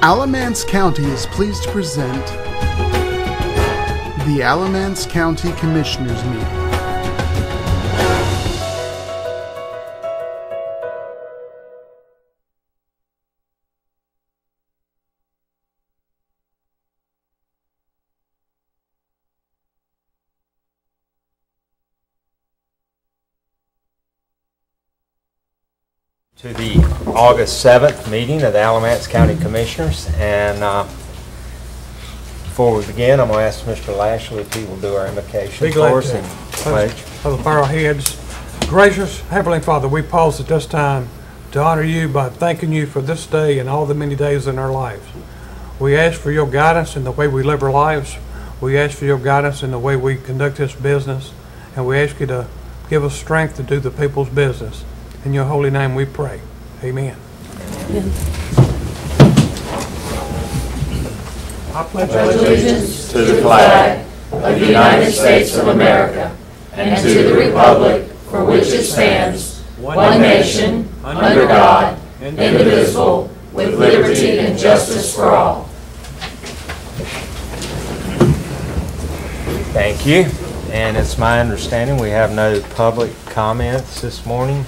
Alamance County is pleased to present the Alamance County Commissioners Meeting. To the August 7th meeting of the Alamance County Commissioners, and before we begin, I'm going to ask Mr. Lashley if he will do our invocation for us and pledge. Let's bow our heads. Gracious Heavenly Father, we pause at this time to honor you by thanking you for this day and all the many days in our lives. We ask for your guidance in the way we live our lives. We ask for your guidance in the way we conduct this business, and we ask you to give us strength to do the people's business. In your holy name we pray. Amen. Amen. I pledge allegiance to the flag of the United States of America and to the republic for which it stands, one nation, under God, indivisible, with liberty and justice for all. Thank you. And it's my understanding we have no public comments this morning.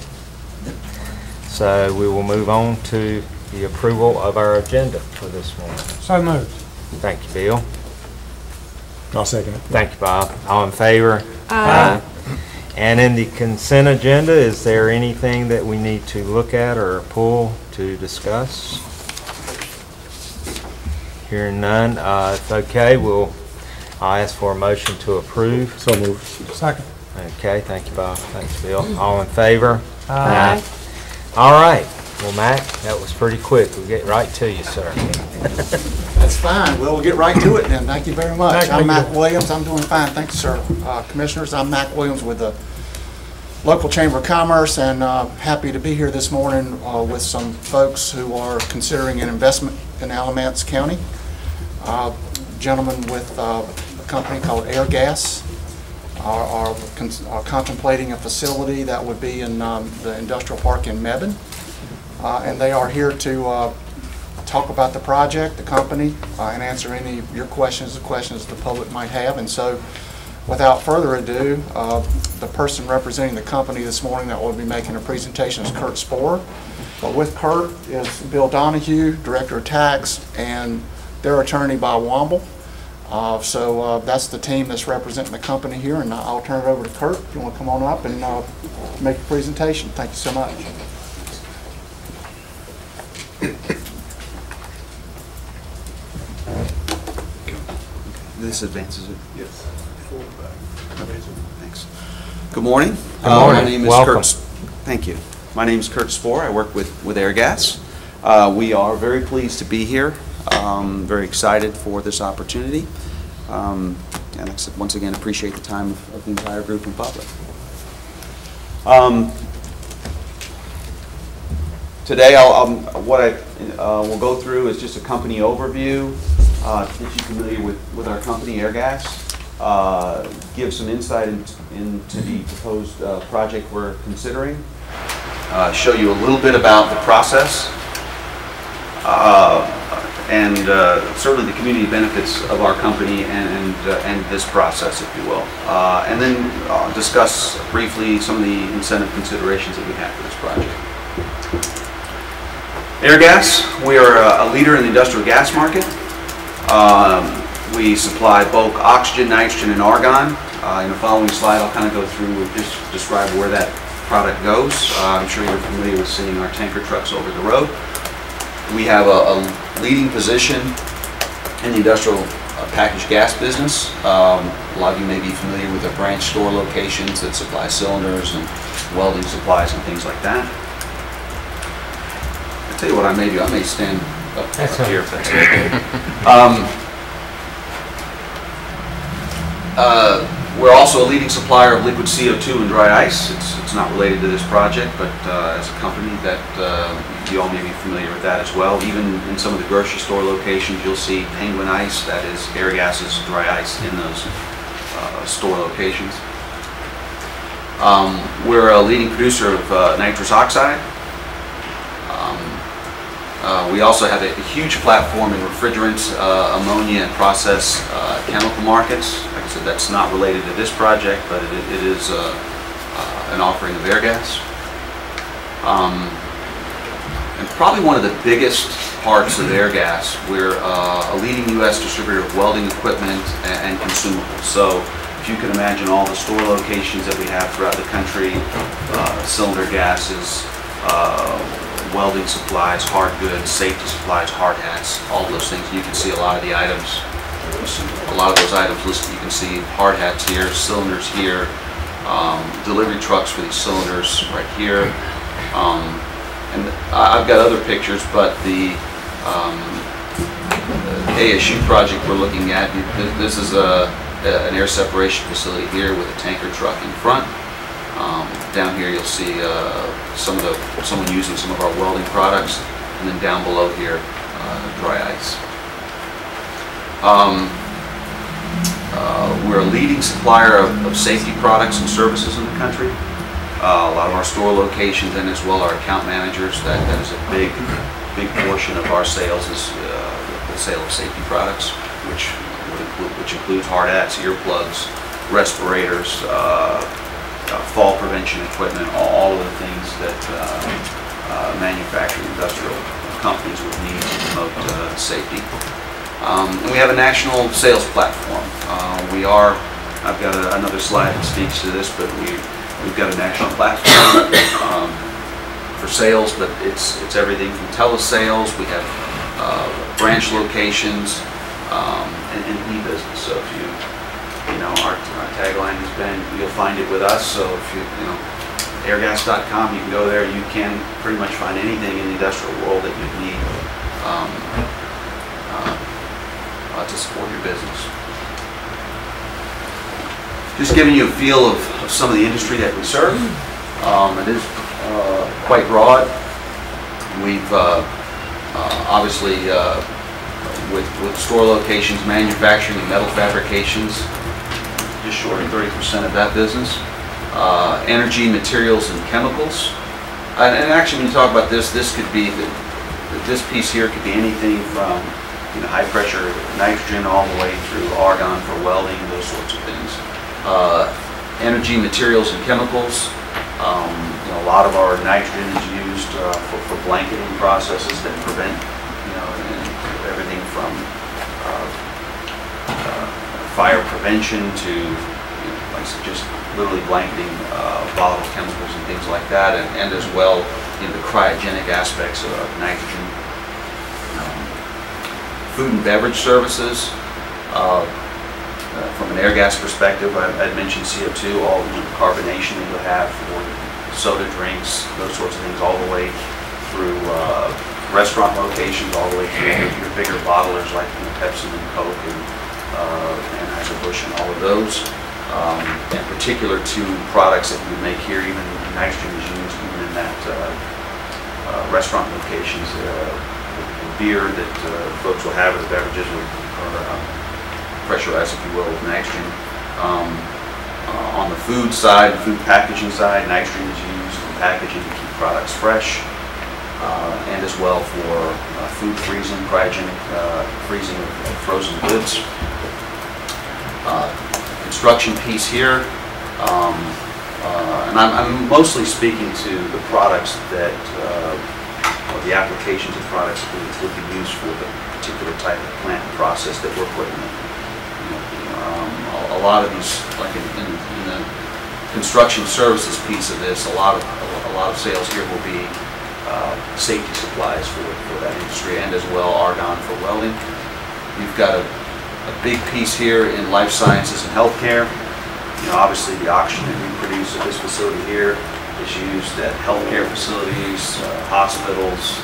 So we will move on to the approval of our agenda for this morning. So moved. Thank you, Bill. I'll second it. Thank you, Bob. All in favor? Aye. And in the consent agenda, is there anything that we need to look at or pull to discuss? Hearing none, if okay, I'll ask for a motion to approve. So moved. Second. Okay, thank you, Bob. Thanks, Bill. All in favor? Aye. All right. Well, Mac, that was pretty quick. We'll get right to you, sir. That's fine. Well, we'll get right to it then. Thank you very much. I'm Mac Williams. I'm doing fine. Thank you, sir. Commissioners, I'm Mac Williams with the local Chamber of Commerce, and happy to be here this morning with some folks who are considering an investment in Alamance County. Gentlemen with a company called Airgas are contemplating a facility that would be in the industrial park in Mebane. And they are here to talk about the project, the company, and answer any of your questions, the questions the public might have. And so, without further ado, the person representing the company this morning that will be making a presentation is Kurt Sporer. But with Kurt is Bill Donahue, Director of Tax, and their attorney, Bob Womble. So that's the team that's representing the company here, and I'll turn it over to Kurt if you want to come on up and make a presentation. Thank you so much. This advances it? Yes. Thanks. Good morning. Good morning. My name is Welcome. Kurt. Thank you. My name is Kurt Sporer. I work with Airgas. We are very pleased to be here. Very excited for this opportunity. And once again, appreciate the time of the entire group and public. Today, what I will go through is just a company overview, to get you familiar with our company, Airgas, give some insight into the proposed project we're considering, show you a little bit about the process, and certainly the community benefits of our company and this process, if you will. And then discuss briefly some of the incentive considerations that we have for this project. Airgas, we are a leader in the industrial gas market. We supply bulk oxygen, nitrogen, and argon. In the following slide, I'll kind of go through and just describe where that product goes. I'm sure you're familiar with seeing our tanker trucks over the road. We have a leading position in the industrial packaged gas business. A lot of you may be familiar with our branch store locations that supply cylinders and welding supplies and things like that. I'll tell you what I may stand up here if that's okay. We're also a leading supplier of liquid CO2 and dry ice. It's not related to this project, but as a company that you all may be familiar with that as well. Even in some of the grocery store locations, you'll see Penguin Ice, that is Airgas's dry ice, in those store locations. We're a leading producer of nitrous oxide. We also have a huge platform in refrigerants, ammonia, and process chemical markets. Like I said, that's not related to this project, but it is an offering of air gas. And probably one of the biggest parts of air gas, we're a leading U.S. distributor of welding equipment and consumables. So if you can imagine all the store locations that we have throughout the country, cylinder gases, welding supplies, hard goods, safety supplies, hard hats, all those things. You can see a lot of the items, a lot of those items listed. You can see hard hats here, cylinders here, delivery trucks for these cylinders right here. And I've got other pictures, but the ASU project we're looking at, this is an air separation facility here with a tanker truck in front. Down here you'll see someone using some of our welding products, and then down below here, dry ice. We're a leading supplier of safety products and services in the country. A lot of our store locations and as well our account managers, that is a big portion of our sales is the sale of safety products, which includes hard hats, earplugs, respirators, fall prevention equipment, all of the things that manufacturing industrial companies would need to promote safety. And we have a national sales platform. I've got another slide that speaks to this, but we've got a national platform for sales, but it's everything from telesales. We have branch locations and e-business. So if you know, our tagline has been, you'll find it with us. So if you airgas.com, you can go there. You can pretty much find anything in the industrial world that you'd need to support your business. Just giving you a feel of some of the industry that we serve. It is quite broad. We've obviously with store locations, manufacturing and metal fabrications, just short of 30% of that business. Energy, materials, and chemicals. And actually, when you talk about this could be this piece here could be anything from high pressure nitrogen all the way through argon for welding, those sorts of things. Energy, materials, and chemicals. A lot of our nitrogen is used for blanketing processes that prevent, everything from fire prevention to, like I said, just literally blanketing volatile chemicals and things like that, and as well, the cryogenic aspects of nitrogen. Food and beverage services. From an air gas perspective, I'd mentioned CO2, all the carbonation that you'll have for soda drinks, those sorts of things, all the way through restaurant locations, all the way through your bigger bottlers like Pepsi and Coke and Anheuser-Busch and all of those. In particular to products that we make here, even nitrogen is used even in that restaurant locations. The beer that folks will have, or the beverages are pressurized, if you will, with nitrogen. On the food side, food packaging side, nitrogen is used in packaging to keep products fresh, and as well for food freezing, cryogenic freezing of frozen goods. Construction piece here, and I'm mostly speaking to the products that, or the applications of products that would be used for the particular type of plant and process that we're putting in. A lot of these, like in the construction services piece of this, a lot of sales here will be safety supplies for that industry, and as well argon for welding. We've got a big piece here in life sciences and healthcare. Obviously the oxygen that we produce at this facility here is used at healthcare facilities, hospitals,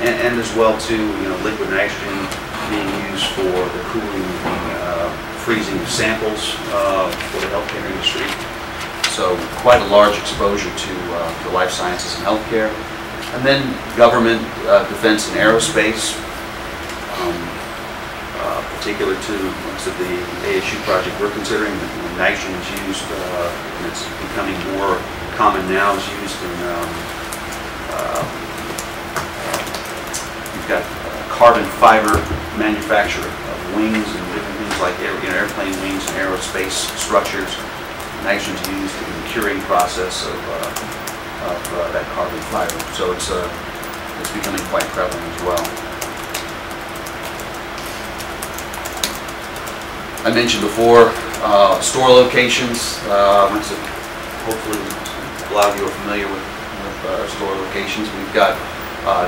and as well too, liquid nitrogen being used for the cooling, freezing of samples for the healthcare industry. So quite a large exposure to the life sciences and healthcare. And then government, defense, and aerospace. Particular to, like I said, the ASU project we're considering, nitrogen is used, and it's becoming more common now, is used in got carbon fiber manufacture of wings and different things like airplane wings and aerospace structures. Nitrogen's used in the curing process of that carbon fiber. So it's becoming quite prevalent as well. I mentioned before store locations. Hopefully a lot of you are familiar with our store locations. We've got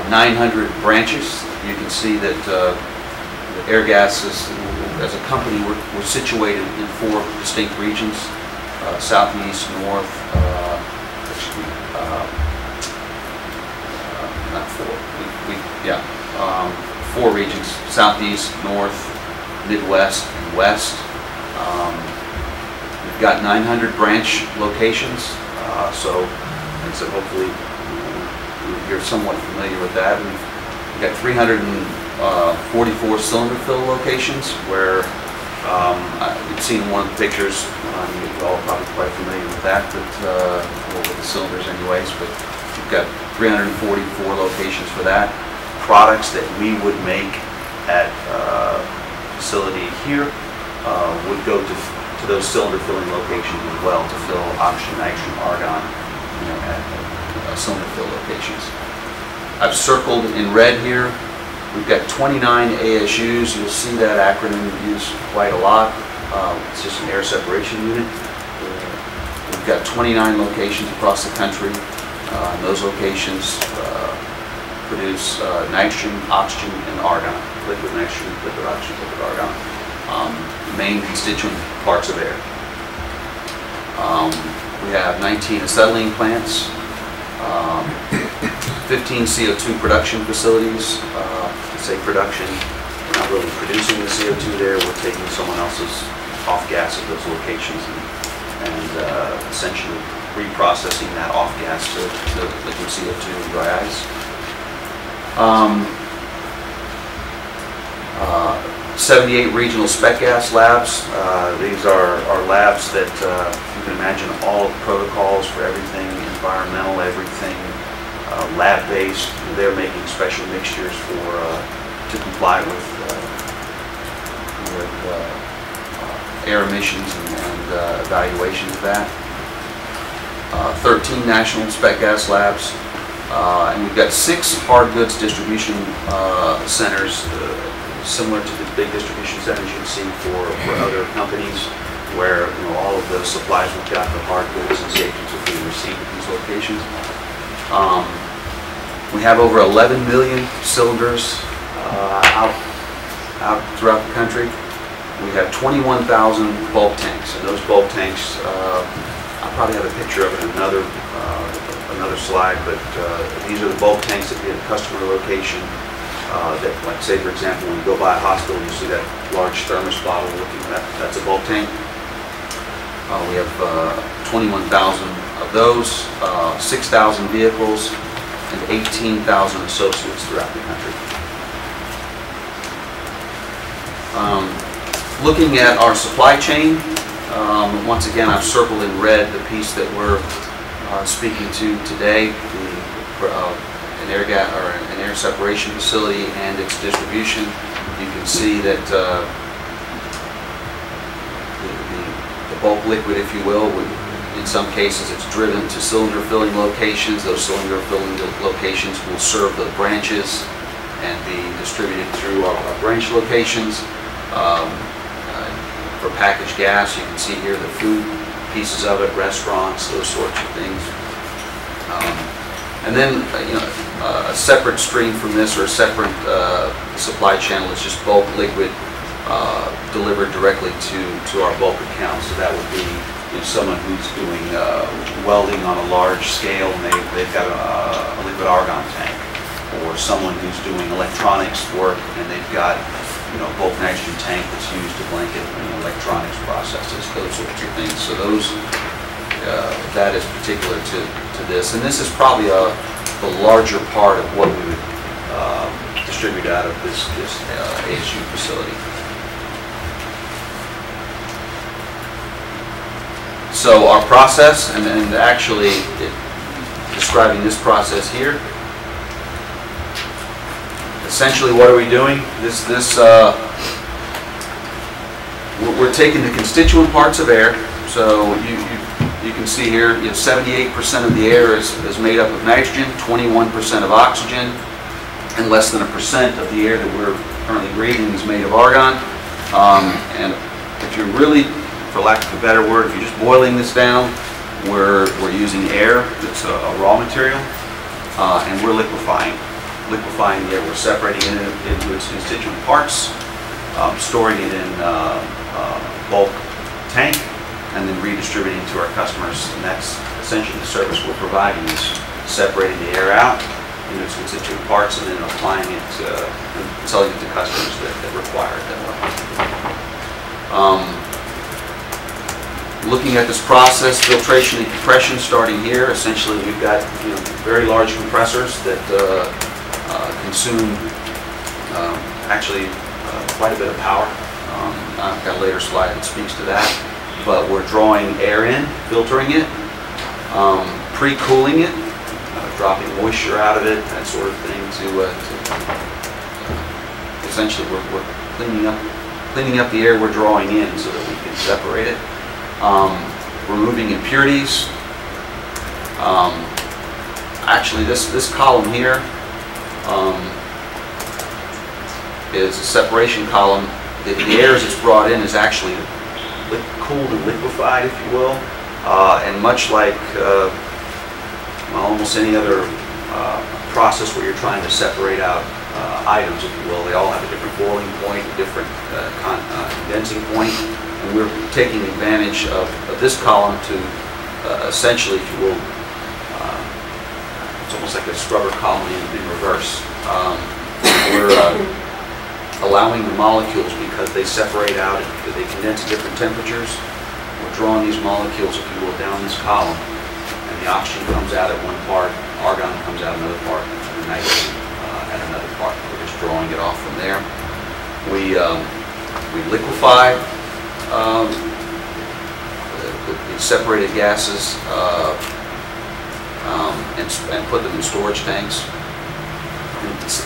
900 branches. You can see that the Airgas as a company, we're situated in 4 distinct regions: southeast, north, not 4. 4 regions: southeast, north, Midwest, and west. We've got 900 branch locations, so like I said, hopefully you're somewhat familiar with that. We've got 344 cylinder fill locations where you've seen in one of the pictures. You're all probably quite familiar with that, but with the cylinders anyways. But we've got 344 locations for that. Products that we would make at facility here would go to those cylinder filling locations as well to fill oxygen, nitrogen, argon, at cylinder fill locations. I've circled in red here. We've got 29 ASUs. You'll see that acronym used quite a lot. It's just an air separation unit. We've got 29 locations across the country. Those locations produce nitrogen, oxygen, and argon. Liquid nitrogen, liquid oxygen, liquid argon. Main constituent parts of air. We have 19 acetylene plants, 15 CO2 production facilities. To say production, we're not really producing the CO2 there, we're taking someone else's off gas at those locations and essentially reprocessing that off gas to liquid CO2 and dry ice. 78 regional spec gas labs. These are labs that you can imagine all protocols for everything, environmental, everything, lab-based. They're making special mixtures to comply with air emissions and evaluation of that. 13 national spec gas labs, and we've got 6 hard goods distribution centers, similar to the big distribution centers you see for other companies, where all of the supplies we've got for hard goods and safeties will be received at these locations. We have over 11 million cylinders out throughout the country. We have 21,000 bulk tanks, and those bulk tanks, I probably have a picture of it in another slide, but these are the bulk tanks that be at a customer location. That, like say for example, when you go by a hospital, you see that large thermos bottle looking at that's a bulk tank. We have 21,000 of those, 6,000 vehicles, and 18,000 associates throughout the country. Looking at our supply chain, once again I've circled in red the piece that we're speaking to today, an air separation facility and its distribution. You can see that the bulk liquid, if you will, in some cases it's driven to cylinder filling locations. Those cylinder filling locations will serve the branches and be distributed through our branch locations. For packaged gas, you can see here the food pieces of it, restaurants, those sorts of things. And then, a separate stream from this, or a separate supply channel, is just bulk liquid delivered directly to our bulk account. So that would be someone who's doing welding on a large scale, and they've got a liquid argon tank, or someone who's doing electronics work and they've got bulk nitrogen tank that's used to blanket electronics processes, those sorts of things. So those that is particular to this, and this is probably the larger part of what we would distribute out of this ASU facility. So our process, and actually describing this process here, Essentially, what are we doing? We're taking the constituent parts of air. So you can see here, 78% of the air is made up of nitrogen, 21% of oxygen, and less than 1% of the air that we're currently breathing is made of argon. And if you're really, for lack of a better word, if you're just boiling this down, we're using air that's a raw material, and we're liquefying the air. We're separating it into its constituent parts, storing it in bulk tank, and then redistributing to our customers. And that's essentially the service we're providing, is separating the air out into its constituent parts and then applying it and selling it to customers that require it that way. Looking at this process, filtration and compression starting here, essentially we've got very large compressors that consume actually quite a bit of power. I've got a later slide that speaks to that. But we're drawing air in, filtering it, pre-cooling it, dropping moisture out of it, that sort of thing. Essentially, we're cleaning up the air we're drawing in so that we can separate it. Removing impurities. Actually, this column here is a separation column. The air as it's brought in is actually cooled and liquefied, if you will, and much like almost any other process where you're trying to separate out items, if you will, they all have a different boiling point, a different condensing point, and we're taking advantage of this column to essentially, if you will, it's almost like a scrubber column in reverse. We're allowing the molecules, because they separate out, they condense at different temperatures. We're drawing these molecules, if you will, down this column, and the oxygen comes out at one part, argon comes out another part, and the nitrogen at another part. We're just drawing it off from there. We liquefy the separated gases and put them in storage tanks.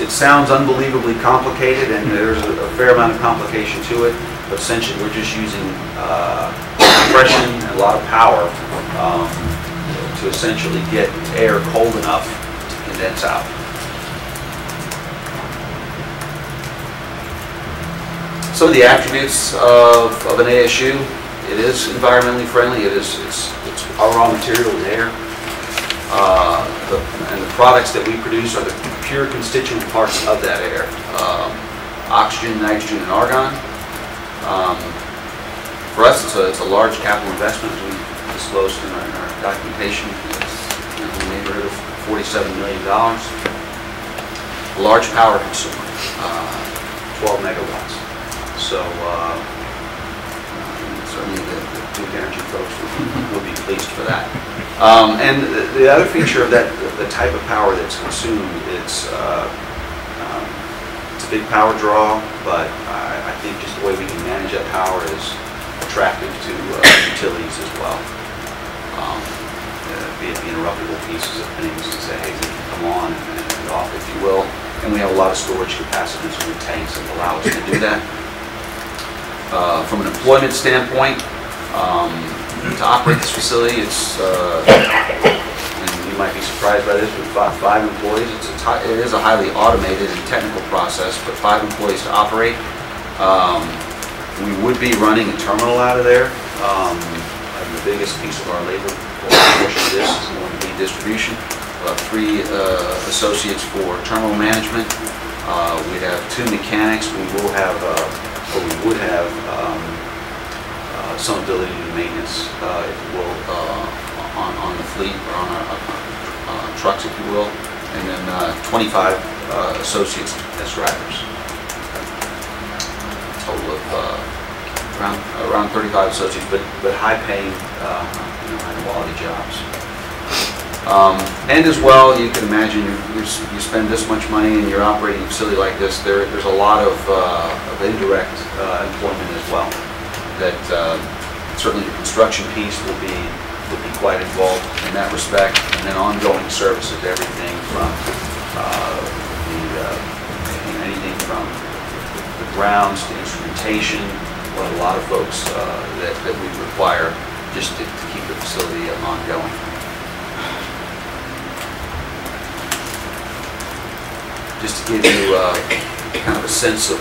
It sounds unbelievably complicated, and there's a fair amount of complication to it, but essentially we're just using compression and a lot of power to essentially get air cold enough to condense out. Some of the attributes of an ASU: it is environmentally friendly, it's our raw material is air. And the products that we produce are the pure constituent parts of that air. Oxygen, nitrogen, and argon. For us, it's a large capital investment, as we disclosed in our documentation. It's in the neighborhood of $47 million. A large power consumer, 12 megawatts. So certainly the Duke Energy folks will be pleased for that. And the other feature of that, the type of power that's consumed, it's a big power draw, but I think just the way we can manage that power is attractive to utilities as well. Be it the interruptible pieces of things to say, hey, they can come on and off, if you will. And we have a lot of storage capacities in the tanks that allow us to do that. From an employment standpoint, to operate this facility, it's, and you might be surprised by this, with 5 employees. It is a highly automated and technical process, but 5 employees to operate. We would be running a terminal out of there. And the biggest piece of our labor portion of this is going to be distribution. About 3 associates for terminal management. We have 2 mechanics. We will have, or we would have, some ability to do maintenance, if you will, on the fleet or on our trucks, if you will, and then 25 associates as drivers. A total of around 35 associates, but high-paying, high-quality jobs. And as well, you can imagine you spend this much money and you're operating a facility like this. There's a lot of indirect employment as well. That certainly the construction piece will be quite involved in that respect, and then ongoing services, everything from from the grounds to instrumentation, what a lot of folks that we require just to keep the facility ongoing. Just to give you kind of a sense of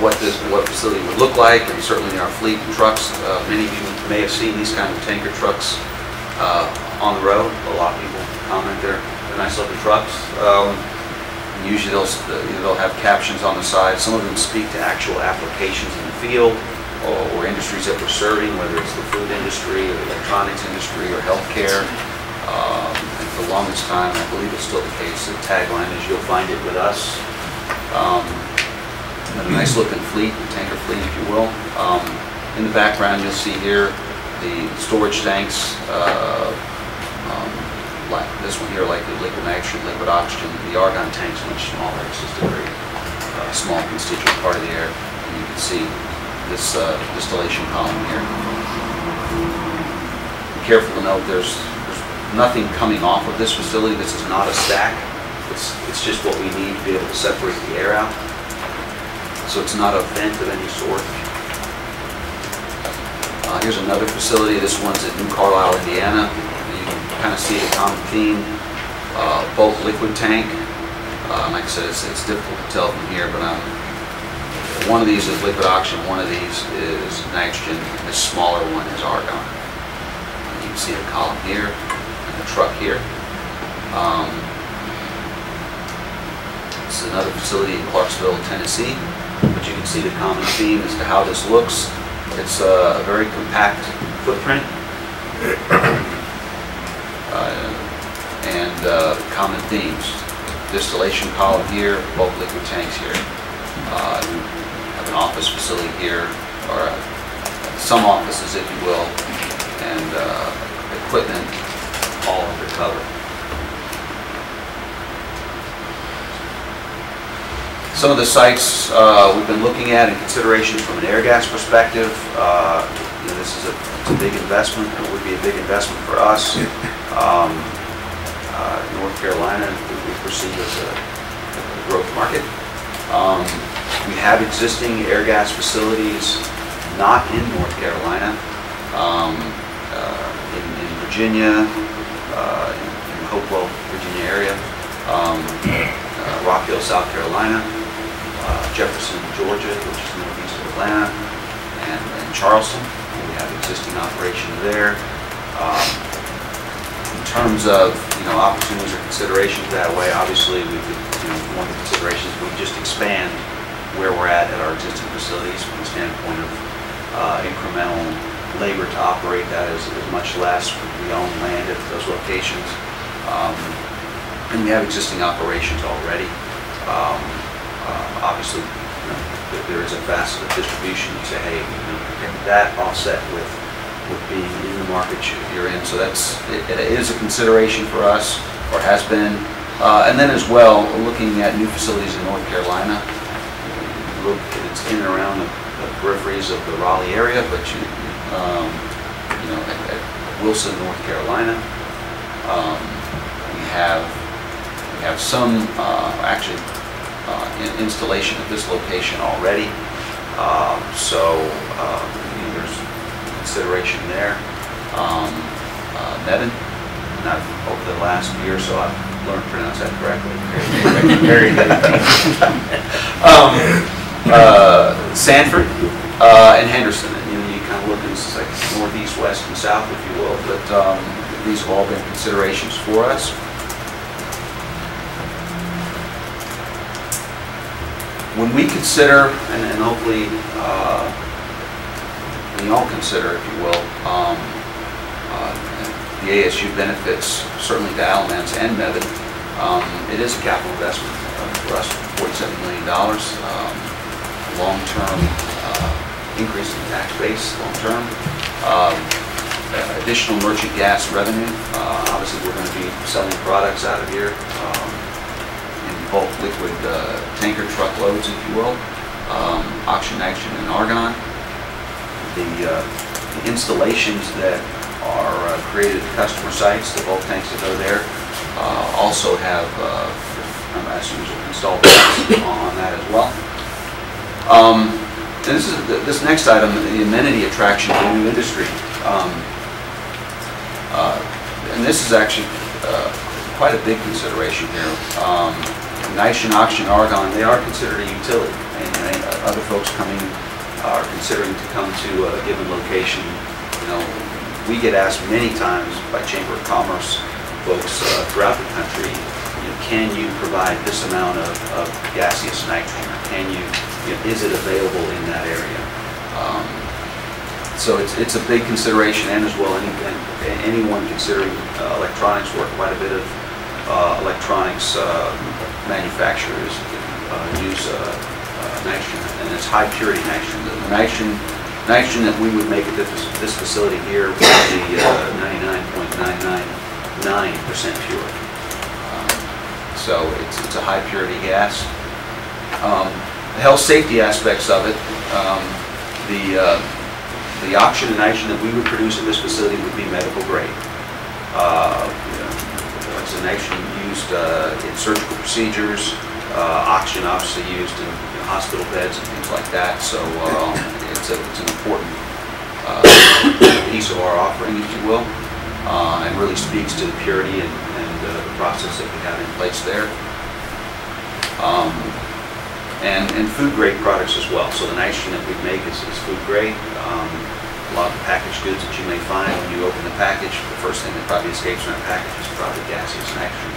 what facility would look like, and certainly our fleet and trucks. Many of you may have seen these kind of tanker trucks on the road. A lot of people comment they're nice looking trucks. Usually they'll have captions on the side. Some of them speak to actual applications in the field or industries that we're serving, whether it's the food industry or the electronics industry or healthcare. And for the longest time, I believe it's still the case, the tagline is "You'll find it with us." A nice looking fleet, tanker fleet, if you will. In the background, you'll see here the storage tanks. Like this one here, like the liquid nitrogen, liquid oxygen. The argon tank's much smaller. It's just a very small constituent part of the air. And you can see this distillation column here. Be careful to note there's nothing coming off of this facility. This is not a stack. It's just what we need to be able to separate the air out. So it's not a vent of any sort. Here's another facility. This one's at New Carlisle, Indiana. You can kind of see the common theme. Bulk liquid tank. Like I said, it's difficult to tell from here, but one of these is liquid oxygen, one of these is nitrogen, and the smaller one is argon. You can see the column here and the truck here. This is another facility in Clarksville, Tennessee, but you can see the common theme as to how this looks. It's a very compact footprint and common themes. Distillation column here, bulk liquid tanks here. You have an office facility here, or some offices, if you will, and equipment all under cover. Some of the sites we've been looking at in consideration from an air gas perspective. This is a big investment. It would be a big investment for us. North Carolina, we perceive as a growth market. We have existing air gas facilities not in North Carolina, in Virginia, in Hopewell, Virginia area, Rock Hill, South Carolina, Jefferson, Georgia, which is northeast of Atlanta, and Charleston. We have existing operations there. In terms of opportunities or considerations that way, obviously we could, one of the considerations we just expand where we're at our existing facilities from the standpoint of incremental labor to operate that is much less. We own land at those locations, and we have existing operations already. Obviously, there is a facet of distribution. You say, hey, that offset with being in the market you're in. So it is a consideration for us, or has been. And then as well, looking at new facilities in North Carolina. Look, it's in and around the peripheries of the Raleigh area, but at Wilson, North Carolina, we have some installation at this location already. There's consideration there. Nevin, not over the last year or so, I've learned to pronounce that correctly. Very good. Sanford and Henderson, and you kind of look at this like northeast, west, and south, if you will. But these have all been considerations for us. When we consider, and hopefully we all consider, if you will, the ASU benefits, certainly to Alamance and Mebane, it is a capital investment for us, $47 million. Long-term increase in the tax base, long-term. Additional merchant gas revenue. Obviously, we're going to be selling products out of here in bulk liquid tanker truckloads, if you will. Oxygen, nitrogen, and argon. The installations that are created at customer sites, the bulk tanks that go there, also have I'm asking you to install on that as well. And this next item, the amenity attraction to new industry. And this is actually quite a big consideration here. Nitron, oxygen, argon, they are considered a utility. And other folks are considering to come to a given location. You know, we get asked many times by Chamber of Commerce folks throughout the country, you know, can you provide this amount of gaseous nitrogen, or can you know, is it available in that area? So it's a big consideration, and as well anyone considering electronics work, quite a bit of electronics manufacturers use nitrogen, and it's high purity nitrogen. The nitrogen that we would make at this facility here would be 99.999% pure. So it's a high purity gas. The health safety aspects of it, the oxygen and nitrogen that we would produce at this facility would be medical grade. It's a nitrogen used in surgical procedures, oxygen obviously used in hospital beds and things like that. So it's an important piece of our offering, if you will, and really speaks to the purity and the process that we have in place there. And food grade products as well. So the nitrogen that we make is food grade. A lot of the packaged goods that you may find when you open the package, the first thing that probably escapes from that package is probably gaseous nitrogen,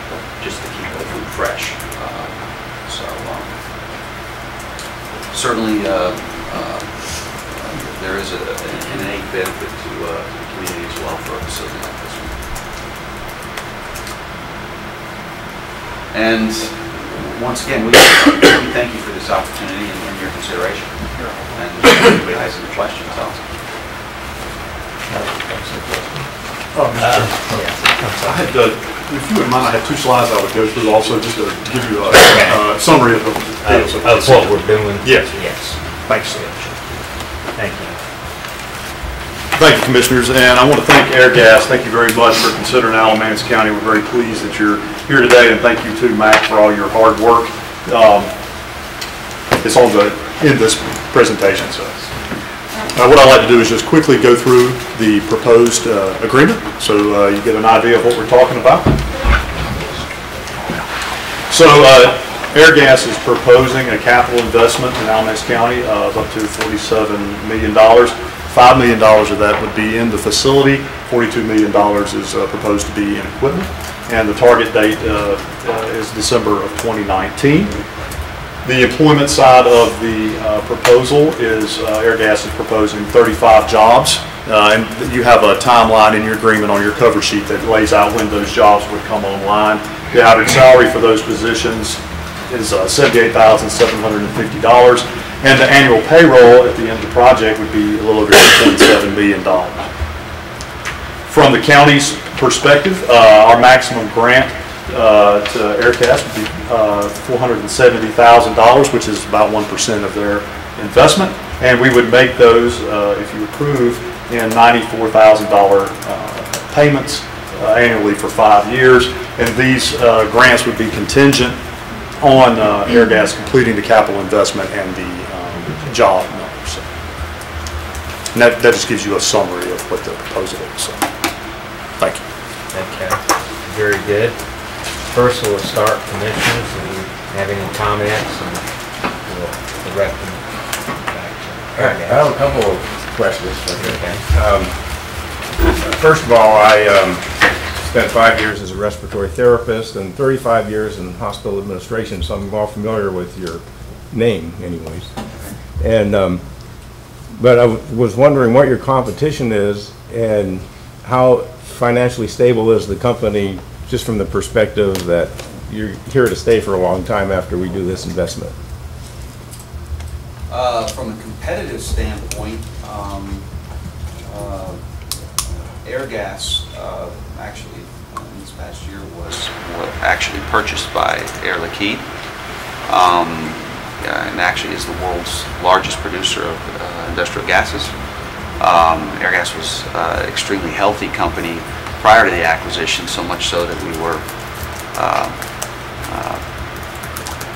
just to keep the food fresh. Certainly there is an innate benefit to the community as well for a facility like this one. And once again, we thank you for this opportunity and your consideration. And if anybody has any questions, I had, if you wouldn't mind, I had 2 slides I would go through also, just to give you a summary of the details of what we're doing. Yes. Yes. Thanks. Thank you. Thank you, Commissioners, and I want to thank Airgas. Thank you very much for considering Alamance County. We're very pleased that you're here today, and thank you to Mac for all your hard work. It's on in this presentation. So, what I'd like to do is just quickly go through the proposed agreement, so you get an idea of what we're talking about. So, Airgas is proposing a capital investment in Alamance County of up to $47 million. $5 million of that would be in the facility. $42 million is proposed to be in equipment, and the target date is December of 2019. The employment side of the proposal is Airgas is proposing 35 jobs, and you have a timeline in your agreement on your cover sheet that lays out when those jobs would come online. The average salary for those positions is $78,750, and the annual payroll at the end of the project would be a little over $2.7 million. From the county's perspective, our maximum grant to Airgas would be $470,000, which is about 1% of their investment, and we would make those, if you approve, in $94,000 payments annually for 5 years, and these grants would be contingent on Airgas completing the capital investment and the job numbers. And that just gives you a summary of what the proposal is. So, thank you. Okay, very good. First, we'll start commissioners and have any comments, and we'll direct them back to Airgas. I have a couple of questions. Okay. First of all, I spent 5 years as a respiratory therapist and 35 years in hospital administration, so I'm well familiar with your name anyways. And but I was wondering what your competition is and how financially stable is the company, just from the perspective that you're here to stay for a long time after we do this investment. From a competitive standpoint, Airgas actually this past year was actually purchased by Air Liquide, and actually is the world's largest producer of industrial gases. Airgas was an extremely healthy company prior to the acquisition, so much so that we were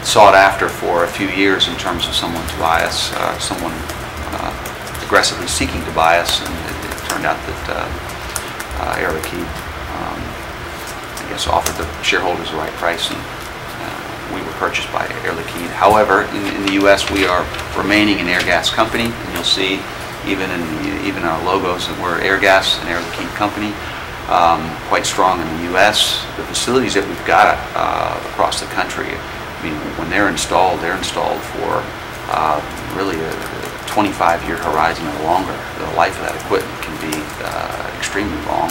sought after for a few years in terms of someone to buy us, someone aggressively seeking to buy us, and it turned out that Air Liquide, I guess, offered the shareholders the right price, and we were purchased by Air Liquide. However, in the U.S., we are remaining an air gas company, and you'll see even in our logos that we're Air Gas, an Air Liquide company. Quite strong in the U.S. The facilities that we've got across the country, I mean, when they're installed for really a 25-year horizon or longer. The life of that equipment can be extremely long.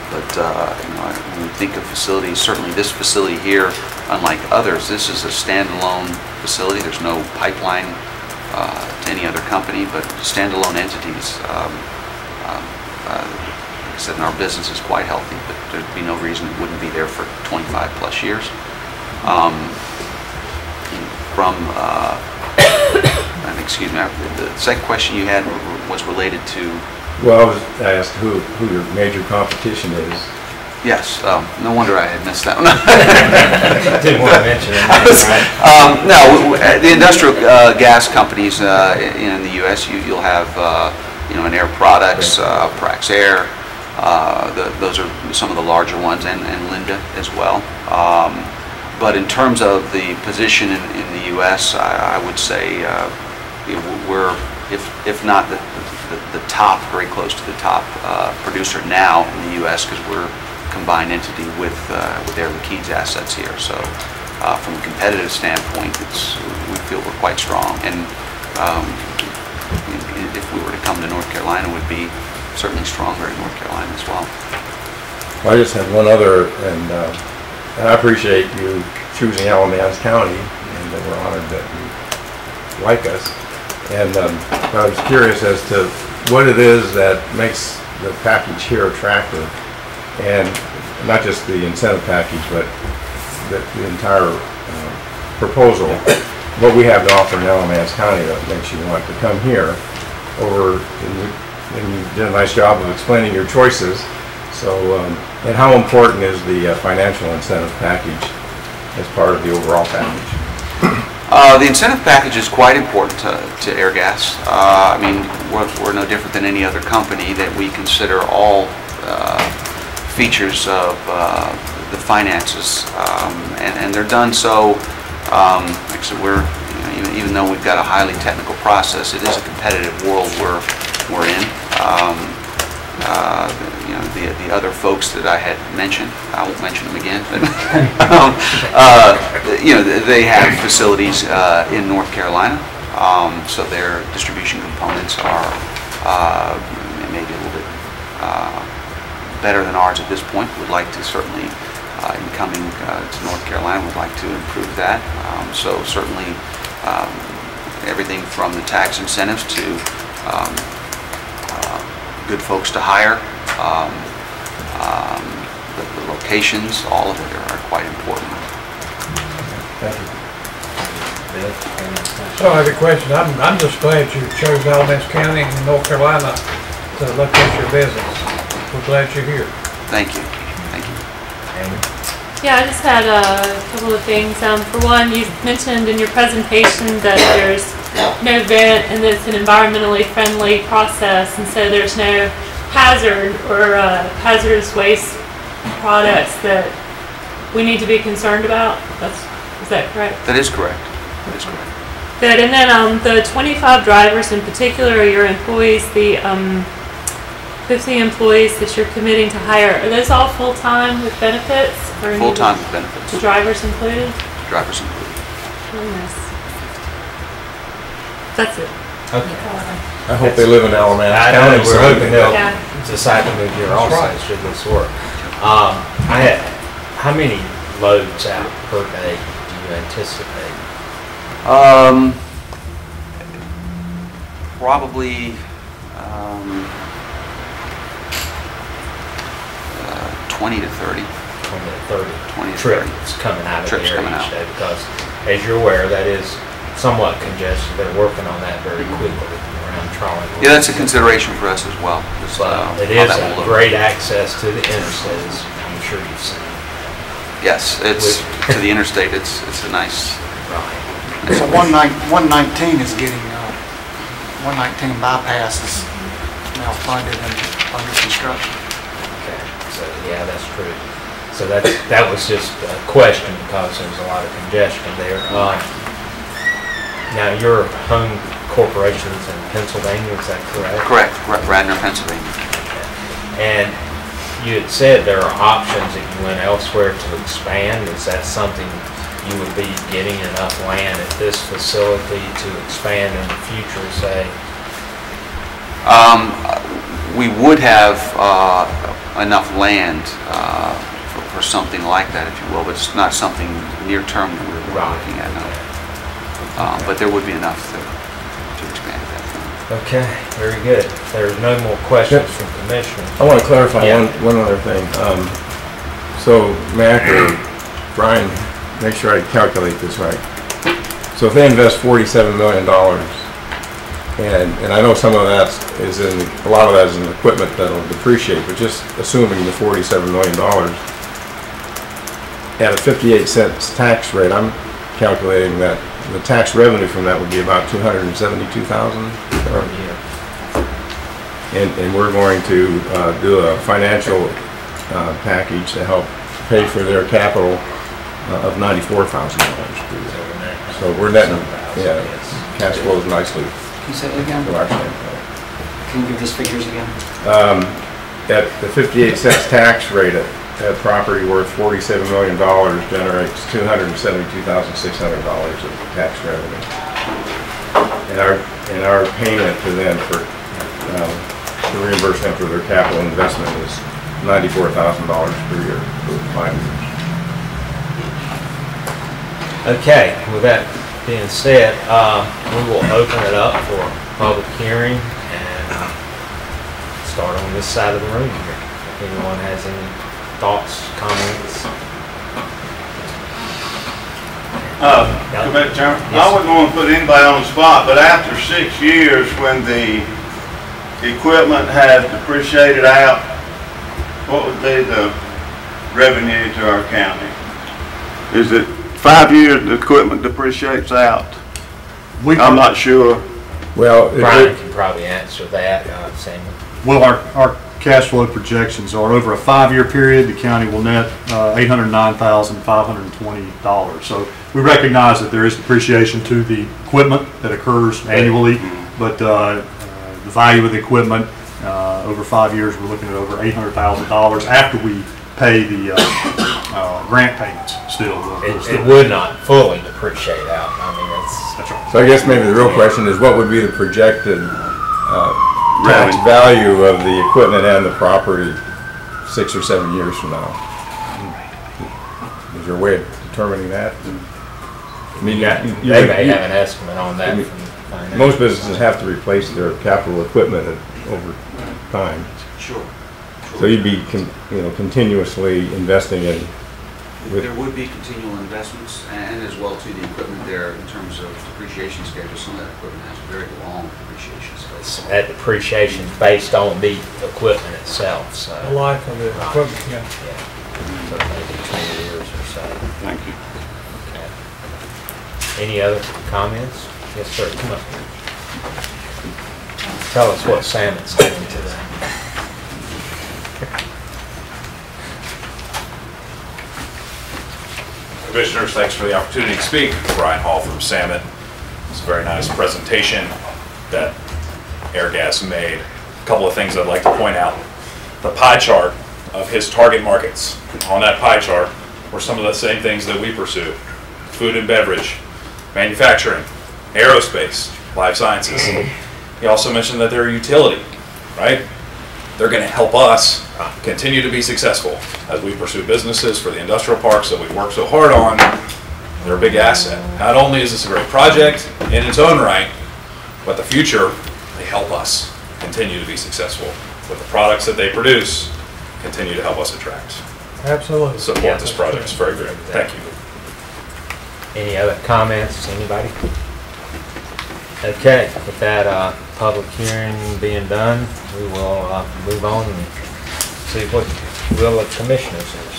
But you know, when we think of facilities, certainly this facility here, unlike others, this is a standalone facility. There's no pipeline to any other company, but standalone entities. Like I said, our business is quite healthy, but there'd be no reason it wouldn't be there for 25 plus years. Excuse me, the second question you had was related to. Well, I asked who your major competition is. Yes, no wonder I had missed that one. Didn't want to mention it. Right? No, the industrial gas companies in the U.S. You'll have you know, an Air Products, Prax Air. Those are some of the larger ones, and Linde as well. But in terms of the position in the U.S., I would say we're, if not the top, very close to the top producer now in the U.S., because we're a combined entity with Air Liquide's assets here. So from a competitive standpoint, we feel we're quite strong. And if we were to come to North Carolina, we'd be certainly stronger in North Carolina as well. Well, I just have one other, and I appreciate you choosing Alamance County, and we're honored that you like us. And I was curious as to what it is that makes the package here attractive, and not just the incentive package, but the entire proposal. What we have to offer in Alamance County that makes you want to come here over, and you did a nice job of explaining your choices. So, and how important is the financial incentive package as part of the overall package? The incentive package is quite important to Air Gas. I mean, we're no different than any other company that we consider all features of the finances, and they're done so. Like I said, even though we've got a highly technical process, it is a competitive world we're in. You know, the other folks that I had mentioned, I won't mention them again, but you know, they have facilities in North Carolina, so their distribution components are maybe a little bit better than ours at this point. We'd like to certainly, in coming to North Carolina, we'd like to improve that. So certainly everything from the tax incentives to good folks to hire, the locations, all of it are quite important. Thank you. So I have a question. I'm just glad you chose Alamance County in North Carolina to locate your business. We're glad you're here. Thank you. Thank you. Yeah, I just had a couple of things. For one, you mentioned in your presentation that there's no vent and it's an environmentally friendly process, and so there's no hazard or hazardous waste products that we need to be concerned about. Is that correct? That is correct. That is correct. Good. And then the 25 drivers in particular are your employees. The 50 employees that you're committing to hire, are those all full-time with benefits? Full-time with benefits. The drivers included? Drivers included. Very nice. That's it. Okay. I hope they live in Alamance I County. know, we're hoping they'll Yeah. decide to move here also, right. should this work. How many loads out per day do you anticipate? Probably 20 to 30. 20 to 30 20 to 30. trips coming out of Trips there coming each out. day, because as you're aware, that is somewhat congested. They're working on that very quickly around Trolley. Yeah, that's a consideration for us as well. Just, It how is that will a look. great access to the interstates. I'm sure you've seen. Yes, it's to the interstate, it's a nice. So 119 is getting, 119 bypass is now funded and under construction. Okay, so yeah, that's true. So that was just a question because there's a lot of congestion there. Now, your home corporation's in Pennsylvania, is that correct? Correct, Radnor, Pennsylvania. And you had said there are options if you went elsewhere to expand. Is that something you would be getting enough land at this facility to expand in the future, say? We would have enough land for something like that, if you will, but it's not something near term that we're looking at now. But there would be enough to expand at that point. Okay, very good. There's no more questions from commissioners. I want to clarify one other thing. So, Mac or Brian, make sure I calculate this right. So if they invest $47 million, and I know some of that is a lot of that is in equipment that'll depreciate, but just assuming the $47 million at a 58 cents tax rate, I'm calculating that the tax revenue from that would be about $272,000 per year. And we're going to do a financial package to help pay for their capital of $94,000 per year. So we're netting, cash flows nicely. Can you say that again? From our standpoint. Can you give those figures again? At the 58 cents tax rate, that property worth $47 million generates $272,600 of tax revenue. And our payment to them for the reimbursement for their capital investment is $94,000 per year for 5 years. Okay, with that being said, we will open it up for public hearing and start on this side of the room here. If anyone has any thoughts, comments? Commissioner Chairman, I wouldn't want to put anybody on the spot, but after 6 years, when the equipment has depreciated out, what would be the revenue to our county? Is it 5 years the equipment depreciates out? I'm not sure. Well, Brian can probably answer that, Samuel. Well, our cash flow projections are over a 5-year period. The county will net $809,520. So we recognize that there is depreciation to the equipment that occurs annually, but the value of the equipment over 5 years, we're looking at over $800,000 after we pay the grant payments still. It would not fully depreciate out. I mean, that's right. So I guess maybe the real question is, what would be the projected tax value of the equipment and the property 6 or 7 years from now? Is there a way of determining that? I mean, they may have an estimate on that. Most businesses have to replace their capital equipment over time. Sure. So you'd be, continuously investing in. There would be continual investments, and as well to the equipment there in terms of depreciation schedule. Some of that equipment has very long depreciation schedule. That depreciation is based on the equipment itself. So The life of the equipment, So maybe 20 years or so. Thank you. Okay. Any other comments? Yes, sir. Come up here. Tell us what Sam's doing today. Commissioners, thanks for the opportunity to speak. Brian Hall from Salmon. It's a very nice presentation that Airgas made. A couple of things I'd like to point out. The pie chart of his target markets. On that pie chart were some of the same things that we pursue. Food and beverage, manufacturing, aerospace, life sciences. He also mentioned that they're a utility, right? They're going to help us continue to be successful as we pursue businesses for the industrial parks that we work so hard on. They're a big asset. Not only is this a great project in its own right, but the future, they help us continue to be successful with the products that they produce, continue to help us attract. Absolutely. Support this project. It's very good. Thank you. Any other comments? Anybody? Okay, with that public hearing being done, we will move on and see what will the commissioners is.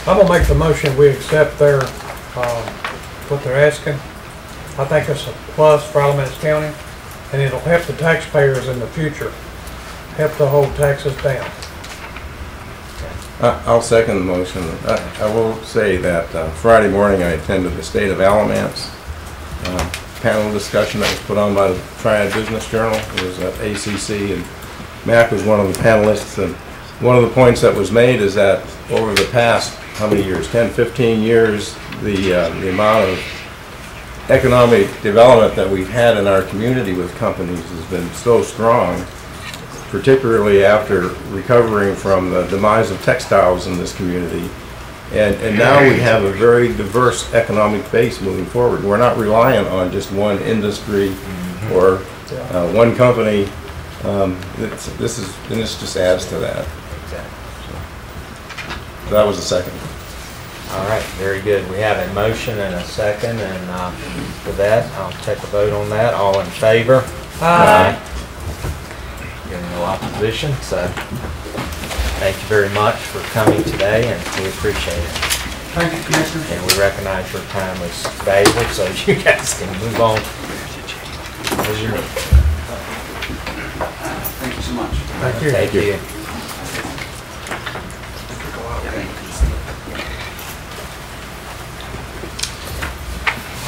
I'm gonna make the motion, we accept their, what they're asking. I think it's a plus for Alamance County, and it'll help the taxpayers in the future, help to hold taxes down. I'll second the motion. I will say that Friday morning I attended the State of Alamance panel discussion that was put on by the Triad Business Journal. It was at ACC, and Mac was one of the panelists. And one of the points that was made is that over the past, how many years, 10, 15 years, the amount of economic development that we've had in our community with companies has been so strong, particularly after recovering from the demise of textiles in this community. And now we have a very diverse economic base moving forward. We're not reliant on just one industry or one company. This just adds to that. So that was the second. All right, very good. We have a motion and a second, and for that, I'll take a vote on that. All in favor? Aye. Hearing no opposition, so thank you very much for coming today, and we appreciate it. Thank you, Commissioner. And we recognize your time was valuable, so you guys can move on. Thank you so much. Thank you. Thank you.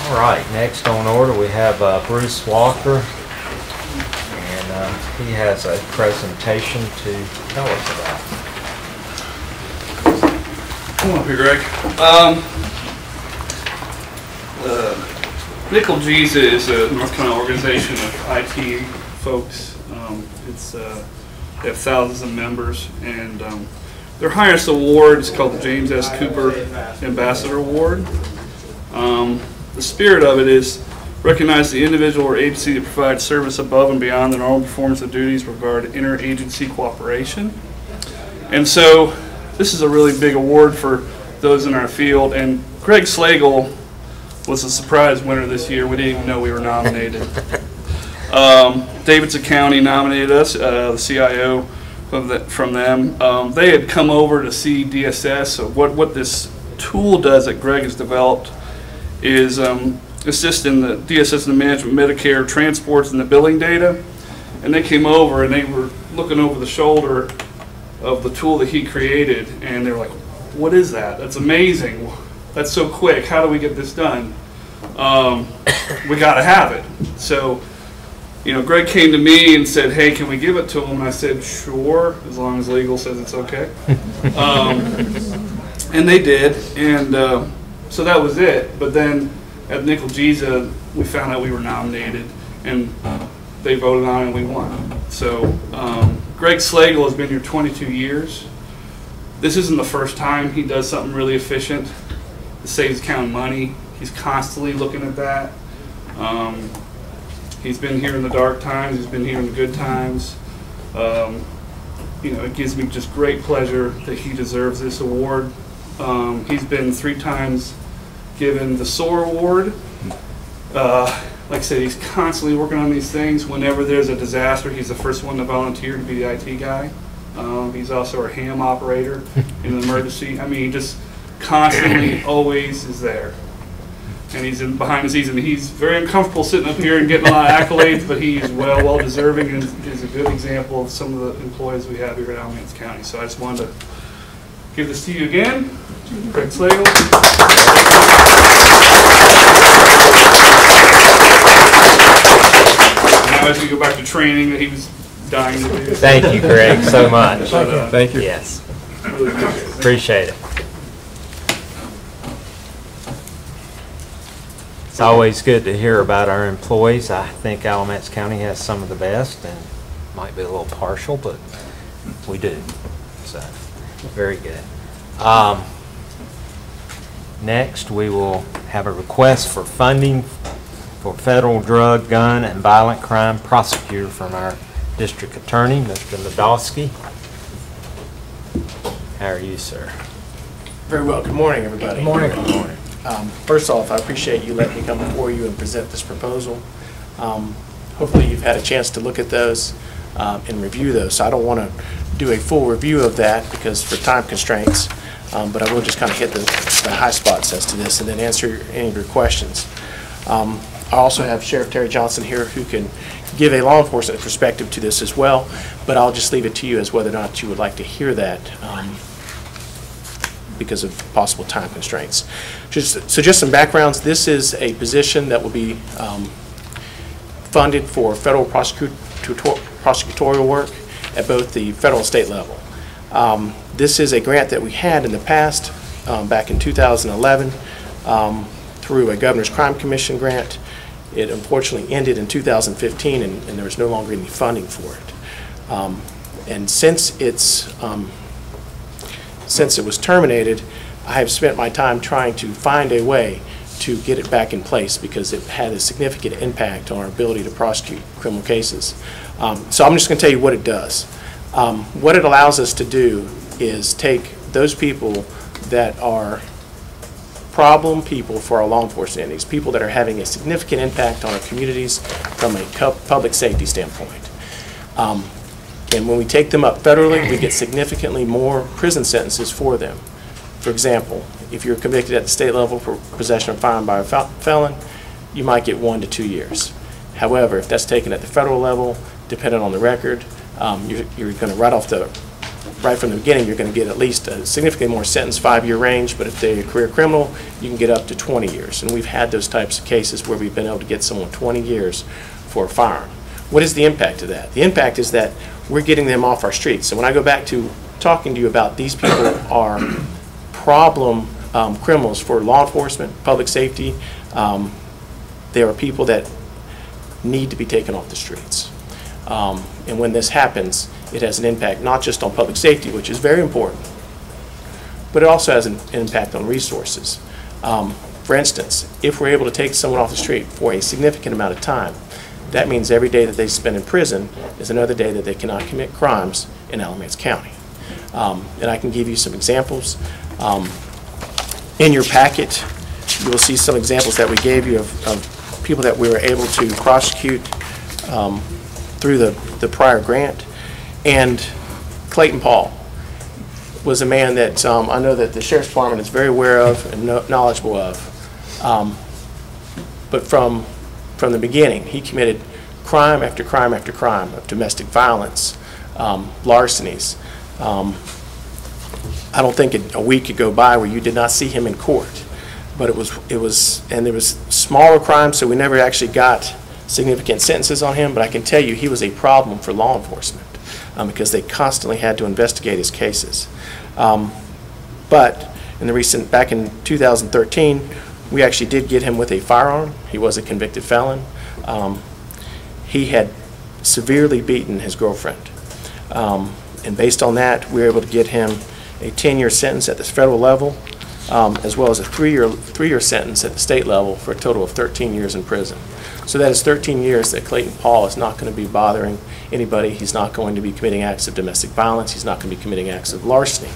All right, next on order we have Bruce Walker, and he has a presentation to tell us about. Come on up here, Greg. Nickel G's is a North Carolina organization of IT folks. They have thousands of members, and their highest award is called the James S. Cooper Ambassador Award. The spirit of it is recognize the individual or agency that provides service above and beyond the normal performance of duties with regard to interagency cooperation. And so this is a really big award for those in our field, and Greg Slagle was a surprise winner this year. We didn't even know we were nominated. Davidson County nominated us, the CIO from them. They had come over to see DSS. So what this tool does that Greg has developed is assist in the DSS and the management Medicare transports and the billing data. And they came over and they were looking over the shoulder of the tool that he created, and they were like, what is that? That's amazing. That's so quick. How do we get this done? We got to have it. So, Greg came to me and said, hey, can we give it to him? And I said, sure, as long as legal says it's okay. And they did, and so that was it. But then at Nickel G's, we found out we were nominated, and they voted on it and we won. So Greg Slagle has been here 22 years. This isn't the first time he does something really efficient. It saves the county money. He's constantly looking at that. He's been here in the dark times. He's been here in the good times. It gives me just great pleasure that he deserves this award. He's been 3 times given the SOAR award. Like I said, he's constantly working on these things. Whenever there's a disaster, he's the first one to volunteer to be the IT guy. He's also our ham operator in an emergency. I mean, he just constantly, always is there. And he's behind the scenes, and he's very uncomfortable sitting up here and getting a lot of accolades, but he is well deserving and is a good example of some of the employees we have here at Alamance County. So I just wanted to give this to you again. Greg Slagle. Now as we go back to training that he was dying to do. Thank you, Greg, so much. Thank you. Yes. Appreciate it. It's always good to hear about our employees. I think Alamance County has some of the best, and might be a little partial, but we do. So, very good. Next, we will have a request for funding for federal drug, gun, and violent crime prosecutor from our district attorney, Mr. Nadolski. How are you, sir? Very well. Good morning, everybody. Good morning. Good morning. First off, I appreciate you letting me come before you and present this proposal. Hopefully you've had a chance to look at those and review those. So I don't want to do a full review of that because for time constraints. but I will just kind of hit the high spots as to this and then answer any of your questions. I also have Sheriff Terry Johnson here who can give a law enforcement perspective to this as well, but I'll just leave it to you as whether or not you would like to hear that because of possible time constraints. So just some backgrounds. This is a position that will be funded for federal prosecutorial work at both the federal and state level. This is a grant that we had in the past, back in 2011, through a Governor's Crime Commission grant. It unfortunately ended in 2015, and there was no longer any funding for it. And since it was terminated, I have spent my time trying to find a way to get it back in place because it had a significant impact on our ability to prosecute criminal cases. So I'm just going to tell you what it does. What it allows us to do is take those people that are problem people for our law enforcement entities, people that are having a significant impact on our communities from a public safety standpoint. And when we take them up federally, we get significantly more prison sentences for them. For example, if you're convicted at the state level for possession of a firearm by a felon, you might get 1 to 2 years. However, if that's taken at the federal level, depending on the record, you're going to right from the beginning, you're going to get at least a significantly more sentence, 5-year range, but if they're a career criminal, you can get up to 20 years. And we've had those types of cases where we've been able to get someone 20 years for a firearm. What is the impact of that? The impact is that we're getting them off our streets. And when I go back to talking to you about these people are problem criminals for law enforcement, public safety, they are people that need to be taken off the streets. And when this happens, it has an impact not just on public safety, which is very important, but it also has an impact on resources. For instance, if we're able to take someone off the street for a significant amount of time, that means every day that they spend in prison is another day that they cannot commit crimes in Alamance County. And I can give you some examples. In your packet, you will see some examples that we gave you of people that we were able to prosecute through the prior grant. And Clayton Paul was a man that I know that the Sheriff's Department is very aware of and knowledgeable of. But from the beginning, he committed crime after crime after crime of domestic violence, larcenies. I don't think a week could go by where you did not see him in court. But and there was smaller crimes, so we never actually got significant sentences on him, but I can tell you he was a problem for law enforcement because they constantly had to investigate his cases. But back in 2013, we actually did get him with a firearm. He was a convicted felon. He had severely beaten his girlfriend. And based on that, we were able to get him a 10-year sentence at the federal level, as well as a three-year sentence at the state level for a total of 13 years in prison. So that is 13 years that Clayton Paul is not going to be bothering anybody. He's not going to be committing acts of domestic violence. He's not going to be committing acts of larceny.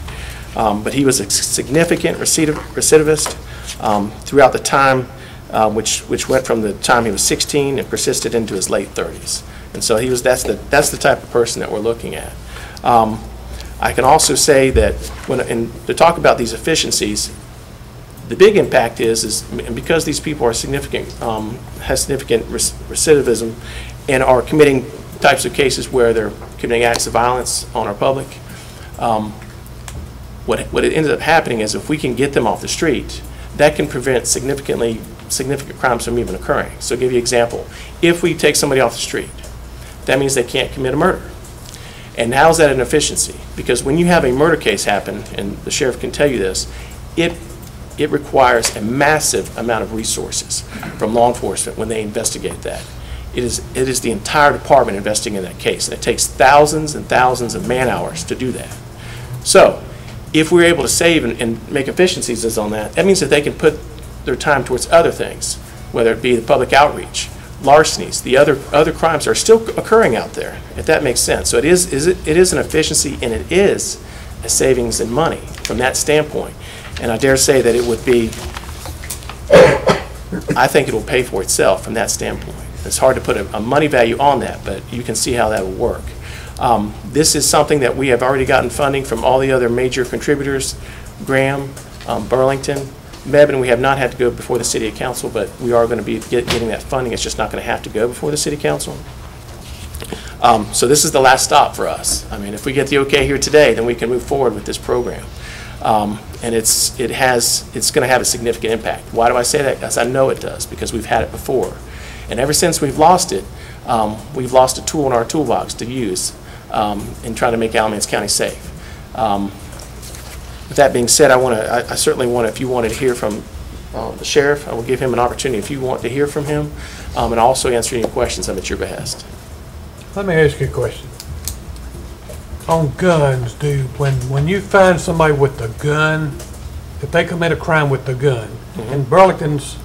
But he was a significant recidivist throughout the time, which went from the time he was 16 and persisted into his late 30s. And so that's the type of person that we're looking at. I can also say that to talk about these efficiencies, the big impact is because these people are has significant recidivism and are committing types of cases where they're committing acts of violence on our public, what it ends up happening is if we can get them off the street, that can prevent significant crimes from even occurring. So I'll give you an example. If we take somebody off the street, that means they can't commit a murder. And how is that an efficiency? Because when you have a murder case happen, and the sheriff can tell you this, it requires a massive amount of resources from law enforcement when they investigate that. It is the entire department investigating that case, and it takes thousands and thousands of man-hours to do that. So if we're able to save and make efficiencies on that, that means that they can put their time towards other things, whether it be the public outreach, larcenies, the other crimes are still occurring out there, if that makes sense. So it is an efficiency, and it is a savings in money from that standpoint. And I dare say that it would be, I think it will pay for itself from that standpoint. It's hard to put a money value on that, but you can see how that will work. This is something that we have already gotten funding from all the other major contributors. Graham, Burlington. Mebane, we have not had to go before the City Council, but we are going to be getting that funding. It's just not going to have to go before the City Council. So this is the last stop for us. I mean, if we get the okay here today, then we can move forward with this program. And it's going to have a significant impact. Why do I say that? Because I know it does, because we've had it before. And ever since we've lost it, we've lost a tool in our toolbox to use in trying to make Alamance County safe. With that being said, I certainly want to, if you wanted to hear from the sheriff, I will give him an opportunity if you want to hear from him, and also answer any questions at your behest. Let me ask you a question. On guns, when you find somebody with a gun, if they commit a crime with the gun, and Burlington's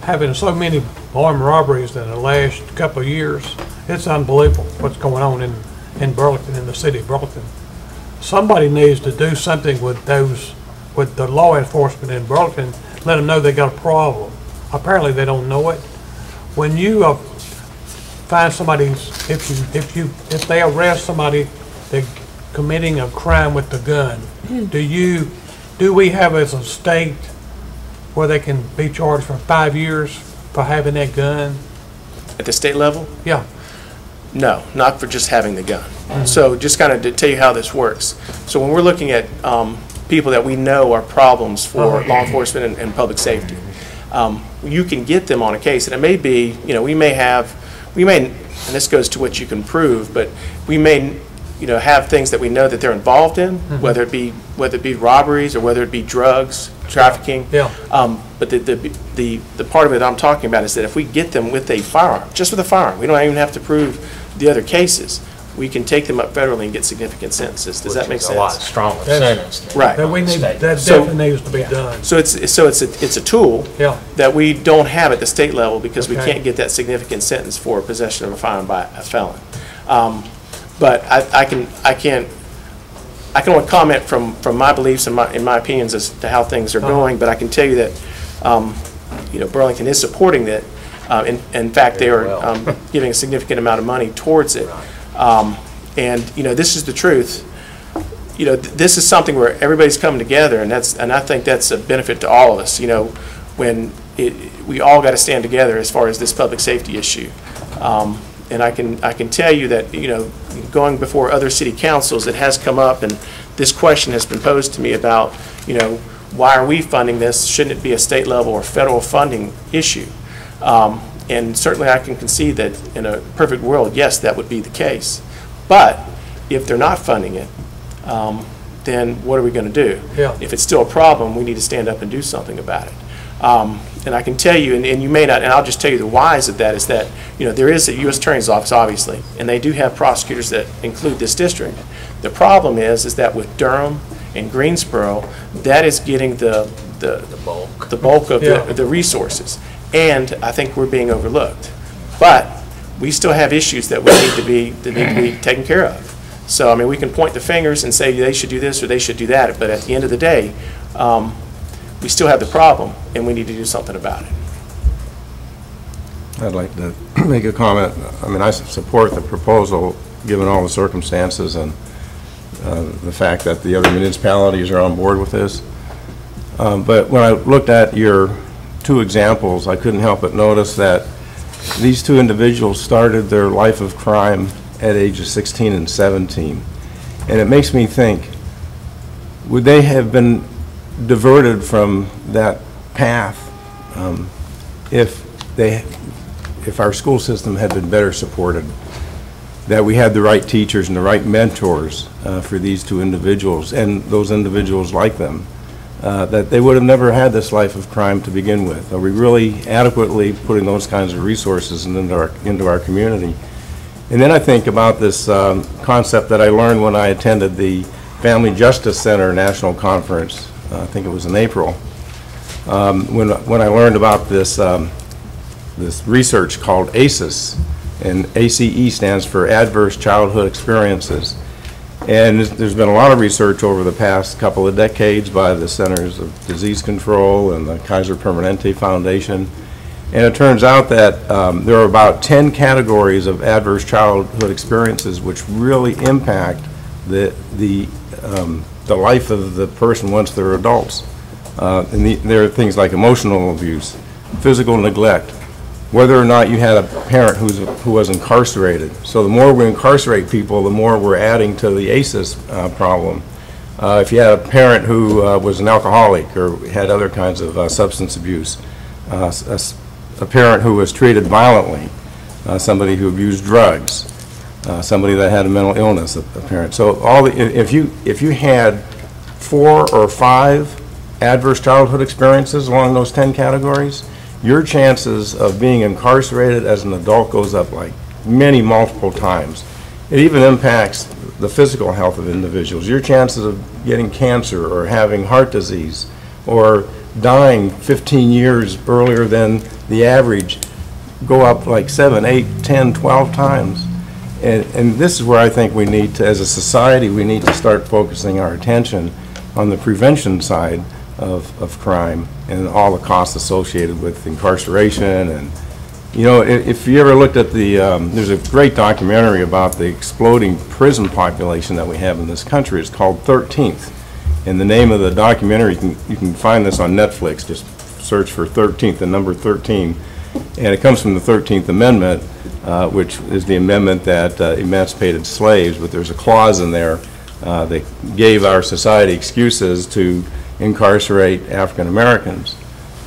having so many armed robberies in the last couple of years, it's unbelievable what's going on in Burlington, in the city of Burlington. Somebody needs to do something with the law enforcement in Burlington, let them know they got a problem. Apparently they don't know it. When you find somebody, if they arrest somebody that committing a crime with the gun, do we have as a state where they can be charged for 5 years for having that gun? At the state level? Yeah. No, not for just having the gun. So just kind of to tell you how this works. So when we're looking at people that we know are problems for law enforcement and public safety, you can get them on a case, and it may be, we may, and this goes to what you can prove, but we may, have things that we know that they're involved in, whether it be robberies or whether it be drugs, trafficking. Yeah. But the part of it I'm talking about is that if we get them with a firearm, just with a firearm, we don't even have to prove the other cases. We can take them up federally and get significant sentences. Does that make sense? A lot stronger sentence. Right. That definitely needs to be done. So it's a tool that we don't have at the state level because we can't get that significant sentence for possession of a firearm by a felon. But I can only comment from my beliefs and my opinions as to how things are going. But I can tell you that Burlington is supporting that. In fact, they are giving a significant amount of money towards it. And this is the truth. This is something where everybody's coming together, and I think that's a benefit to all of us. When we all got to stand together as far as this public safety issue. And I can tell you that going before other city councils, it has come up, and this question has been posed to me about why are we funding this? Shouldn't it be a state level or federal funding issue? And certainly I can concede that in a perfect world, yes, that would be the case. But if they're not funding it, then what are we going to do? Yeah. If it's still a problem, we need to stand up and do something about it. And I can tell you, and you may not, and I'll just tell you the whys of that is that, there is a U.S. Attorney's Office, obviously, and they do have prosecutors that include this district. The problem is that with Durham and Greensboro, that is getting the bulk of the resources. And I think we're being overlooked. But we still have issues that need to be taken care of. So, I mean, we can point the fingers and say they should do this or they should do that, but at the end of the day, we still have the problem, and we need to do something about it. I'd like to make a comment. I mean, I support the proposal, given all the circumstances and the fact that the other municipalities are on board with this. But when I looked at your two examples, I couldn't help but notice that these two individuals started their life of crime at ages 16 and 17. And it makes me think, would they have been diverted from that path if our school system had been better supported, that we had the right teachers and the right mentors for these two individuals and those individuals like them, that they would have never had this life of crime to begin with. Are we really adequately putting those kinds of resources into our community? And then I think about this concept that I learned when I attended the Family Justice Center National Conference. I think it was in April, when I learned about this this research called ACEs, and ACE stands for Adverse Childhood Experiences. And there's been a lot of research over the past couple of decades by the Centers of Disease Control and the Kaiser Permanente Foundation. And it turns out that there are about 10 categories of adverse childhood experiences which really impact the the life of the person once they're adults. There are things like emotional abuse, physical neglect, whether or not you had a parent who was incarcerated. So the more we incarcerate people, the more we're adding to the ACEs problem. If you had a parent who was an alcoholic or had other kinds of substance abuse, a parent who was treated violently, somebody who abused drugs, somebody that had a mental illness, a parent. So if you had 4 or 5 adverse childhood experiences along those 10 categories, your chances of being incarcerated as an adult goes up like multiple times. It even impacts the physical health of individuals. Your chances of getting cancer or having heart disease or dying 15 years earlier than the average go up like 7, 8, 10, 12 times. And this is where I think we need to, as a society, we need to start focusing our attention on the prevention side of crime and all the costs associated with incarceration. And you know, if you ever looked at the, there's a great documentary about the exploding prison population that we have in this country. It's called 13th. And the name of the documentary, you can find this on Netflix. Just search for 13th, the number 13. And it comes from the 13th Amendment, which is the amendment that emancipated slaves. But there's a clause in there that gave our society excuses to incarcerate African Americans.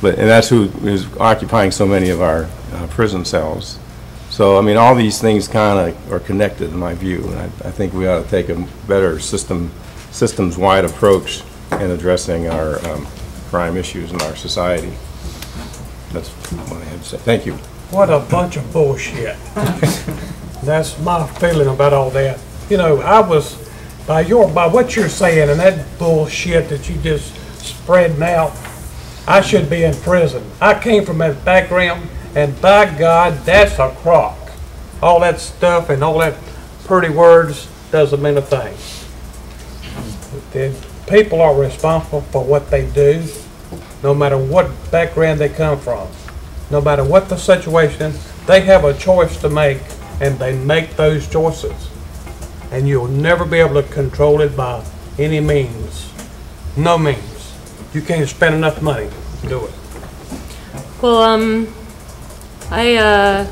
And that's who is occupying so many of our prison cells. So, I mean, all these things kind of are connected in my view, and I think we ought to take a better systems-wide approach in addressing our crime issues in our society. That's what I had to say. Thank you. What a bunch of bullshit. That's my feeling about all that. You know, I was, by what you're saying and that bullshit that you just spreading out, I should be in prison. I came from that background, and by God, that's a crock. All that stuff and all that pretty words doesn't mean a thing. The people are responsible for what they do, no matter what background they come from. No matter what the situation, they have a choice to make, and they make those choices. And you'll never be able to control it by any means. No means. You can't spend enough money to do it. Well, I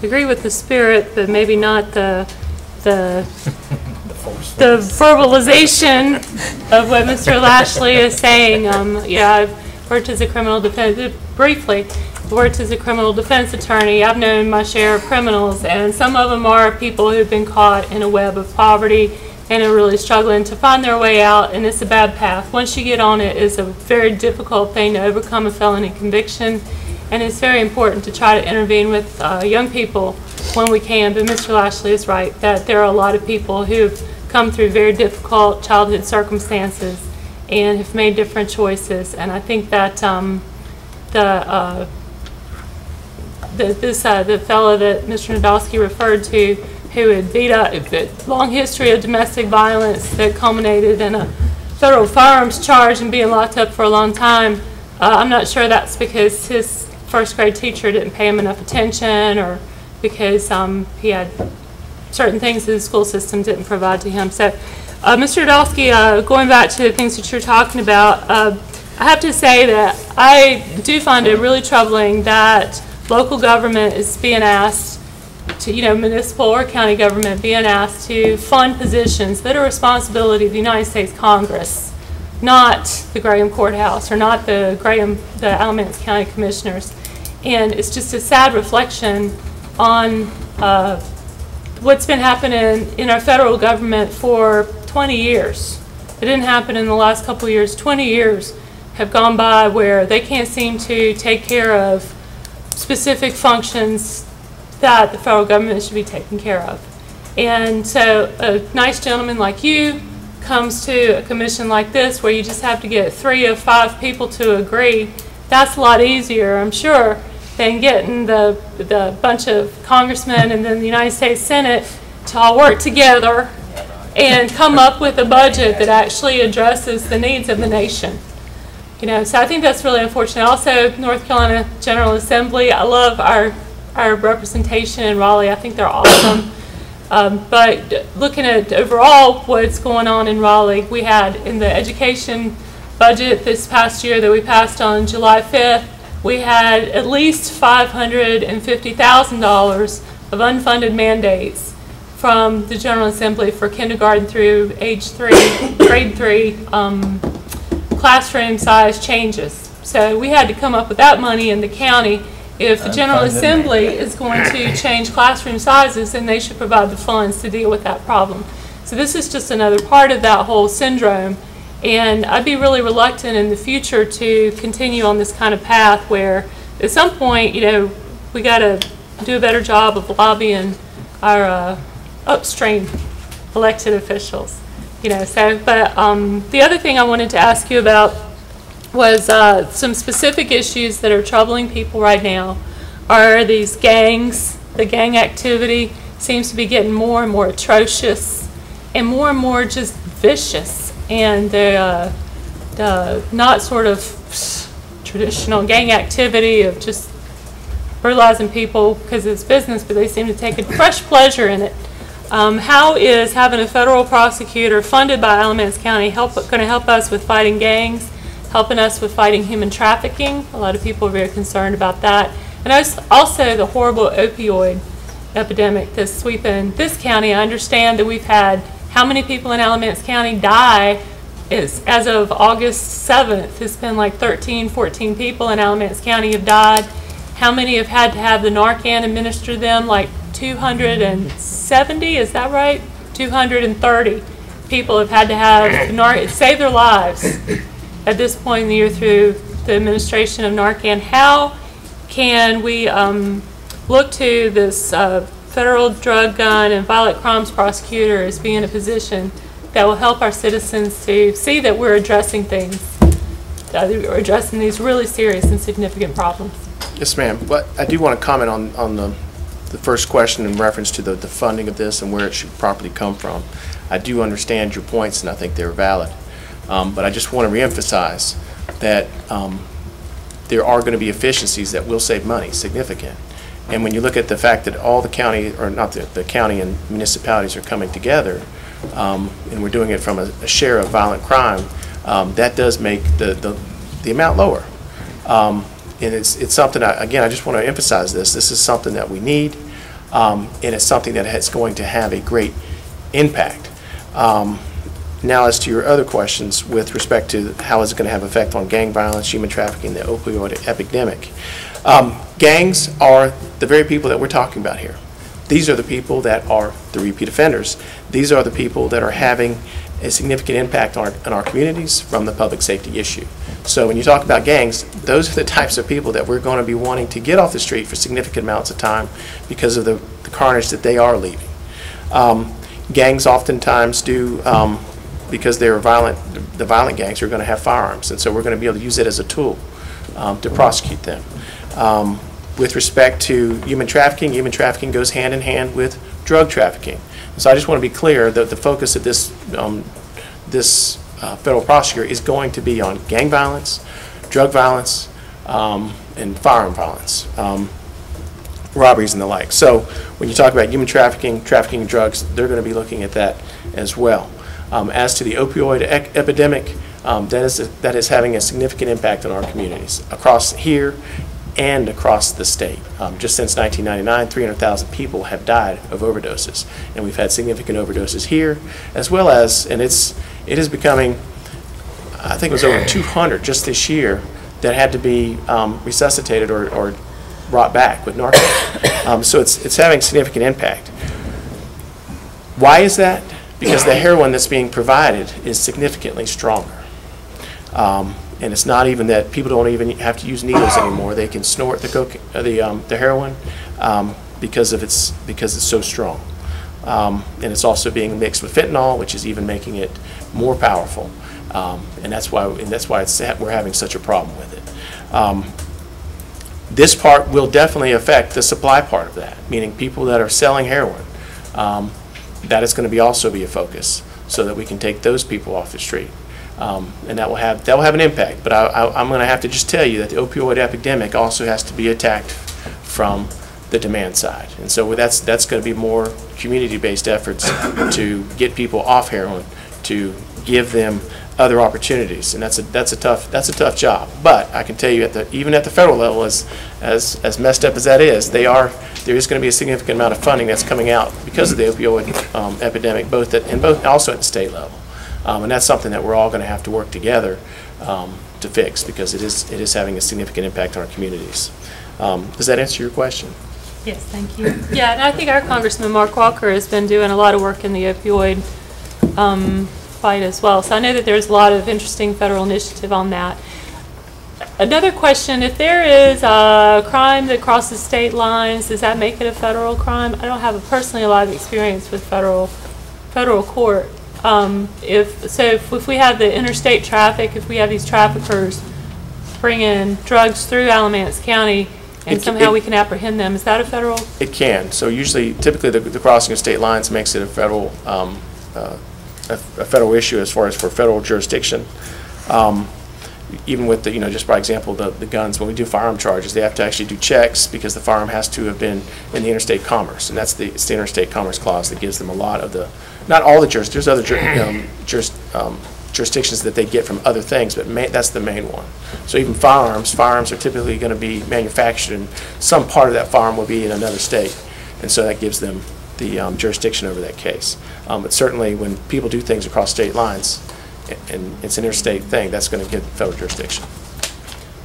agree with the spirit, but maybe not the verbalization of what Mr. Lashley is saying. Yeah, I've worked as a criminal defense, briefly, worked as a criminal defense attorney. I've known my share of criminals, and some of them are people who've been caught in a web of poverty and are really struggling to find their way out, and it's a bad path. Once you get on it, it's a very difficult thing to overcome a felony conviction, and it's very important to try to intervene with young people when we can. But Mr. Lashley is right that there are a lot of people who've come through very difficult childhood circumstances and have made different choices, and I think that the fellow that Mr. Nadolski referred to, who had beat up a long history of domestic violence that culminated in a federal firearms charge and being locked up for a long time, I'm not sure that's because his first grade teacher didn't pay him enough attention or because he had certain things that the school system didn't provide to him. So, Mr. Nadolski, going back to the things that you're talking about, I have to say that I do find it really troubling that local government is being asked to, municipal or county government being asked to fund positions that are responsibility of the United States Congress, not the Graham Courthouse or not the Alamance County Commissioners. And it's just a sad reflection on what's been happening in our federal government for 20 years. It didn't happen in the last couple of years. 20 years have gone by where they can't seem to take care of specific functions that the federal government should be taking care of. And so a nice gentleman like you comes to a commission like this where you just have to get 3 of 5 people to agree. That's a lot easier, I'm sure, than getting the bunch of congressmen and then the United States Senate to all work together and come up with a budget that actually addresses the needs of the nation. So I think that's really unfortunate. Also, North Carolina General Assembly, I love our representation in Raleigh. I think they're awesome. But looking at overall what's going on in Raleigh, we had in the education budget this past year that we passed on July 5th, we had at least $550,000 of unfunded mandates from the General Assembly for kindergarten through grade 3 classroom size changes. So we had to come up with that money in the county. If the General Assembly is going to change classroom sizes, then they should provide the funds to deal with that problem. So this is just another part of that whole syndrome. And I'd be really reluctant in the future to continue on this kind of path where at some point, you know, we got to do a better job of lobbying our upstream elected officials. You know, so, but the other thing I wanted to ask you about was some specific issues that are troubling people right now are these gangs. The gang activity seems to be getting more and more atrocious and more just vicious. And the not sort of traditional gang activity of just brutalizing people because it's business, but they seem to take a fresh pleasure in it. How is having a federal prosecutor funded by Alamance County going to help us with fighting gangs, helping us with fighting human trafficking? A lot of people are very concerned about that. And also the horrible opioid epidemic that's sweeping this county. I understand that we've had how many people in Alamance County die as of August 7th. It's been like 13, 14 people in Alamance County have died. How many have had to have the Narcan administer them? Like 270, is that right? 230 people have had to have save their lives at this point in the year through the administration of Narcan. How can we look to this federal drug, gun, and violent crimes prosecutor as being in a position that will help our citizens to see that we're addressing things, that we're addressing these really serious and significant problems? Yes, ma'am. But I do want to comment on the first question in reference to the funding of this and where it should properly come from. I do understand your points, and I think they're valid. But I just want to reemphasize that there are going to be efficiencies that will save money, significant. And when you look at the fact that all the county, or not the county and municipalities are coming together, and we're doing it from a share of violent crime, that does make the amount lower. And it's something, again, I just want to emphasize this. This is something that we need, and it's something that is going to have a great impact. Now, as to your other questions with respect to how is it going to have effect on gang violence, human trafficking, the opioid epidemic. Gangs are the very people that we're talking about here. These are the people that are the repeat offenders. These are the people that are having a significant impact on our communities from the public safety issue. So when you talk about gangs, those are the types of people that we're going to be wanting to get off the street for significant amounts of time because of the carnage that they are leaving. Gangs oftentimes do, because they're violent, the violent gangs are going to have firearms, and so we're going to be able to use it as a tool to prosecute them. With respect to human trafficking goes hand in hand with drug trafficking. So I just want to be clear that the focus of this federal prosecutor is going to be on gang violence, drug violence, and firearm violence, robberies and the like. So when you talk about human trafficking, trafficking in drugs, they're going to be looking at that as well. As to the opioid epidemic, that is having a significant impact on our communities across here and across the state. Just since 1999, 300,000 people have died of overdoses, and we've had significant overdoses here, as well as, and it is becoming, I think it was over 200 just this year that had to be resuscitated or brought back with Narcan. So it's having significant impact. Why is that? Because the heroin that's being provided is significantly stronger. And it's not even that people don't even have to use needles anymore. They can snort the heroin because it's so strong. And it's also being mixed with fentanyl, which is even making it more powerful. And that's why we're having such a problem with it. This part will definitely affect the supply part of that, meaning people that are selling heroin. That is going to also be a focus, so that we can take those people off the street. And that will have an impact. But I'm going to have to just tell you that the opioid epidemic also has to be attacked from the demand side. And so that's going to be more community-based efforts to get people off heroin, to give them other opportunities, and that's a tough job. But I can tell you, even at the federal level, as messed up as that is, there is going to be a significant amount of funding that's coming out because of the opioid epidemic, also at the state level, and that's something that we're all going to have to work together to fix, because it is having a significant impact on our communities. Does that answer your question? Yes, thank you. Yeah, and I think our Congressman Mark Walker has been doing a lot of work in the opioid fight as well. So I know that there's a lot of interesting federal initiative on that. Another question, if there is a crime that crosses state lines, does that make it a federal crime? I don't have personally a lot of experience with federal court. If we have the interstate traffic, if we have these traffickers bringing drugs through Alamance County, and somehow we can apprehend them, is that a federal? It can. So typically the crossing of state lines makes it a federal issue as far as for federal jurisdiction. Even with just by example, the guns, when we do firearm charges, they have to actually do checks because the firearm has to have been in the interstate commerce, and it's the interstate commerce clause that gives them a lot of not all the jurisdictions, there's other jurisdictions that they get from other things, but that's the main one. So even firearms are typically going to be manufactured, and some part of that firearm will be in another state, and so that gives them the jurisdiction over that case. But certainly when people do things across state lines, and it's an interstate thing, that's going to give federal jurisdiction.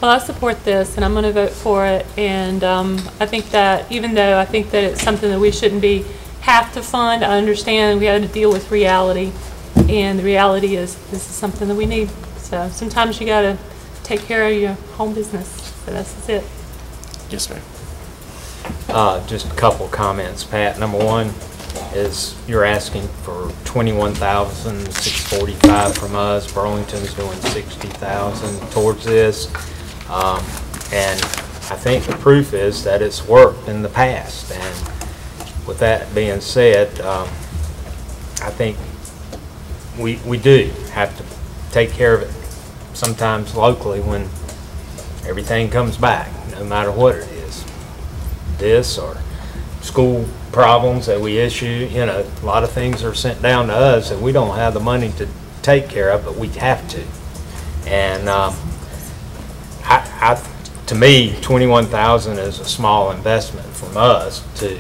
Well, I support this, and I'm going to vote for it, and I think that even though I think that it's something that we shouldn't have to fund, I understand we have to deal with reality, and the reality is this is something that we need. So sometimes you got to take care of your home business. So that's it. Yes, ma'am. Just a couple comments, Pat. Number one is you're asking for $21,645 from us. Burlington's doing $60,000 towards this, and I think the proof is that it's worked in the past. And with that being said, I think we do have to take care of it sometimes locally when everything comes back, no matter what it is. This or school problems that we issue, a lot of things are sent down to us and we don't have the money to take care of, but we have to. And to me, $21,000 is a small investment from us to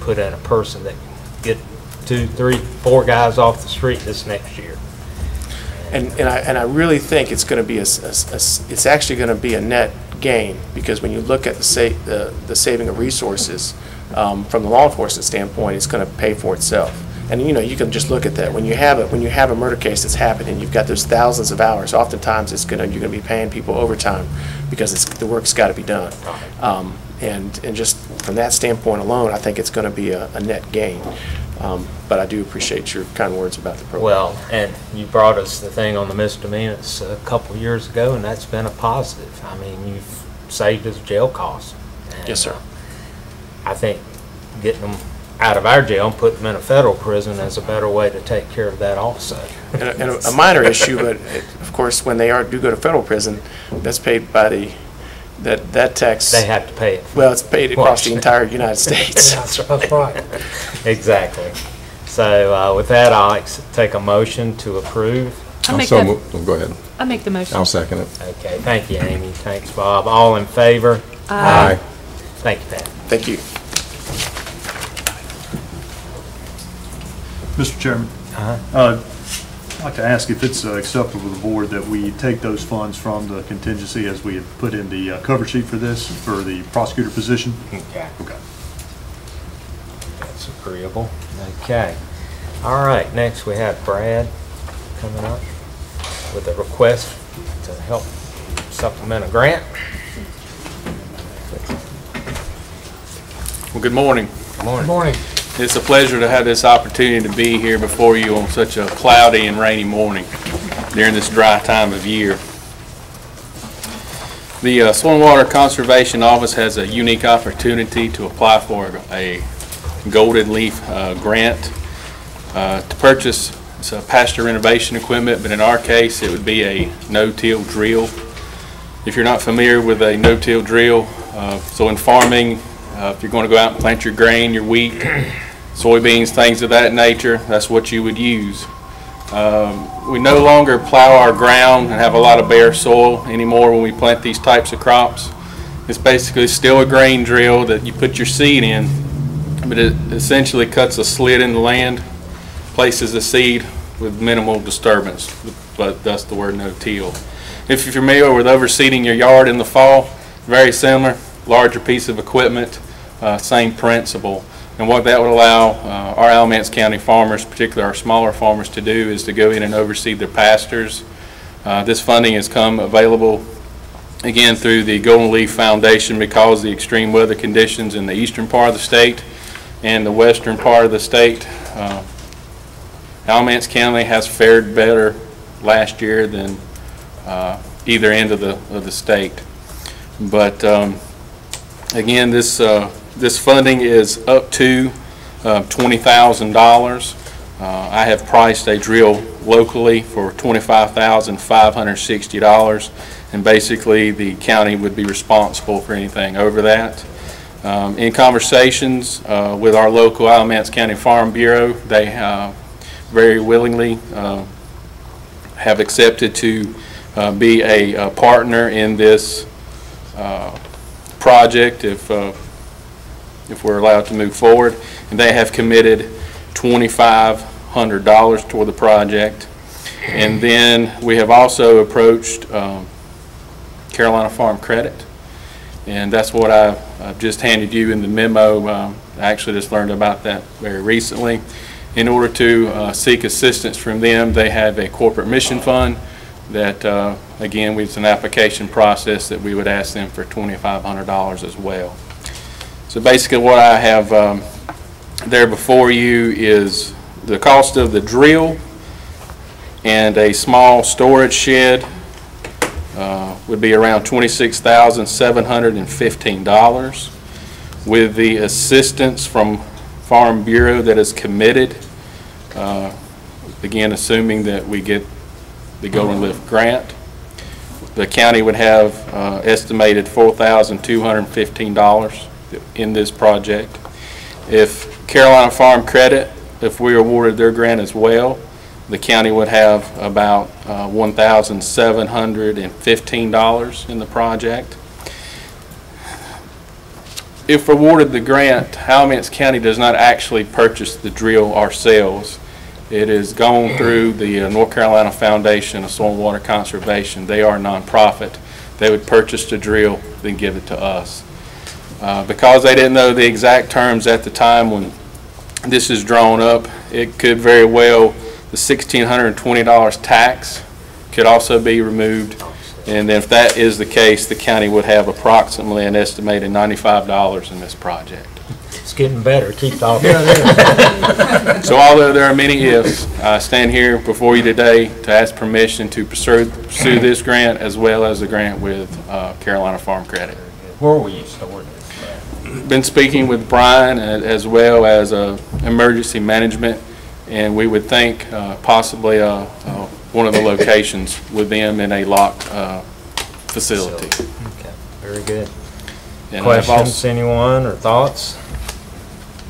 put in a person that can get 2, 3, 4 guys off the street this next year. And I really think it's going to be it's actually going to be a net gain, because when you look at the saving of resources from the law enforcement standpoint, it's going to pay for itself. And you can just look at that. When you have a murder case that's happening, you've got those thousands of hours. Oftentimes, you're going to be paying people overtime because the work's got to be done. And just from that standpoint alone, I think it's going to be a net gain. But I do appreciate your kind words about the program. Well, and you brought us the thing on the misdemeanors a couple of years ago, and that's been a positive. I mean, you've saved us jail costs. And, yes, sir. I think getting them out of our jail and putting them in a federal prison is a better way to take care of that also. And a minor issue, but of course, when they do go to federal prison, that's paid by that tax. They have to pay it. Well, it's paid across the entire United States. That's right. Exactly. So with that, I'll take a motion to approve. Go ahead. I'll make the motion. I'll second it. Okay. Thank you, Amy. Thanks, Bob. All in favor? Aye. Thank you, Pat. Thank you. Mr. Chairman, I'd like to ask if it's acceptable to the board that we take those funds from the contingency as we had put in the cover sheet for this, for the prosecutor position. Okay. Okay. That's agreeable. Okay. All right. Next, we have Brad coming up with a request to help supplement a grant. Well, good morning. Good morning. Good morning. It's a pleasure to have this opportunity to be here before you on such a cloudy and rainy morning during this dry time of year. The Soil and Water Conservation Office has a unique opportunity to apply for a Golden Leaf grant to purchase some pasture renovation equipment, but in our case it would be a no-till drill. If you're not familiar with a no-till drill, so in farming, If you're going to go out and plant your grain, your wheat, soybeans, things of that nature, that's what you would use. We no longer plow our ground and have a lot of bare soil anymore when we plant these types of crops. It's basically still a grain drill that you put your seed in, but it essentially cuts a slit in the land, places the seed with minimal disturbance, but thus the word no-till. If you're familiar with overseeding your yard in the fall, very similar, larger piece of equipment, same principle. And what that would allow our Alamance County farmers, particularly our smaller farmers, to do is to go in and overseed their pastures. This funding has come available again through the Golden Leaf Foundation because of the extreme weather conditions in the eastern part of the state and the western part of the state. Alamance County has fared better last year than either end of the state. But again, this funding is up to $20,000. I have priced a drill locally for $25,560, and basically the county would be responsible for anything over that. In conversations with our local Alamance County Farm Bureau, they very willingly have accepted to be a partner in this project if we're allowed to move forward, and they have committed $2,500 toward the project. And then we have also approached Carolina Farm Credit, and that's what I've just handed you in the memo. I actually just learned about that very recently. In order to seek assistance from them, they have a corporate mission fund that, again, it's an application process that we would ask them for $2,500 as well. So basically what I have there before you is the cost of the drill and a small storage shed would be around $26,715. With the assistance from Farm Bureau that is committed, again assuming that we get the Golden Leaf grant, the county would have estimated $4,215 in this project. If Carolina Farm Credit, if we awarded their grant as well, the county would have about $1,715 in the project. If awarded the grant, Alamance County does not actually purchase the drill ourselves. It is gone through the North Carolina Foundation of Soil and Water Conservation. They are a nonprofit. They would purchase the drill, then give it to us. Because they didn't know the exact terms at the time when this is drawn up, it could very well, the $1,620 tax could also be removed. And if that is the case, the county would have approximately an estimated $95 in this project. It's getting better. Keep talking. So although there are many ifs, I stand here before you today to ask permission to pursue this grant as well as the grant with Carolina Farm Credit. Where will you store this? Been speaking with Brian as well as emergency management, and we would think possibly one of the locations with them in a locked facility. Okay, very good. And questions, anyone, or thoughts?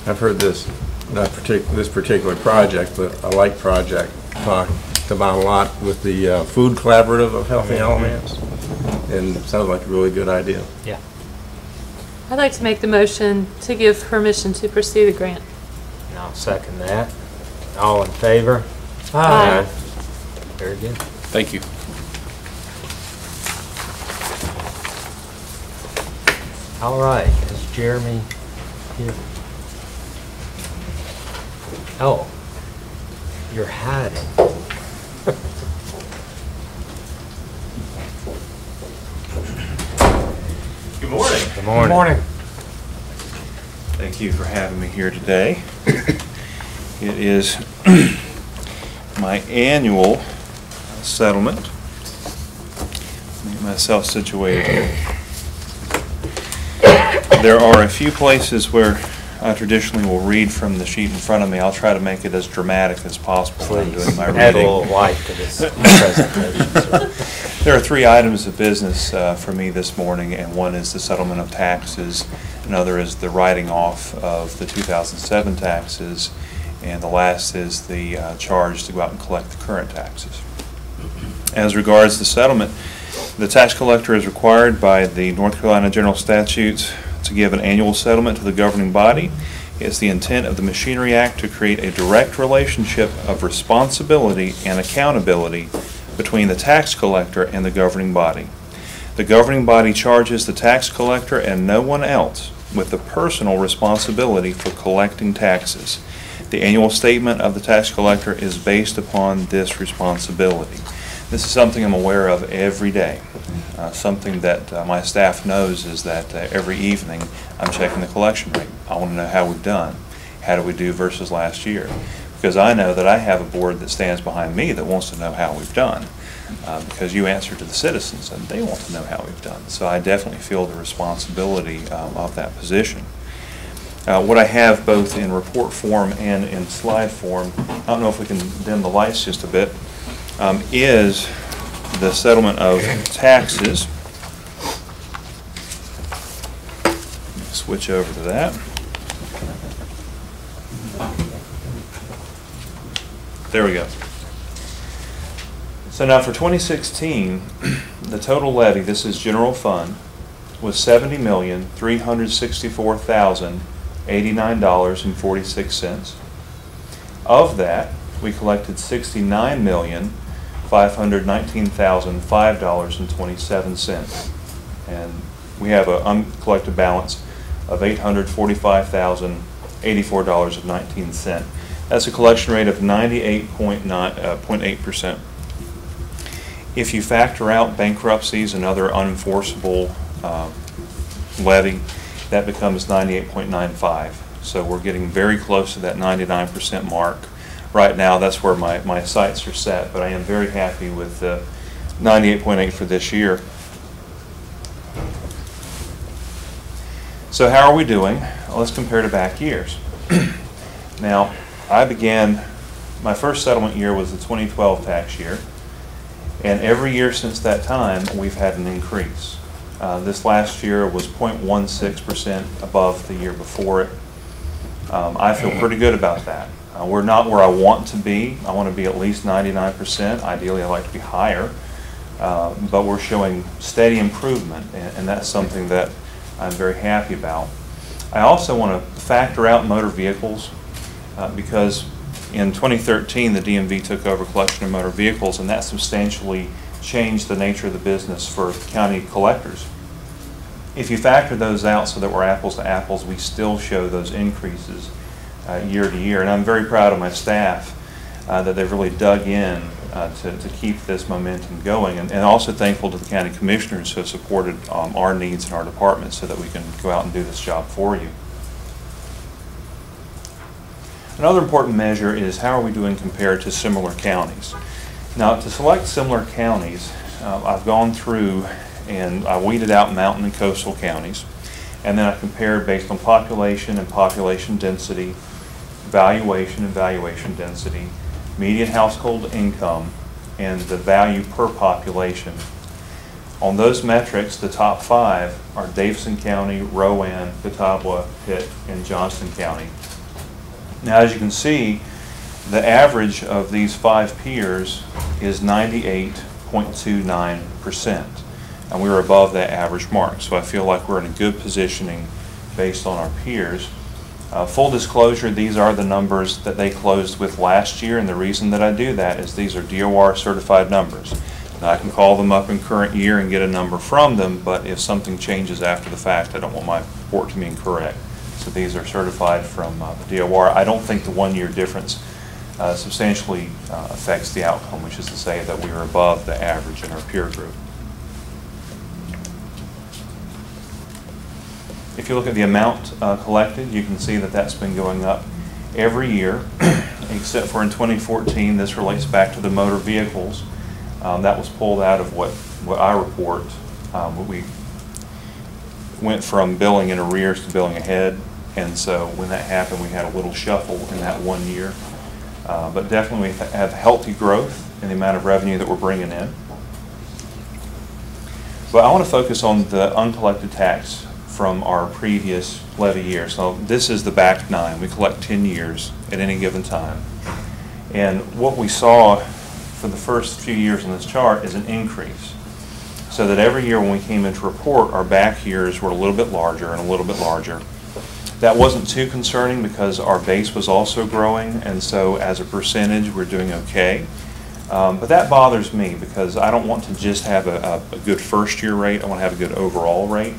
I've heard this, not this particular project, but a like project talked about a lot with the Food Collaborative of Healthy Alamance, and it sounds like a really good idea. Yeah. I'd like to make the motion to give permission to pursue the grant. And I'll second that. All in favor? Aye. Very good. Thank you. All right, is Jeremy here? Oh, you're hiding. Good morning. Good morning. Good morning. Thank you for having me here today. It is my annual settlement. Get myself situated here. There are a few places where I traditionally will read from the sheet in front of me. I'll try to make it as dramatic as possible when I'm doing my reading. Add a little light to this presentation. There are three items of business for me this morning, and one is the settlement of taxes. Another is the writing off of the 2007 taxes, and the last is the charge to go out and collect the current taxes. As regards the settlement, the tax collector is required by the North Carolina General Statutes to give an annual settlement to the governing body. It's the intent of the Machinery Act to create a direct relationship of responsibility and accountability between the tax collector and the governing body. The governing body charges the tax collector and no one else with the personal responsibility for collecting taxes. The annual statement of the tax collector is based upon this responsibility. This is something I'm aware of every day. Something that my staff knows is that every evening I'm checking the collection rate. I want to know how we've done. How do we do versus last year? Because I know that I have a board that stands behind me that wants to know how we've done. Because you answer to the citizens and they want to know how we've done. So I definitely feel the responsibility of that position. What I have both in report form and in slide form, I don't know if we can dim the lights just a bit, is the settlement of taxes. Switch over to that. There we go. So now for 2016, the total levy, this is general fund, was $70,364,089.46. Of that, we collected $69,519,005.27. And we have an uncollected balance of $845,084.19. That's a collection rate of 98.8%. If you factor out bankruptcies and other unenforceable levy, that becomes 98.95. So we're getting very close to that 99% mark. Right now, that's where my sights are set, but I am very happy with the 98.8 for this year. So how are we doing? Well, let's compare to back years. Now, my first settlement year was the 2012 tax year, and every year since that time, we've had an increase. This last year was 0.16% above the year before it. I feel pretty good about that. We're not where I want to be. I want to be at least 99%. Ideally, I'd like to be higher. But we're showing steady improvement, and that's something that I'm very happy about. I also want to factor out motor vehicles because in 2013, the DMV took over collection of motor vehicles, and that substantially changed the nature of the business for county collectors. If you factor those out so that we're apples to apples, we still show those increases year to year. And I'm very proud of my staff that they've really dug in to keep this momentum going. And also thankful to the county commissioners who have supported our needs in our department so that we can go out and do this job for you. Another important measure is how are we doing compared to similar counties. Now, to select similar counties, I've gone through and I weeded out mountain and coastal counties, and then I compared based on population and population density, valuation and valuation density, median household income, and the value per population. On those metrics, the top 5 are Davidson County, Rowan, Catawba, Pitt, and Johnston County. Now, as you can see, the average of these 5 peers is 98.29%, and we were above that average mark. So I feel like we're in a good positioning based on our peers. Full disclosure, these are the numbers that they closed with last year, and the reason that I do that is these are DOR certified numbers. Now, I can call them up in current year and get a number from them, but if something changes after the fact, I don't want my report to be incorrect. So these are certified from the DOR. I don't think the 1 year difference substantially affects the outcome, which is to say that we are above the average in our peer group. If you look at the amount collected, you can see that that's been going up every year, except for in 2014. This relates back to the motor vehicles. That was pulled out of what I report. We went from billing in arrears to billing ahead, and so when that happened, we had a little shuffle in that 1 year. But definitely we have healthy growth in the amount of revenue that we're bringing in. But I want to focus on the uncollected tax from our previous levy year. So this is the back 9. We collect 10 years at any given time. And what we saw for the first few years on this chart is an increase. So that every year when we came in to report, our back years were a little bit larger and a little bit larger. That wasn't too concerning because our base was also growing, and so as a percentage we're doing okay. But that bothers me because I don't want to just have a good first year rate, I want to have a good overall rate.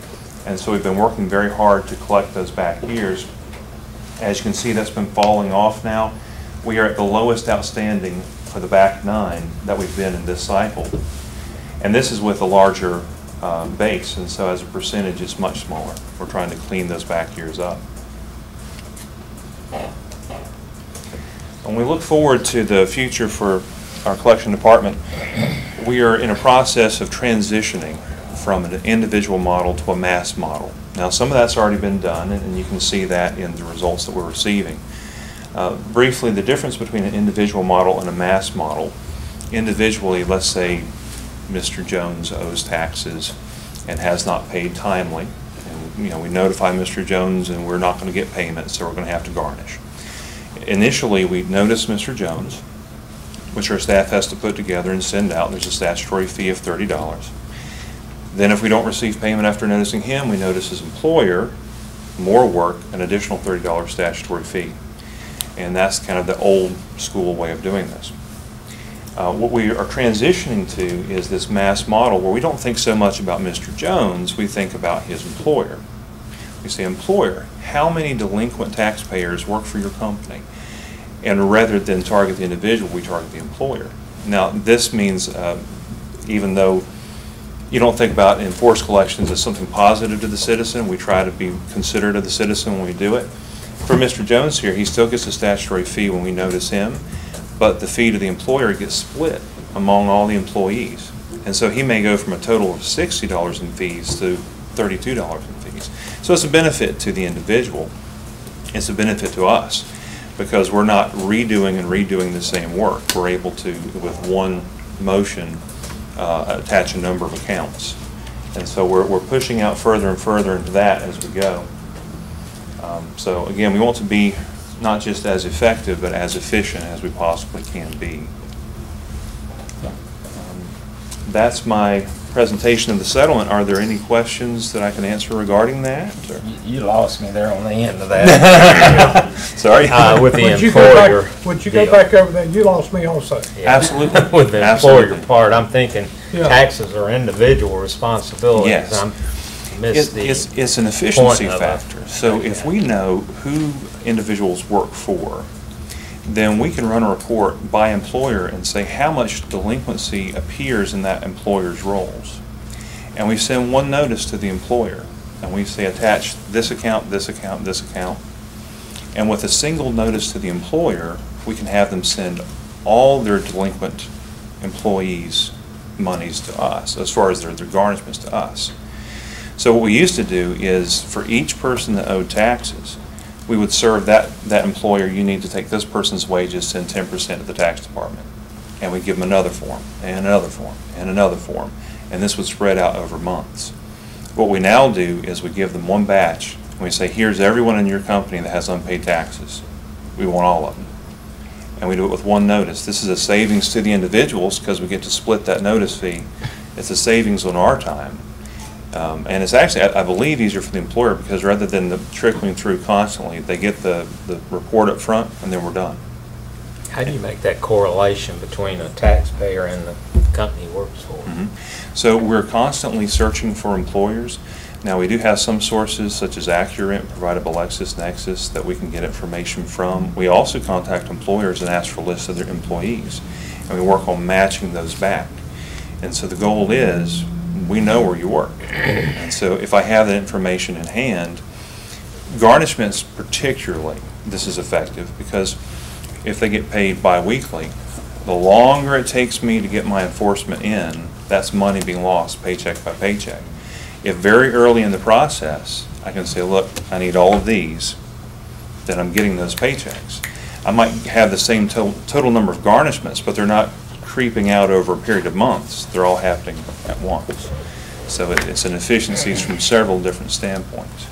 And so we've been working very hard to collect those back years. As you can see, that's been falling off now. We are at the lowest outstanding for the back 9 that we've been in this cycle. And this is with a larger base, and so as a percentage it's much smaller. We're trying to clean those back years up. When we look forward to the future for our collection department, we are in a process of transitioning from an individual model to a mass model. Now some of that's already been done, and you can see that in the results that we're receiving. Briefly, the difference between an individual model and a mass model. Individually, let's say Mr. Jones owes taxes and has not paid timely, and we notify Mr. Jones and we're not going to get payment, so we're going to have to garnish. Initially, we notice Mr. Jones, which our staff has to put together and send out. There's a statutory fee of $30. Then if we don't receive payment after noticing him, we notice his employer, more work, an additional $30 statutory fee. And that's kind of the old school way of doing this. What we are transitioning to is this mass model where we don't think so much about Mr. Jones, we think about his employer. We say, employer, how many delinquent taxpayers work for your company? And rather than target the individual, we target the employer. Now, this means even though you don't think about enforced collections as something positive to the citizen, we try to be considerate of the citizen when we do it. For Mr. Jones here, he still gets a statutory fee when we notice him, but the fee to the employer gets split among all the employees. And so he may go from a total of $60 in fees to $32 in fees. So it's a benefit to the individual. It's a benefit to us because we're not redoing and redoing the same work. We're able to, with one motion, attach a number of accounts. And so we're pushing out further and further into that as we go. So again, we want to be not just as effective, but as efficient as we possibly can be. That's my presentation of the settlement. Are there any questions that I can answer regarding that? You lost me there on the end of that. Sorry? With the employer. Would you go back over that? You lost me also. Yeah. Absolutely. With the Absolutely. employer part, I'm thinking taxes are individual responsibilities. Yes. It's an efficiency factor. So if we know who individuals work for, then we can run a report by employer and say how much delinquency appears in that employer's rolls. And we send one notice to the employer, and we say attach this account, this account, this account. And with a single notice to the employer, we can have them send all their delinquent employees' monies to us, as far as their garnishments to us. So what we used to do is, for each person that owed taxes, we would serve that employer, you need to take this person's wages, send 10% to the tax department. And we'd give them another form, and another form, and another form. And this would spread out over months. What we now do is we give them one batch, and we say, here's everyone in your company that has unpaid taxes. We want all of them. And we do it with one notice. This is a savings to the individuals because we get to split that notice fee. It's a savings on our time. And it's actually, I believe, easier for the employer because rather than the trickling through constantly, they get the report up front and then we're done. How do you make that correlation between a taxpayer and the company he works for? So we're constantly searching for employers. Now we do have some sources such as Accurate, provided by LexisNexis, that we can get information from. We also contact employers and ask for lists of their employees. And we work on matching those back. And so the goal is, we know where you work. And so if I have that information in hand, garnishments particularly, this is effective because if they get paid bi-weekly, the longer it takes me to get my enforcement in, that's money being lost paycheck by paycheck. If very early in the process, I can say, look, I need all of these, then I'm getting those paychecks. I might have the same total number of garnishments, but they're not creeping out over a period of months. They're all happening at once. So it's an efficiencies from several different standpoints.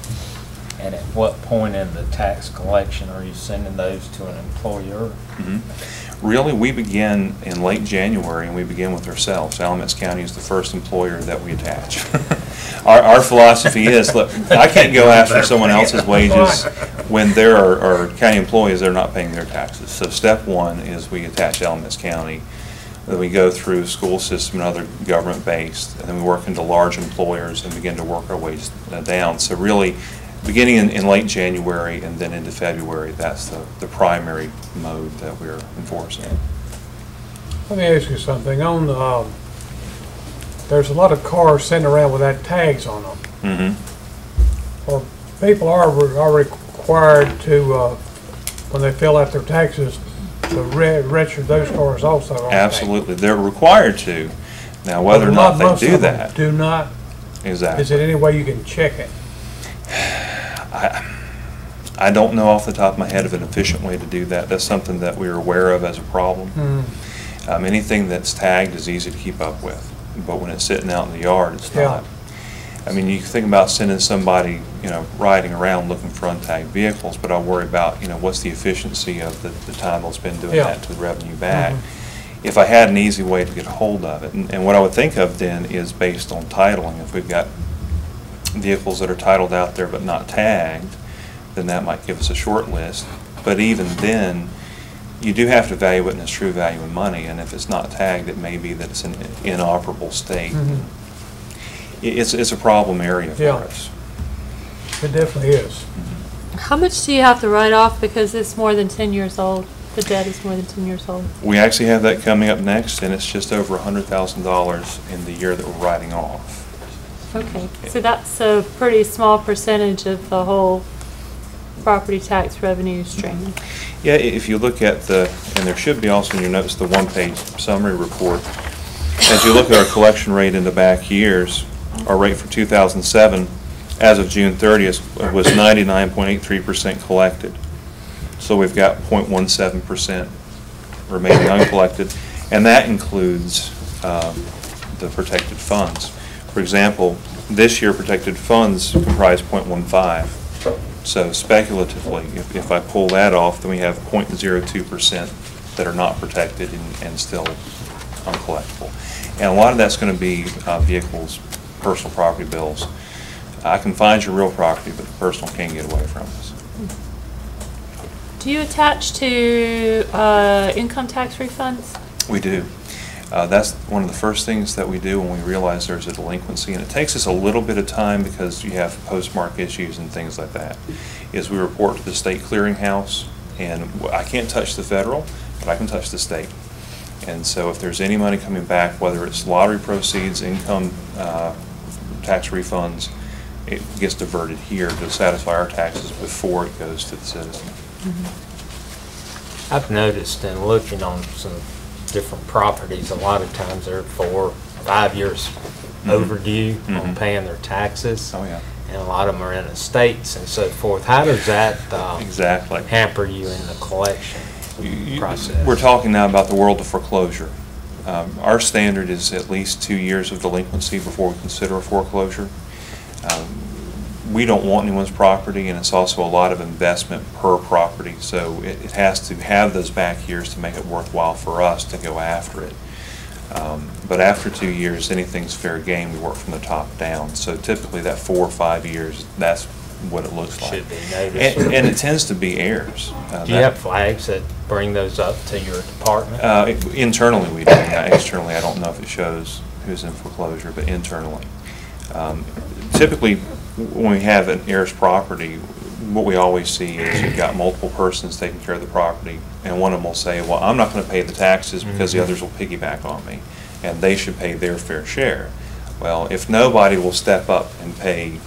And at what point in the tax collection are you sending those to an employer? Really, we begin in late January, and we begin with ourselves. Alamance County is the first employer that we attach. Our philosophy is, look, I can't go after someone else's wages when there are county employees that are not paying their taxes. So step one is we attach Alamance County. Then we go through school system and other government-based, and then we work into large employers and begin to work our ways down. So really, beginning in late January and then into February, that's the primary mode that we're enforcing. Let me ask you something. On there's a lot of cars sitting around without tags on them. Well, people are required to, when they fill out their taxes, to register those cars also. Absolutely, they're required to. Now, whether or not they do that, do not. Exactly. Is there any way you can check it? I don't know off the top of my head of an efficient way to do that. That's something that we're aware of as a problem. Anything that's tagged is easy to keep up with, but when it's sitting out in the yard, it's not. I mean, you think about sending somebody, riding around looking for untagged vehicles, but I worry about, what's the efficiency of the time they'll spend doing that to the revenue back. If I had an easy way to get a hold of it, and what I would think of then is based on titling. If we've got vehicles that are titled out there but not tagged, then that might give us a short list. But even then, you do have to value it in its true value in money, and if it's not tagged, it may be that it's an inoperable state. It's a problem area for us. It definitely is. How much do you have to write off because it's more than 10 years old? The debt is more than 10 years old. We actually have that coming up next, and it's just over $100,000 in the year that we're writing off. Okay, so that's a pretty small percentage of the whole property tax revenue stream. Yeah, if you look at and there should be also in your notes, the one-page summary report. As you look at our collection rate in the back years, our rate for 2007, as of June 30th, was 99.83% collected. So we've got 0.17% remaining uncollected, and that includes the protected funds. For example, this year protected funds comprise 0.15. So speculatively, if I pull that off, then we have 0.02% that are not protected and still uncollectible. And a lot of that's going to be vehicles, personal property bills. I can find your real property, but the personal can't get away from us. Do you attach to income tax refunds? We do. That's one of the first things that we do when we realize there's a delinquency, and it takes us a little bit of time because you have postmark issues and things like that, is we report to the state clearinghouse, and I can't touch the federal, but I can touch the state. And so if there's any money coming back, whether it's lottery proceeds, income tax refunds, it gets diverted here to satisfy our taxes before it goes to the citizen. I've noticed in looking on some different properties, a lot of times they're 4 or 5 years overdue on paying their taxes. Oh yeah. And a lot of them are in estates and so forth. How does that exactly hamper you in the collection process? We're talking now about the world of foreclosure. Our standard is at least 2 years of delinquency before we consider a foreclosure. We don't want anyone's property, and it's also a lot of investment per property, so it has to have those back years to make it worthwhile for us to go after it. But after 2 years, anything's fair game. We work from the top down. So typically that 4 or 5 years, that's what it looks like. Should be noticed. And it tends to be heirs. Do you have flags that bring those up to your department? Internally we do. Now, externally, I don't know if it shows who's in foreclosure, but internally. Typically, when we have an heir's property, what we always see is you've got multiple persons taking care of the property, and one of them will say, well, I'm not going to pay the taxes because the others will piggyback on me, and they should pay their fair share. Well, if nobody will step up and pay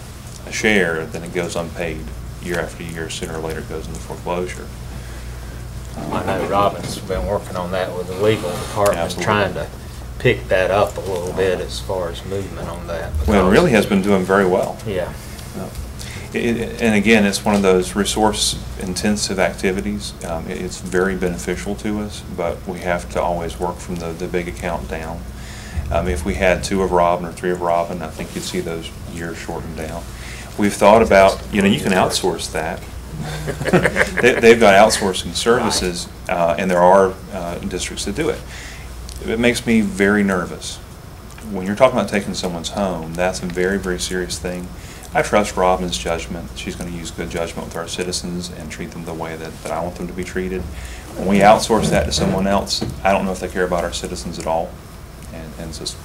a share, then it goes unpaid year after year. Sooner or later it goes into foreclosure. I know Robin's been working on that with the legal department, trying to pick that up a little bit as far as movement on that. Well, it really has been doing very well. Yeah. And again, it's one of those resource-intensive activities. It's very beneficial to us, but we have to always work from the big account down. If we had 2 of Robin or 3 of Robin, I think you'd see those years shortened down. We've thought about, you can outsource that. They've got outsourcing services, and there are districts that do it. It makes me very nervous. When you're talking about taking someone's home, that's a very, very serious thing. I trust Robin's judgment. She's going to use good judgment with our citizens and treat them the way that I want them to be treated. When we outsource that to someone else, I don't know if they care about our citizens at all. And it's just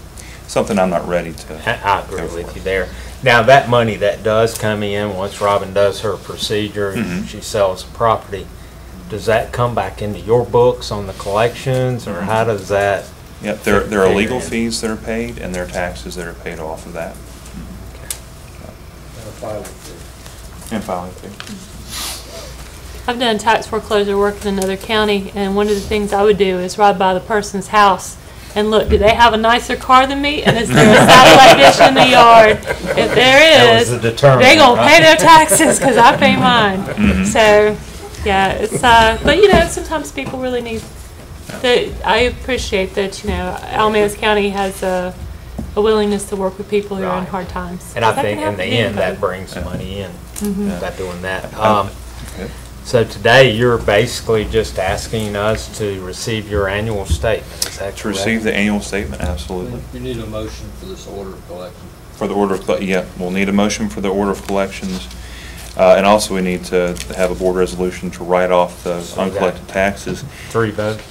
something I'm not ready to. I agree with you there. Now, that money that does come in, once Robin does her procedure, she sells the property, does that come back into your books on the collections, or how does that? Yep, there are legal fees that are paid, and there are taxes that are paid off of that. And filing fee. I've done tax foreclosure work in another county, and one of the things I would do is ride by the person's house and look, do they have a nicer car than me? And is there a satellite dish in the yard? If there is, they're going to pay their taxes because I pay mine. So, yeah, it's, but sometimes people really need, I appreciate that, Alamance County has a willingness to work with people who are in hard times. And I think in the end that brings money in by doing that. So today you're basically just asking us to receive your annual statement. Is that correct? To receive the annual statement, absolutely. You need a motion for this order of collection. For the order of yeah, we'll need a motion for the order of collections, and also we need to have a board resolution to write off the uncollected taxes. 3 votes.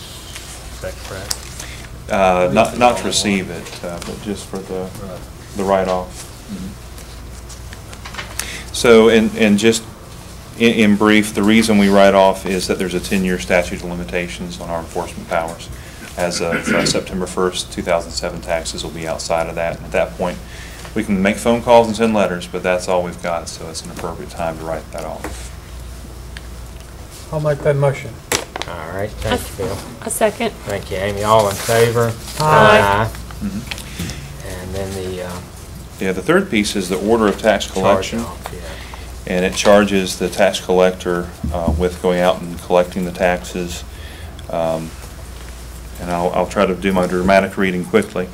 Is that correct? Not to receive it, but just for the write-off. So, and just in brief, the reason we write off is that there's a 10-year statute of limitations on our enforcement powers. As of September 1st, 2007 taxes will be outside of that. And at that point, we can make phone calls and send letters, but that's all we've got, so it's an appropriate time to write that off. I'll make that motion. All right, thank you, Bill. A second. Thank you, Amy. All in favor? Aye. And then the third piece is the order of tax collection. And it charges the tax collector with going out and collecting the taxes. And I'll try to do my dramatic reading quickly.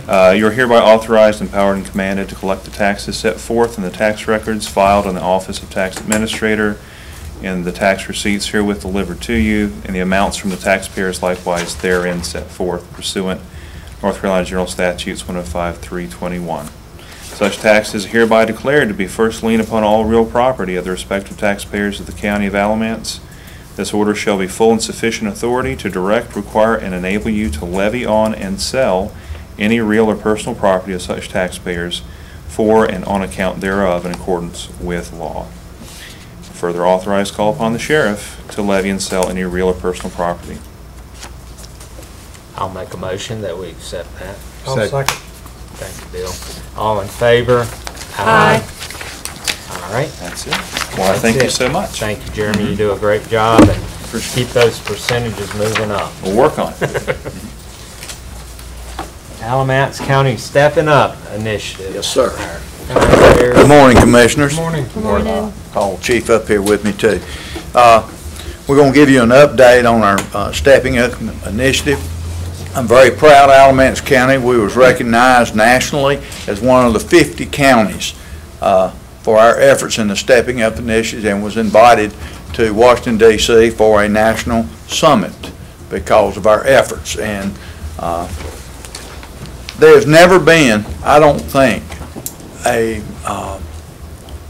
You're hereby authorized, empowered, and commanded to collect the taxes set forth in the tax records filed in the Office of Tax Administrator, and the tax receipts herewith delivered to you, and the amounts from the taxpayers likewise therein set forth pursuant North Carolina General Statutes 105-321. Such tax is hereby declared to be first lien upon all real property of the respective taxpayers of the County of Alamance. This order shall be full and sufficient authority to direct, require, and enable you to levy on and sell any real or personal property of such taxpayers for and on account thereof in accordance with law. Further authorized, call upon the sheriff to levy and sell any real or personal property. I'll make a motion that we accept that. I'll second. Thank you, Bill. All in favor? Aye. All right. That's it. Well, I thank you so much. Thank you, Jeremy. You do a great job, and keep those percentages moving up. We'll work on it. Alamance County Stepping Up Initiative. Yes, sir. Good morning, Commissioners. Good morning. Good morning. Call Chief up here with me, too. We're going to give you an update on our Stepping Up Initiative. I'm very proud of Alamance County. We was recognized nationally as one of the 50 counties for our efforts in the Stepping Up Initiative, and was invited to Washington, D.C. for a national summit because of our efforts. And there's never been, I don't think, a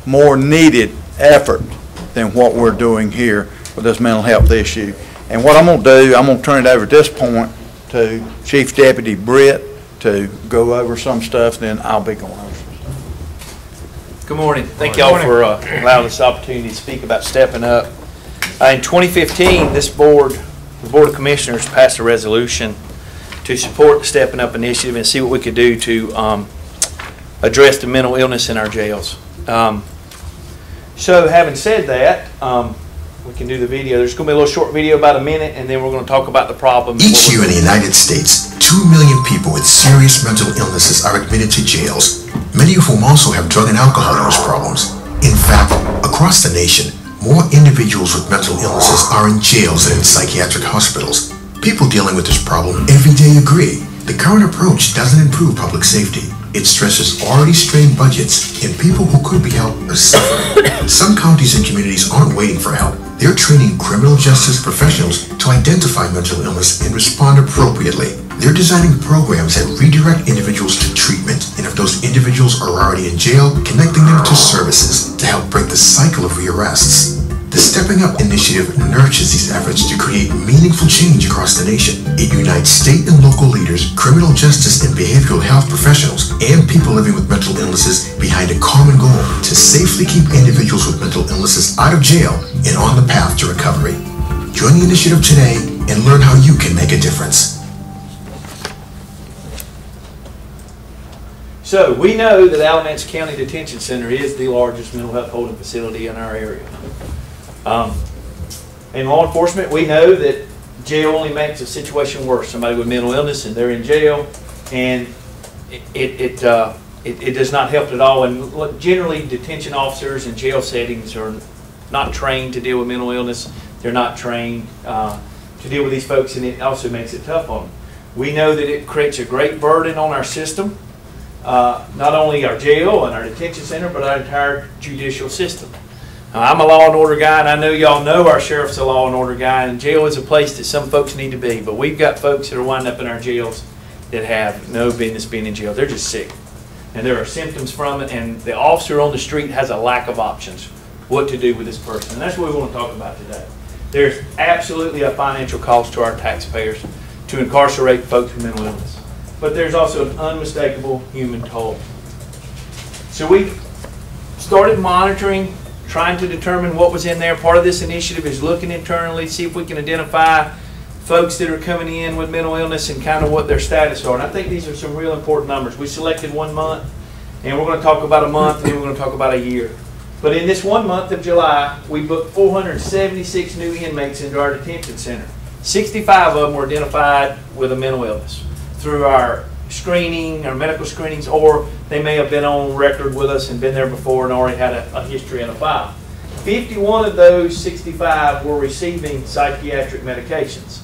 more needed effort than what we're doing here with this mental health issue. And what I'm going to do, I'm going to turn it over at this point to Chief Deputy Britt to go over some stuff, then I'll be going over some stuff. Good morning. Thank y'all for allowing us the opportunity to speak about stepping up. In 2015, the Board of Commissioners passed a resolution to support the Stepping Up Initiative and see what we could do to address the mental illness in our jails. So having said that, we can do the video. There's going to be a little short video, about a minute, and then we're going to talk about the problem. Each year in the United States, 2 million people with serious mental illnesses are admitted to jails, many of whom also have drug and alcohol use problems. In fact, across the nation, more individuals with mental illnesses are in jails than in psychiatric hospitals. People dealing with this problem every day agree The current approach doesn't improve public safety. It stresses already strained budgets, and people who could be helped are suffering. Some counties and communities aren't waiting for help. They're training criminal justice professionals to identify mental illness and respond appropriately. They're designing programs that redirect individuals to treatment, and if those individuals are already in jail, connecting them to services to help break the cycle of rearrests. The Stepping Up initiative nurtures these efforts to create meaningful change across the nation. It unites state and local leaders, criminal justice and behavioral health professionals, and people living with mental illnesses behind a common goal to safely keep individuals with mental illnesses out of jail and on the path to recovery. Join the initiative today and learn how you can make a difference. So we know that Alamance County Detention Center is the largest mental health holding facility in our area. In law enforcement, we know that jail only makes a situation worse. Somebody with mental illness and they're in jail, and it does not help at all. And generally, detention officers in jail settings are not trained to deal with mental illness. They're not trained to deal with these folks, and it also makes it tough on them. We know that it creates a great burden on our system, not only our jail and our detention center, but our entire judicial system. I'm a law and order guy, and I know y'all know our sheriff's a law and order guy, and jail is a place that some folks need to be. But we've got folks that are winding up in our jails that have no business being in jail. They're just sick. And there are symptoms from it, and the officer on the street has a lack of options what to do with this person. And that's what we want to talk about today. There's absolutely a financial cost to our taxpayers to incarcerate folks with mental illness. But there's also an unmistakable human toll. So we started monitoring, trying to determine what was in there. Part of this initiative is looking internally, see if we can identify folks that are coming in with mental illness and kind of what their status are. And I think these are some real important numbers. We selected 1 month, and we're going to talk about a month, and then we're going to talk about a year. But in this 1 month of July, we booked 476 new inmates into our detention center. 65 of them were identified with a mental illness through our screening, our medical screenings, or they may have been on record with us and been there before and already had a history and a file. 51 of those 65 were receiving psychiatric medications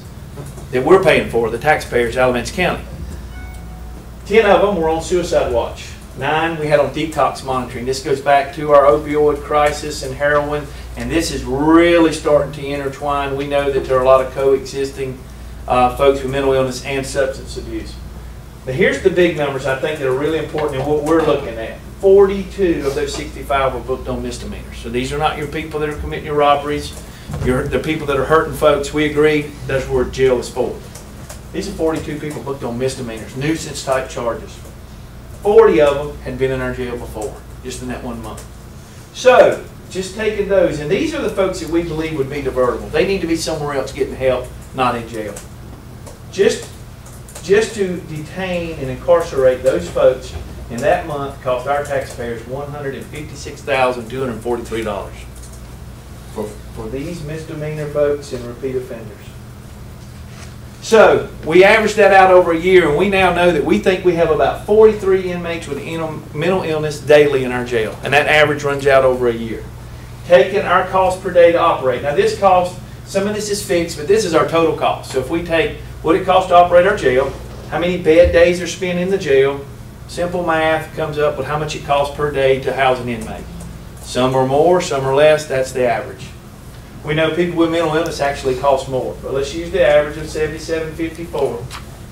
that we're paying for, the taxpayers, Alamance County. 10 of them were on suicide watch. 9 we had on detox monitoring. This goes back to our opioid crisis and heroin, and this is really starting to intertwine. We know that there are a lot of coexisting folks with mental illness and substance abuse. But here's the big numbers I think that are really important and what we're looking at. 42 of those 65 were booked on misdemeanors. So these are not your people that are committing your robberies, the people that are hurting folks. We agree that's where jail is for. These are 42 people booked on misdemeanors, nuisance type charges. 40 of them had been in our jail before, just in that 1 month. So, just taking those, and these are the folks that we believe would be divertible. They need to be somewhere else getting help, not in jail. Just to detain and incarcerate those folks in that month cost our taxpayers $156,243 for these misdemeanor folks and repeat offenders. So we averaged that out over a year, and we now know that we think we have about 43 inmates with mental illness daily in our jail, and that average runs out over a year. Taking our cost per day to operate. Now this cost, some of this is fixed, but this is our total cost. So if we take what it costs to operate our jail, how many bed days are spent in the jail, simple math comes up with how much it costs per day to house an inmate. Some are more, some are less, that's the average. We know people with mental illness actually cost more, but let's use the average of $77.54.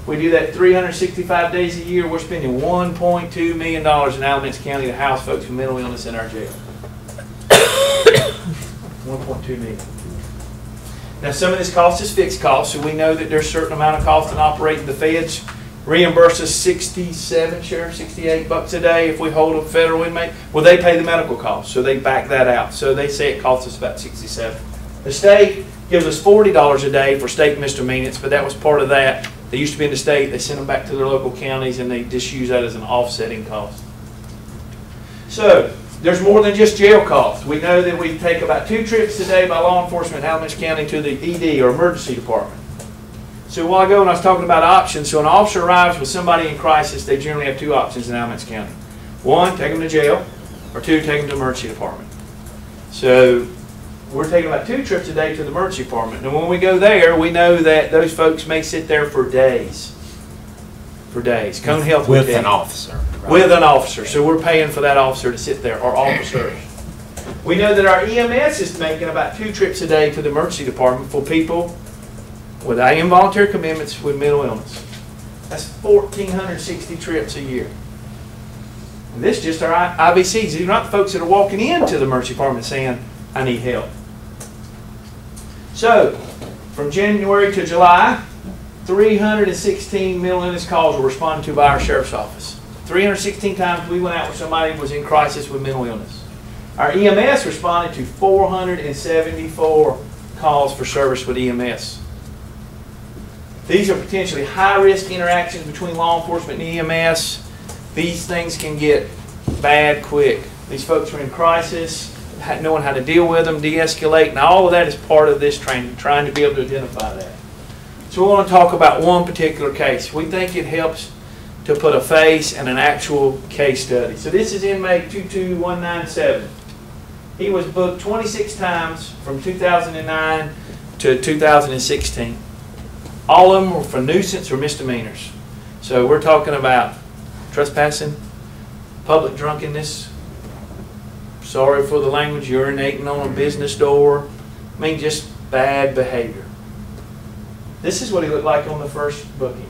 We do that 365 days a year, we're spending $1.2 million in Alamance County to house folks with mental illness in our jail. 1.2 million. Now some of this cost is fixed cost, so we know that there's a certain amount of cost in operating. The feds reimburse us 67, Sheriff, 68 bucks a day if we hold a federal inmate. Well, they pay the medical costs, so they back that out. So they say it costs us about 67. The state gives us $40 a day for state misdemeanors, but that was part of that. They used to be in the state, they sent them back to their local counties, and they just use that as an offsetting cost. So there's more than just jail costs. We know that we take about 2 trips a day by law enforcement in Alamance County to the ED, or emergency department. So a while ago when I was talking about options, so an officer arrives with somebody in crisis, they generally have 2 options in Alamance County. 1, take them to jail, or 2, take them to the emergency department. So we're taking about 2 trips a day to the emergency department. And when we go there, we know that those folks may sit there for days. for days. Cone Health will With tell an you. officer. right? With an officer. So we're paying for that officer to sit there, or officers. We know that our EMS is making about 2 trips a day to the emergency department for people with involuntary commitments with mental illness. That's 1,460 trips a year. And this is just our IBCs. These are not the folks that are walking into the emergency department saying, I need help. So, from January to July, 316 mental illness calls were responded to by our sheriff's office. 316 times we went out where somebody was in crisis with mental illness. Our EMS responded to 474 calls for service with EMS. These are potentially high-risk interactions between law enforcement and EMS. These things can get bad quick. These folks are in crisis, knowing how to deal with them, de-escalate, and all of that is part of this training, trying to be able to identify that. So we want to talk about one particular case. We think it helps to put a face and an actual case study. So this is inmate 22197. He was booked 26 times from 2009 to 2016. All of them were for nuisance or misdemeanors. So we're talking about trespassing, public drunkenness, sorry for the language, urinating on a business door. I mean, just bad behavior. This is what he looked like on the first booking.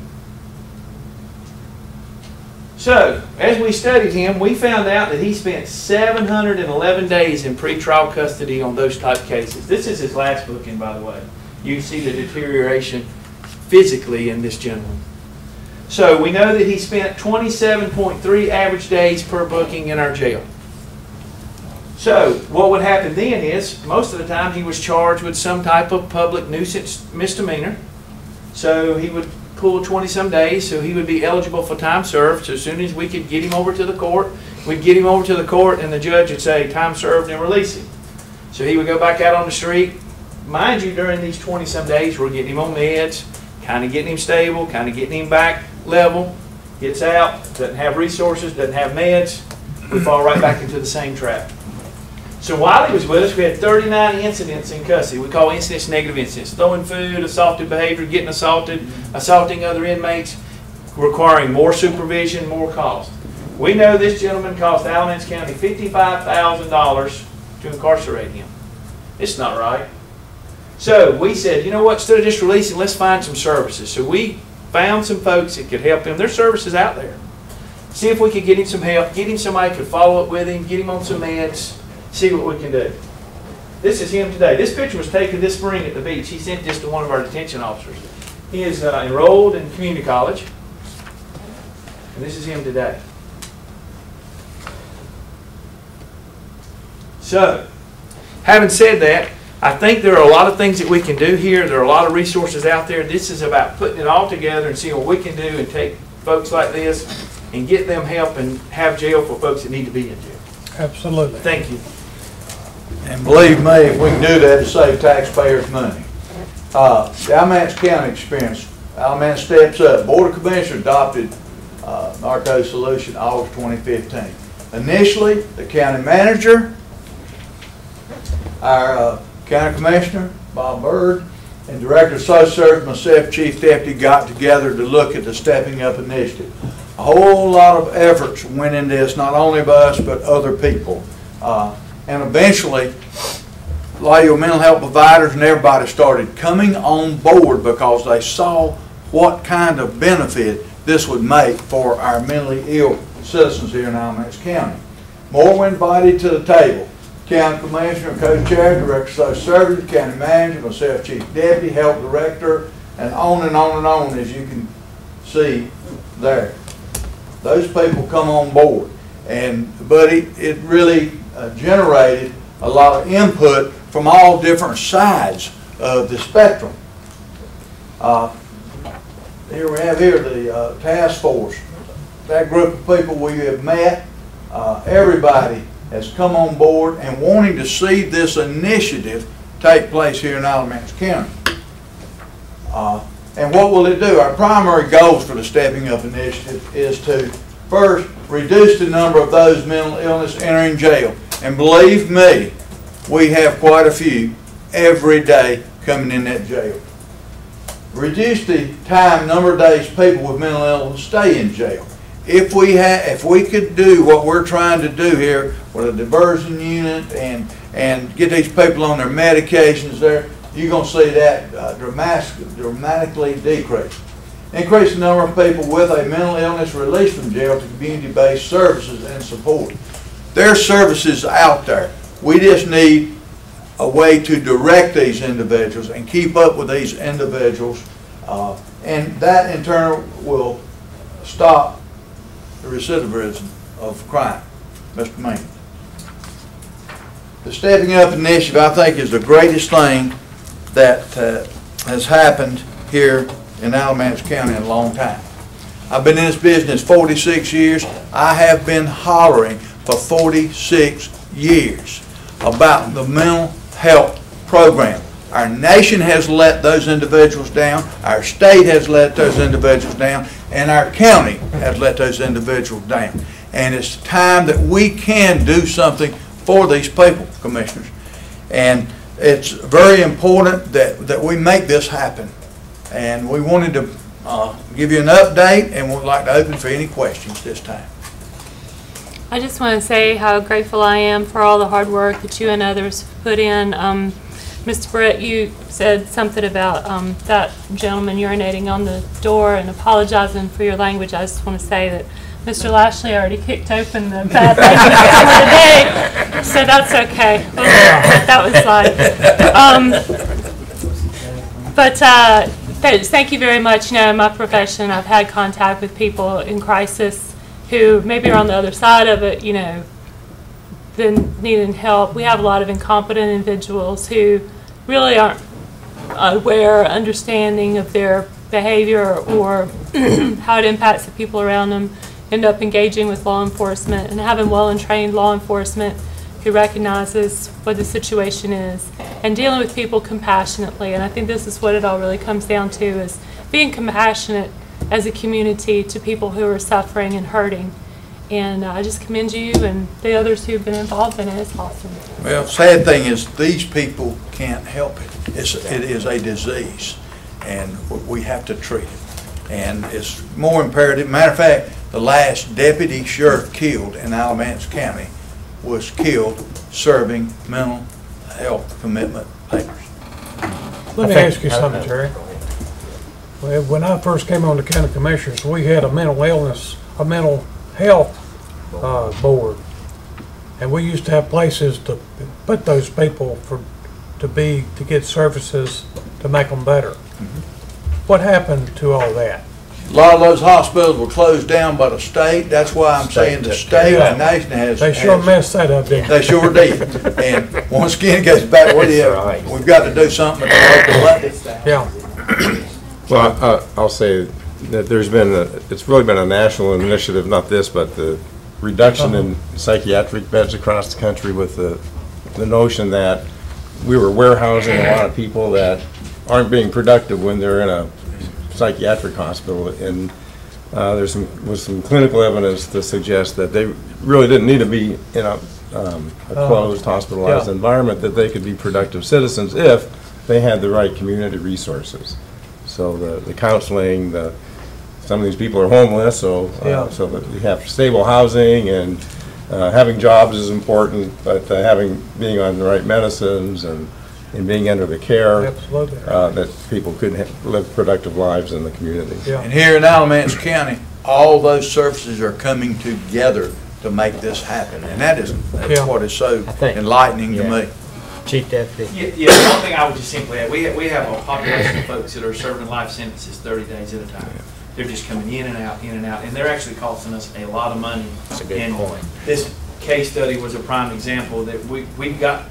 So, as we studied him, we found out that he spent 711 days in pretrial custody on those type of cases. This is his last booking, by the way. You see the deterioration physically in this gentleman. So, we know that he spent 27.3 average days per booking in our jail. So, what would happen then is, most of the time he was charged with some type of public nuisance misdemeanor. So, he would pull 20-some days, so he would be eligible for time served. So as soon as we could get him over to the court, we'd get him over to the court and the judge would say, time served, and release him. So he would go back out on the street. Mind you, during these 20-some days, we're getting him on meds, kind of getting him stable, kind of getting him back level. Gets out, doesn't have resources, doesn't have meds. We fall right back into the same trap. So while he was with us, we had 39 incidents in custody. We call incidents negative incidents. Throwing food, assaultive behavior, getting assaulted, assaulting other inmates, requiring more supervision, more cost. We know this gentleman cost Alamance County $55,000 to incarcerate him. It's not right. So we said, you know what, instead of just releasing, let's find some services. So we found some folks that could help him. There's services out there. See if we could get him some help, get him somebody who could follow up with him, get him on some meds, see what we can do. This is him today. This picture was taken this spring at the beach. He sent this to one of our detention officers. He is enrolled in community college. And this is him today. So, having said that, I think there are a lot of things that we can do here. There are a lot of resources out there. This is about putting it all together and seeing what we can do and take folks like this and get them help and have jail for folks that need to be in jail. Absolutely. Thank you. And believe me, if we can do that to save taxpayers money. The Alamance County experience, Alamance Steps Up. Board of Commissioners adopted Narco Solution August 2015. Initially, the county manager, our county commissioner, Bob Bird, and Director of Social Service, myself, Chief Deputy, got together to look at the Stepping Up initiative. A whole lot of efforts went into this, not only by us, but other people. And eventually, a lot of your mental health providers and everybody started coming on board because they saw what kind of benefit this would make for our mentally ill citizens here in Alamance County. More were invited to the table. County Commissioner, Co-Chair, Director of Social Services, County Manager, myself, Chief Deputy, Health Director, and on and on and on, as you can see there. Those people come on board. But it really generated a lot of input from all different sides of the spectrum. Here we have the task force. That group of people we have met, everybody has come on board and wanting to see this initiative take place here in Alamance County. And what will it do? Our primary goals for the Stepping Up initiative is to first reduce the number of those mental illness entering jail. And believe me, we have quite a few every day coming in that jail. reduce the time, number of days people with mental illness stay in jail. If we could do what we're trying to do here with a diversion unit and get these people on their medications there, you're going to see that dramatically decrease. Increase the number of people with a mental illness released from jail to community-based services and support. There's services out there. We just need a way to direct these individuals and keep up with these individuals, and that in turn will stop the recidivism of crime. Mr. Maine. The Stepping Up initiative, I think, is the greatest thing that has happened here in Alamance County in a long time. I've been in this business 46 years. I have been hollering for 46 years about the mental health program. Our nation has let those individuals down, our state has let those individuals down, and our county has let those individuals down. And it's time that we can do something for these people, Commissioners. And it's very important that we make this happen. And we wanted to give you an update, and would like to open for any questions this time. I just want to say how grateful I am for all the hard work that you and others put in. Mr. Brett, you said something about that gentleman urinating on the door and apologizing for your language. I just want to say that Mr. Lashley already kicked open the bad language for the day, so that's okay. That was live. Thank you very much. You know, in my profession, I've had contact with people in crisis who maybe are on the other side of it, you know, been needing help. We have a lot of incompetent individuals who really aren't aware, understanding of their behavior or how it impacts the people around them, end up engaging with law enforcement, and having well and trained law enforcement who recognizes what the situation is and dealing with people compassionately. And I think this is what it all really comes down to, is being compassionate as a community to people who are suffering and hurting. And I just commend you and the others who've been involved in it. It's awesome. Well, sad thing is these people can't help it. It is a disease, and we have to treat it. And it's more imperative. Matter of fact, the last deputy sheriff killed in Alamance County was killed serving mental health commitment papers. Let me ask you something, Terry. Well, when I first came on the county commissioners, we had a mental health board, and we used to have places to put those people to get services to make them better. What happened to all that? A lot of those hospitals were closed down by the state. That's why I'm saying the state and nation has. They sure messed that up, didn't they? They sure did. And once again, it goes back with you. We've got to do something at the local level. Yeah. Well, I'll say that it's really been a national initiative, not this, but the reduction in psychiatric beds across the country, with the notion that we were warehousing a lot of people that aren't being productive when they're in a psychiatric hospital, and was some clinical evidence to suggest that they really didn't need to be in a closed, hospitalized environment, that they could be productive citizens if they had the right community resources. So the counseling, some of these people are homeless, so that you have stable housing, and having jobs is important, but being on the right medicines and being under the care that people could live productive lives in the community. And here in Alamance County, all those services are coming together to make this happen, and that's what is so enlightening to me. Chief Deputy. Yeah, one thing I would just simply add, we have a population of folks that are serving life sentences 30 days at a time. They're just coming in and out, and they're actually costing us a lot of money. That's a good point. This case study was a prime example that we've got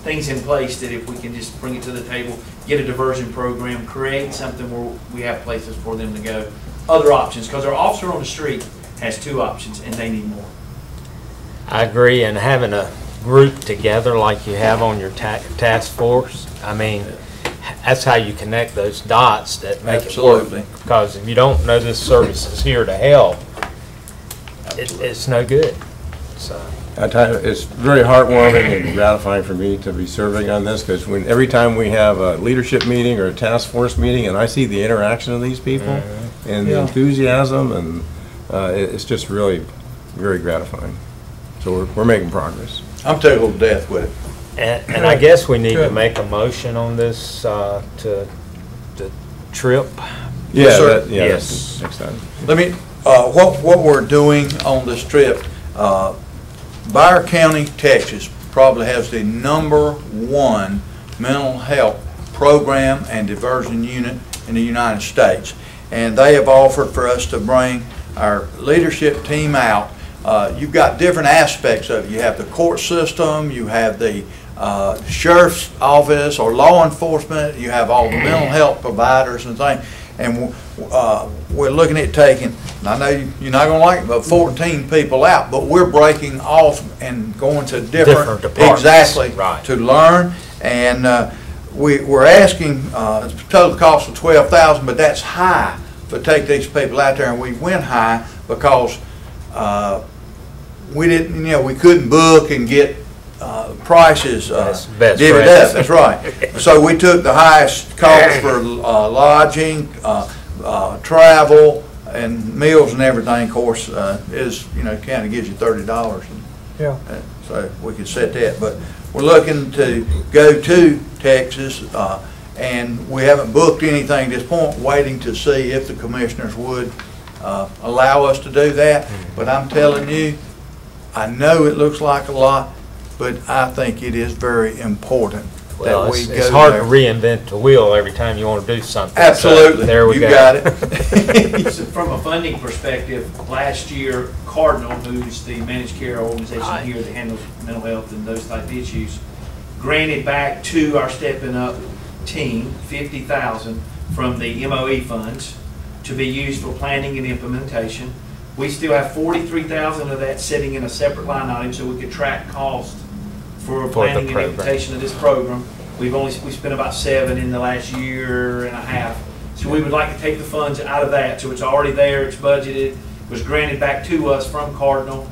things in place that if we can just bring it to the table, get a diversion program, create something where we have places for them to go, other options, because our officer on the street has 2 options and they need more. I agree, and having a group together like you have on your task force, I mean, that's how you connect those dots that make it work. Because if you don't know this service is here to help, it's no good. So I tell you, it's very heartwarming and gratifying for me to be serving on this, because every time we have a leadership meeting or a task force meeting and I see the interaction of these people and the enthusiasm, and it's just really very gratifying. So we're making progress. I'm tickled to death with it. And I guess we need to make a motion on this to trip. Yes, sir. Yes. Next time. Let me, what we're doing on this trip, Byer County, Texas probably has the #1 mental health program and diversion unit in the United States. And they have offered for us to bring our leadership team out. You've got different aspects of it. You have the court system, you have the sheriff's office or law enforcement, you have all the mental health providers and things. And we're looking at taking, and I know you're not going to like it, but 14 people out, but we're breaking off and going to different departments. Exactly, right, to learn. And we're asking, total cost of $12,000, but that's high to take these people out there, and we went high because we didn't, we couldn't book and get prices divvied up. That's right. So we took the highest cost for lodging, travel, and meals and everything. Of course, is county gives you $30. Yeah. So we could set that, but we're looking to go to Texas, and we haven't booked anything at this point. Waiting to see if the commissioners would allow us to do that. But I'm telling you, I know it looks like a lot, but I think it is very important that we go there. It's hard to reinvent the wheel every time you want to do something. Absolutely. So there we go. You got it. So from a funding perspective, last year, Cardinal, who's the managed care organization here that handles mental health and those type issues, granted back to our Stepping Up team $50,000 from the MOE funds to be used for planning and implementation. We still have $43,000 of that sitting in a separate line item so we could track cost for planning and implementation of this program. We spent about $7 in the last year and a half. So we would like to take the funds out of that, so it's already there, it's budgeted, it was granted back to us from Cardinal,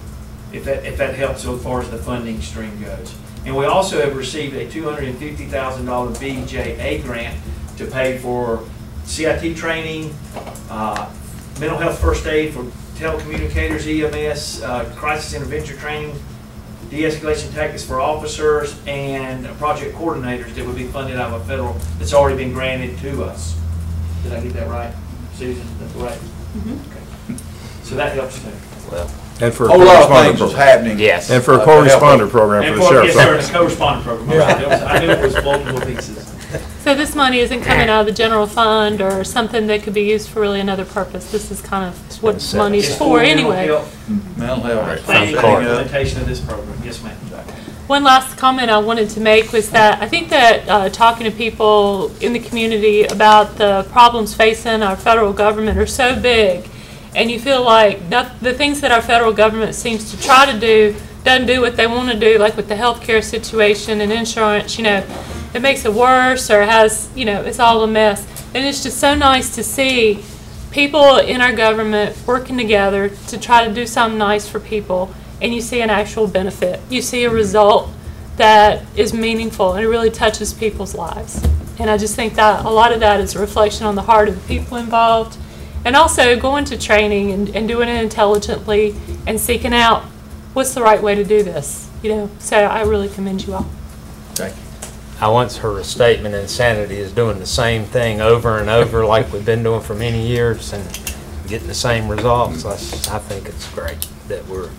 if that helps so far as the funding stream goes. And we also have received a $250,000 BJA grant to pay for CIT training, mental health first aid for telecommunicators, EMS, crisis intervention training, de-escalation tactics for officers, and project coordinators that would be funded out of a federal that's already been granted to us. Did I get that right, Susan? That's right? Okay. So that helps too. Well, and for a whole lot of things is happening. Yes. And for a co-responder program for the sheriff's office. Yes, sir, and a co-responder program. Yeah. I knew it was multiple pieces. So this money isn't coming out of the general fund or something that could be used for really another purpose. This is kind of what money's for anyway. Mental health. Planning and implementation of this program. Yes, ma'am. One last comment I wanted to make was that I think that talking to people in the community about the problems facing our federal government are so big, and you feel like the things that our federal government seems to try to do doesn't do what they want to do, like with the healthcare situation and insurance, it makes it worse or has, it's all a mess. And it's just so nice to see people in our government working together to try to do something nice for people, and you see an actual benefit. You see a result that is meaningful, and it really touches people's lives. And I just think that a lot of that is a reflection on the heart of the people involved, and also going to training and doing it intelligently and seeking out what's the right way to do this, So I really commend you all. Thank you. I once heard a statement, insanity is doing the same thing over and over like we've been doing for many years and getting the same results. I think it's great that we're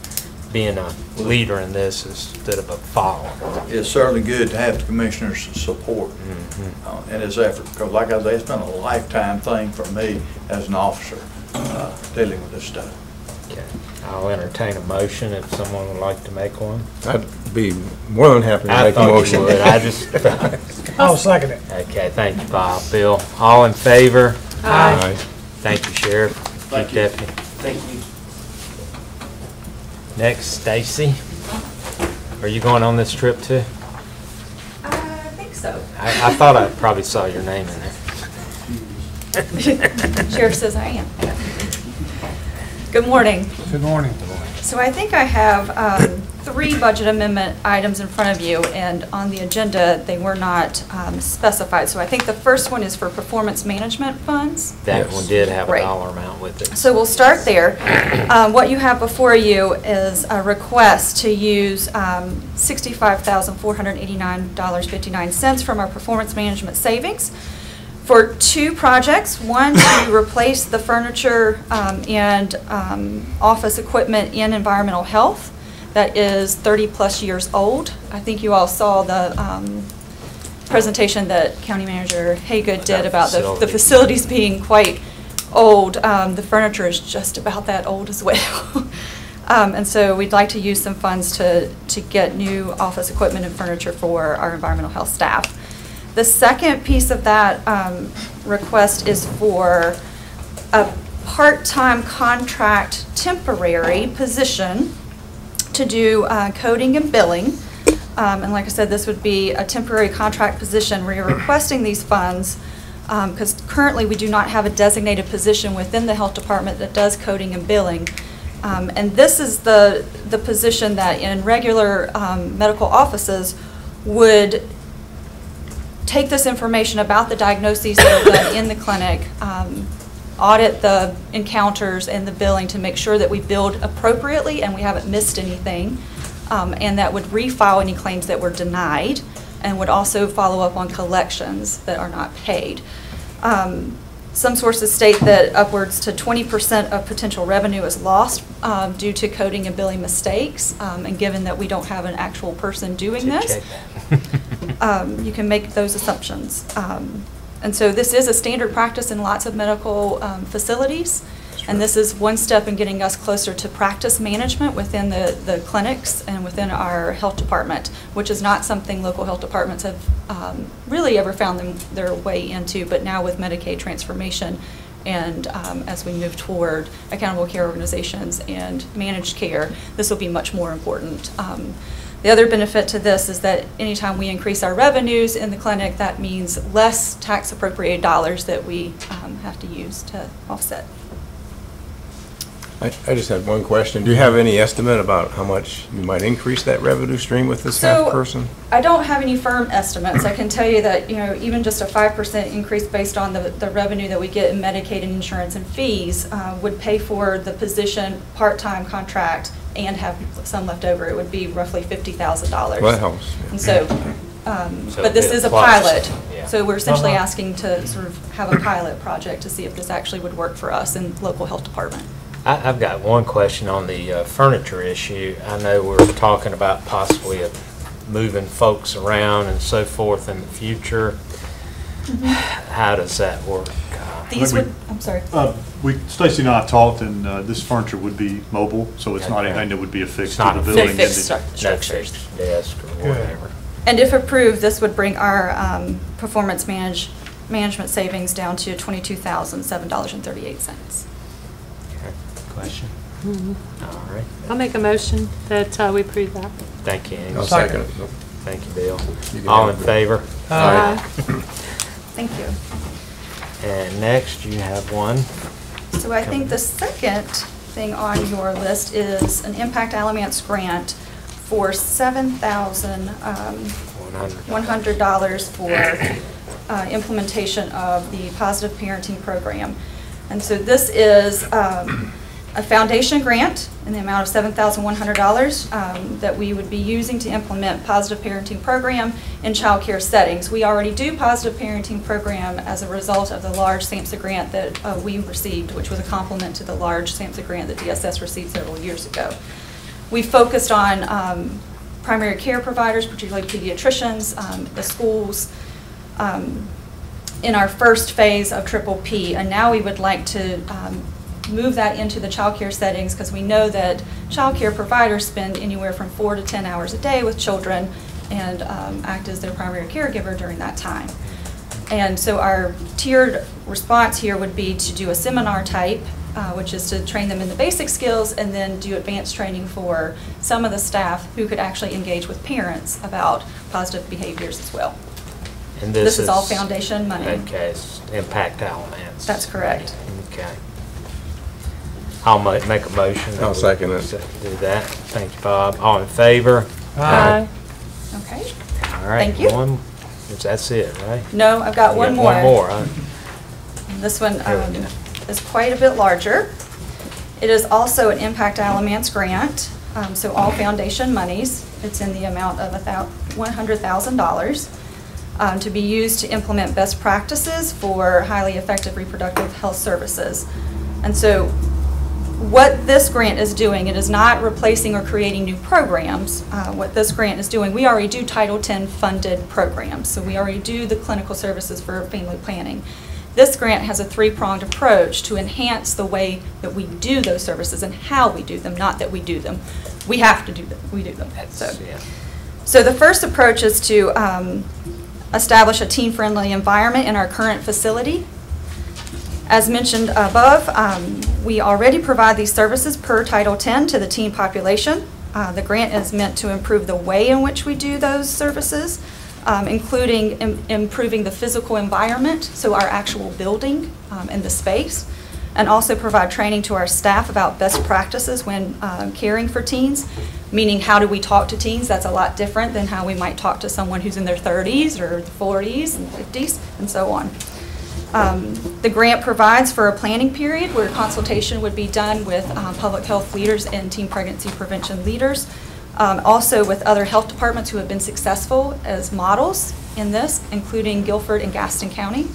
being a leader in this instead of a follower. It's certainly good to have the commissioner's support in his effort, because like I said, it's been a lifetime thing for me as an officer dealing with this stuff. Okay. I'll entertain a motion if someone would like to make one. I'd be more than happy to make a motion. You would. I just I'll second it. Okay, thank you, Bob. Bill, all in favor? Aye. Thank you, Sheriff. Thank you. Deputy. Thank you. Next, Stacy. Are you going on this trip too? I think so. I thought I probably saw your name in there. Sheriff says I am. Good morning. Good morning. So I think I have 3 budget amendment items in front of you, and on the agenda, they were not specified. So I think the first one is for performance management funds. That one did have a Right. dollar amount with it. So we'll start there. What you have before you is a request to use $65,489.59 from our performance management savings for 2 projects. One, to replace the furniture and office equipment in environmental health that is 30-plus years old. I think you all saw the presentation that County Manager Haygood did about the facilities being quite old. The furniture is just about that old as well. And so we'd like to use some funds to get new office equipment and furniture for our environmental health staff. The second piece of that request is for a part-time contract temporary position to do coding and billing. And like I said, this would be a temporary contract position. We are requesting these funds because currently we do not have a designated position within the health department that does coding and billing. And this is the position that in regular medical offices would take this information about the diagnoses that are done in the clinic, audit the encounters and the billing to make sure that we billed appropriately and we haven't missed anything, and that would refile any claims that were denied and would also follow up on collections that are not paid. Some sources state that upwards to 20% of potential revenue is lost due to coding and billing mistakes, and given that we don't have an actual person doing this, you can make those assumptions. And so this is a standard practice in lots of medical facilities, and this is one step in getting us closer to practice management within the clinics and within our health department, which is not something local health departments have really ever found their way into, but now with Medicaid transformation and as we move toward accountable care organizations and managed care, this will be much more important. The other benefit to this is that anytime we increase our revenues in the clinic, that means less tax appropriated dollars that we have to use to offset. I just had one question. Do you have any estimate about how much you might increase that revenue stream with this half person? I don't have any firm estimates. I can tell you that, you know, even just a 5% increase based on the revenue that we get in Medicaid and insurance and fees would pay for the position part-time contract and have some left over. It would be roughly $50,000. Well, that helps. And so, but this is a pilot. So we're essentially asking to sort of have a pilot project to see if this actually would work for us in local health department. I've got one question on the furniture issue. I know we're talking about possibly moving folks around and so forth in the future. How does that work? These would, I'm sorry. Stacy and I talked, and this furniture would be mobile, so it's not anything that would be affixed to the building. Fixed structures. Desk or whatever. And if approved, this would bring our performance management savings down to $22,007.38. Question? All right. I'll make a motion that we approve that. Thank you, Amy. I'll second it. Thank you, Bill. All in favor? Aye. Thank you. And next, you have one. So I think the second thing on your list is an Impact Alamance grant for $7,100 for implementation of the Positive Parenting Program. And so this is a foundation grant in the amount of $7,100 that we would be using to implement Positive Parenting Program in child care settings. We already do Positive Parenting Program as a result of the large SAMHSA grant that we received, which was a complement to the large SAMHSA grant that DSS received several years ago. We focused on primary care providers, particularly pediatricians, the schools, in our first phase of Triple P, and now we would like to move that into the child care settings because we know that child care providers spend anywhere from 4 to 10 hours a day with children and act as their primary caregiver during that time. And so our tiered response here would be to do a seminar type, which is to train them in the basic skills and then do advanced training for some of the staff who could actually engage with parents about positive behaviors as well. And this is all foundation money. Okay, it's Impact Alamance. That's correct. Okay. I'll make a motion. I'll second it. Do that. Thank you, Bob. All in favor? Aye. Okay. All right. Thank you. That's it, right? No, I've got You one got more. One more, huh? This one Here we go. is quite a bit larger. It is also an Impact Alamance grant, so all foundation monies. It's in the amount of $100,000 to be used to implement best practices for highly effective reproductive health services. And so what this grant is doing, it is not replacing or creating new programs. What this grant is doing, we already do Title X funded programs, so we already do the clinical services for family planning. This grant has a three-pronged approach to enhance the way that we do those services and how we do them, not that we do them. We have to do them, we do them. So the first approach is to establish a teen-friendly environment in our current facility. As mentioned above, we already provide these services per Title X to the teen population. The grant is meant to improve the way in which we do those services, including improving the physical environment, so our actual building and the space, and also provide training to our staff about best practices when caring for teens, meaning how do we talk to teens. That's a lot different than how we might talk to someone who's in their 30s or 40s and 50s and so on. The grant provides for a planning period where consultation would be done with public health leaders and teen pregnancy prevention leaders, also with other health departments who have been successful as models in this, including Guilford and Gaston County.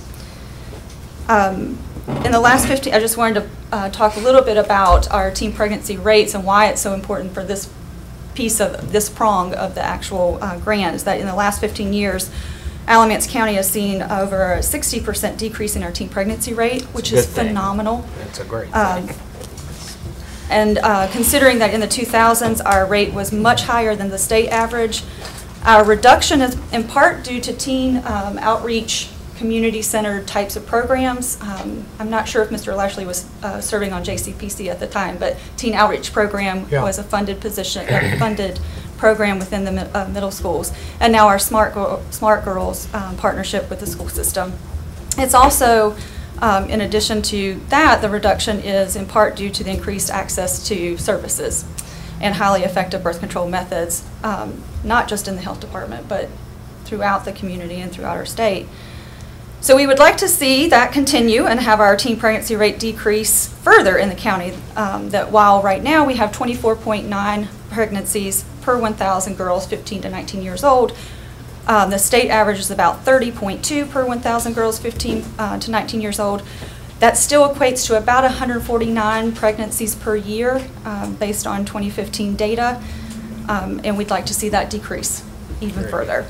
In the last 15, I just wanted to talk a little bit about our teen pregnancy rates and why it's so important for this piece of this prong of the actual grant, is that in the last 15 years, Alamance County has seen over a 60% decrease in our teen pregnancy rate, which is phenomenal. That's a great thing. And considering that in the 2000s our rate was much higher than the state average, our reduction is in part due to teen outreach, community-centered types of programs. I'm not sure if Mr. Lashley was serving on JCPC at the time, but teen outreach program was a funded position, funded program within the middle schools, and now our Smart Girls partnership with the school system. It's also, in addition to that, the reduction is in part due to the increased access to services and highly effective birth control methods, not just in the health department, but throughout the community and throughout our state. So we would like to see that continue and have our teen pregnancy rate decrease further in the county, that while right now we have 24.9 pregnancies per 1,000 girls 15 to 19 years old, the state average is about 30.2 per 1,000 girls 15 to 19 years old. That still equates to about 149 pregnancies per year based on 2015 data, and we'd like to see that decrease even further.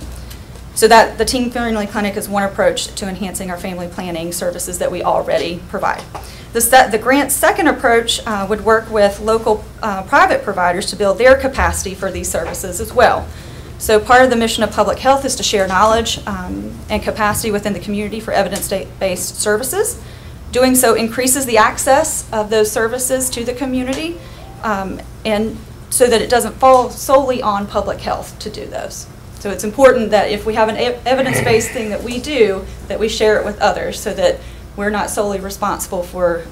So that the Teen Friendly Clinic is one approach to enhancing our family planning services that we already provide. The grant's second approach would work with local private providers to build their capacity for these services as well. So part of the mission of public health is to share knowledge and capacity within the community for evidence-based services. Doing so increases the access of those services to the community, and so that it doesn't fall solely on public health to do those. So it's important that if we have an evidence-based thing that we do, that we share it with others so that we're not solely responsible for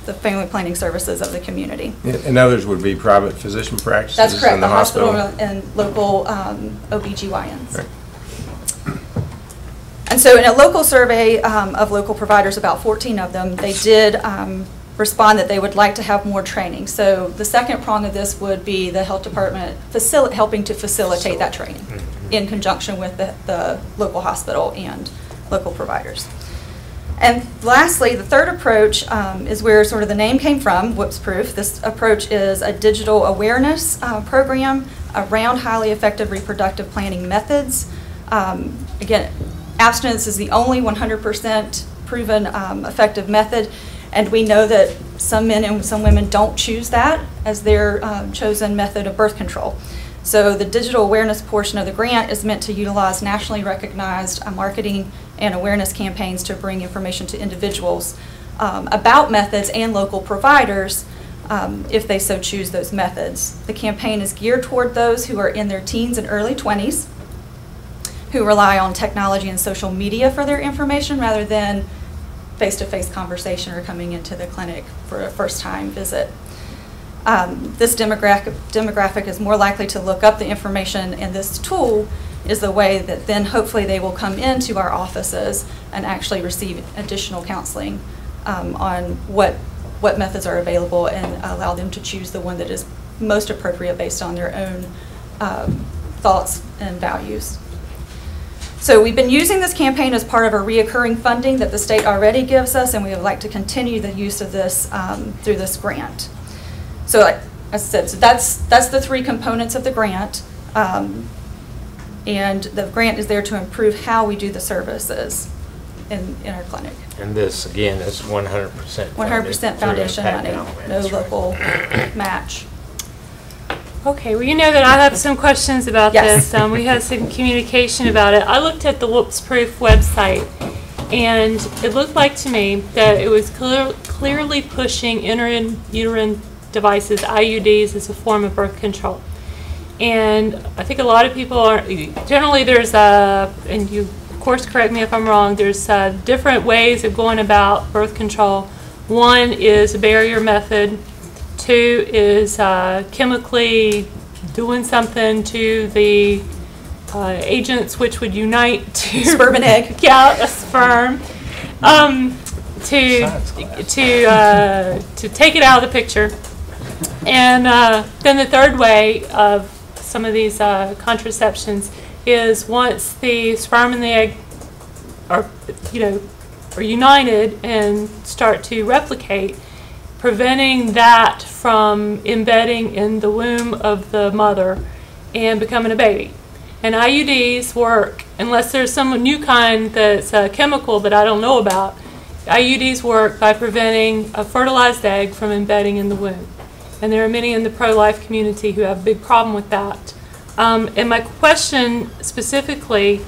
the family planning services of the community. And others would be private physician practices. That's correct, in the hospital and local OBGYNs. Right. And so in a local survey of local providers, about 14 of them, they did respond that they would like to have more training. So the second prong of this would be the health department helping to facilitate that training in conjunction with the local hospital and local providers. And lastly, the third approach is where sort of the name came from, Whoops Proof. This approach is a digital awareness program around highly effective reproductive planning methods. Again, abstinence is the only 100% proven effective method, and we know that some men and some women don't choose that as their chosen method of birth control. So the digital awareness portion of the grant is meant to utilize nationally recognized marketing and awareness campaigns to bring information to individuals about methods and local providers if they so choose those methods. The campaign is geared toward those who are in their teens and early 20s, who rely on technology and social media for their information rather than face-to-face conversation or coming into the clinic for a first-time visit. This demographic is more likely to look up the information, and this tool is the way that then hopefully they will come into our offices and actually receive additional counseling on what methods are available, and allow them to choose the one that is most appropriate based on their own thoughts and values. So we've been using this campaign as part of a reoccurring funding that the state already gives us, and we would like to continue the use of this through this grant. So like I said, so that's the three components of the grant. And the grant is there to improve how we do the services in our clinic. And this, again, is 100% 100% foundation money, no local match. Okay, well, you know that I have some questions about Yes. this. We had some communication about it. I looked at the Whoops Proof website, and it looked like to me that it was clearly pushing intrauterine devices, IUDs, as a form of birth control. And I think a lot of people are, generally there's and you of course correct me if I'm wrong, there's different ways of going about birth control. One is a barrier method. Two is chemically doing something to the agents which would unite to sperm and egg. Yeah, a sperm. To take it out of the picture. And then the third way of some of these contraceptions is once the sperm and the egg are united and start to replicate, preventing that from embedding in the womb of the mother and becoming a baby. And IUDs work, unless there's some new kind that's chemical that I don't know about, IUDs work by preventing a fertilized egg from embedding in the womb. And there are many in the pro-life community who have a big problem with that. And my question specifically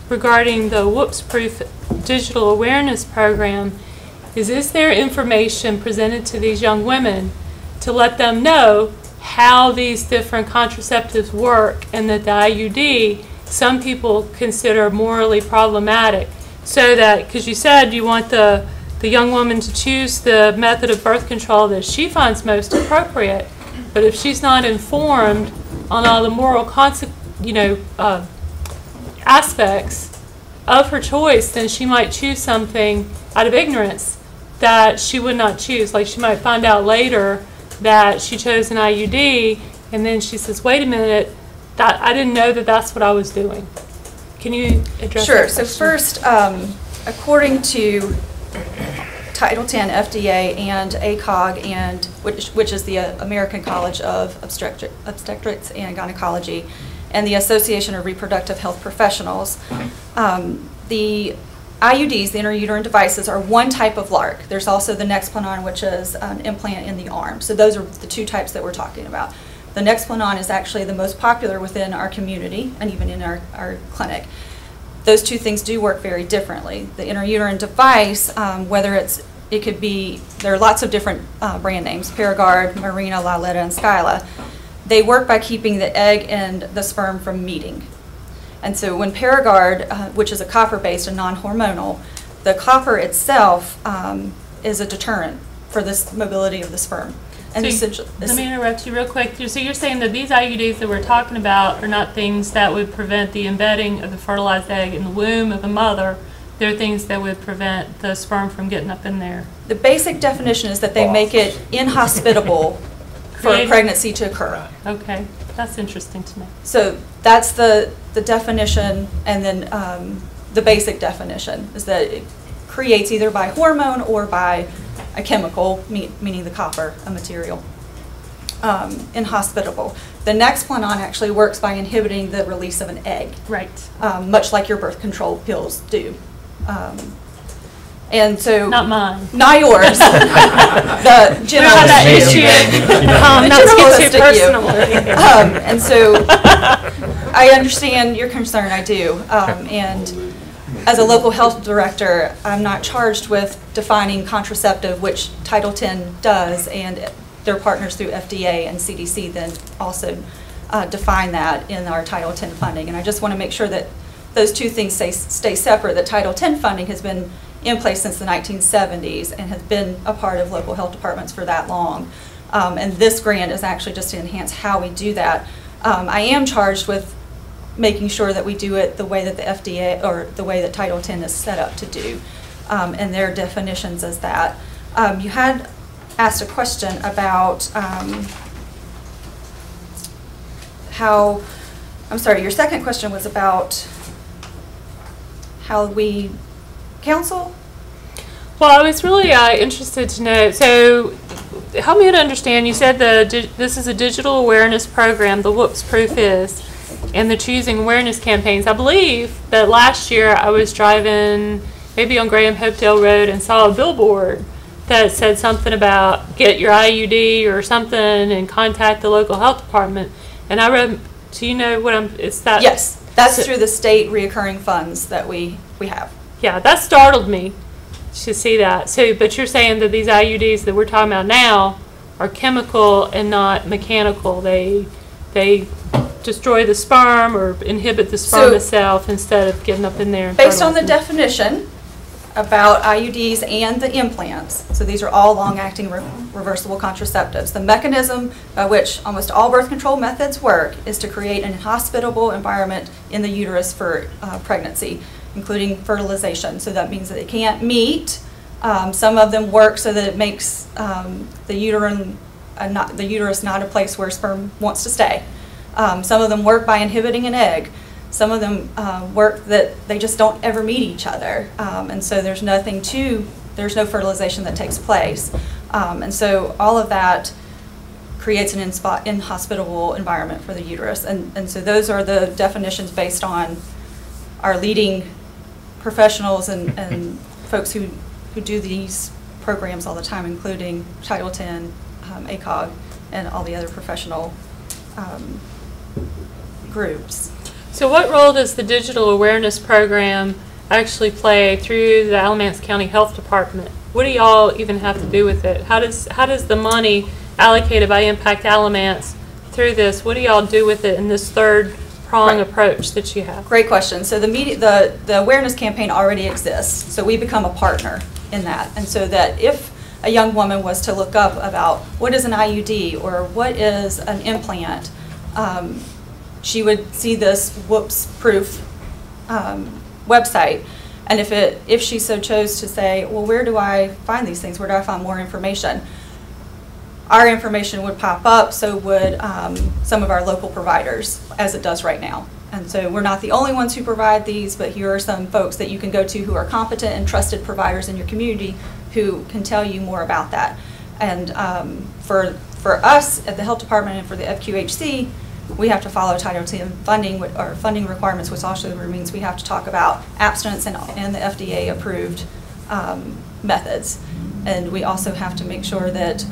regarding the Whoops Proof Digital Awareness Program is there information presented to these young women to let them know how these different contraceptives work, and that the IUD some people consider morally problematic, so that, because you said you want the young woman to choose the method of birth control that she finds most appropriate, but if she's not informed on all the moral aspects of her choice, then she might choose something out of ignorance that she would not choose. Like, she might find out later that she chose an IUD, and then she says, wait a minute, I didn't know that that's what I was doing. Can you address that? Sure. So first, according to Title 10 FDA and ACOG, and which is the American College of Obstetrics and Gynecology, and the Association of Reproductive Health Professionals, the IUDs, the intrauterine devices, are one type of LARC. There's also the Nexplanon, which is an implant in the arm. So those are the two types that we're talking about. The Nexplanon is actually the most popular within our community and even in our clinic. Those two things do work very differently. The intrauterine device, it could be, there are lots of different brand names, Paragard, Mirena, Laletta, and Skyla. They work by keeping the egg and the sperm from meeting. And so when Paragard, which is a copper-based and non-hormonal, the copper itself is a deterrent for this mobility of the sperm. And so let me interrupt you real quick. So you're saying that these IUDs that we're talking about are not things that would prevent the embedding of the fertilized egg in the womb of the mother. They're things that would prevent the sperm from getting up in there. The basic definition is that they make it inhospitable for a pregnancy to occur. Okay, that's interesting to know. So that's the definition, and then the basic definition is that it creates either by hormone or by a chemical, meaning the copper, a material, inhospitable. The Nexplanon actually works by inhibiting the release of an egg. Right. Much like your birth control pills do. And so, not mine. Not yours. The generalist you. And so, I understand your concern. I do. And as a local health director, I'm not charged with defining contraceptive, which Title 10 does, and their partners through FDA and CDC then also define that in our Title 10 funding. And I just want to make sure that those two things stay separate. That Title 10 funding has been in place since the 1970s and has been a part of local health departments for that long. And this grant is actually just to enhance how we do that. I am charged with making sure that we do it the way that the FDA, or the way that Title X is set up to do, and their definitions as that. You had asked a question about how, I'm sorry, your second question was about how we counsel? Well, I was really interested to know, so help me to understand, you said this is a digital awareness program, the Whoops Proof is, and the Choosing Awareness campaigns. I believe that last year I was driving maybe on Graham Hopedale Road and saw a billboard that said something about get your IUD or something and contact the local health department. And I read, do you know what it's that? Yes, that's through the state reoccurring funds that we have. Yeah, that startled me to see that. So, but you're saying that these IUDs that we're talking about now are chemical and not mechanical. They destroy the sperm or inhibit the sperm itself instead of getting up in there and based on the definition about IUDs and the implants, so these are all long-acting reversible contraceptives. The mechanism by which almost all birth control methods work is to create an inhospitable environment in the uterus for pregnancy, including fertilization. So that means that they can't meet. Some of them work so that it makes the uterus not a place where sperm wants to stay. Some of them work by inhibiting an egg. Some of them work that they just don't ever meet each other. And so there's no fertilization that takes place. And so all of that creates an inhospitable environment for the uterus. And so those are the definitions based on our leading professionals and folks who do these programs all the time, including Title X, ACOG, and all the other professional groups. So what role does the digital awareness program actually play through the Alamance County Health Department? What do y'all even have to do with it? How does the money allocated by Impact Alamance through this, what do y'all do with it in this third prong approach that you have? Great question. So the awareness campaign already exists, so we become a partner in that. And so that if a young woman was to look up about what is an IUD or what is an implant, she would see this Whoops Proof website, and if she so chose to say, well, where do I find these things? Where do I find more information? Our information would pop up, so would some of our local providers, as it does right now. And so we're not the only ones who provide these, but here are some folks that you can go to who are competent and trusted providers in your community who can tell you more about that. And for us at the health department and for the FQHC, we have to follow Title X funding requirements, which also means we have to talk about abstinence and the FDA approved methods. And we also have to make sure that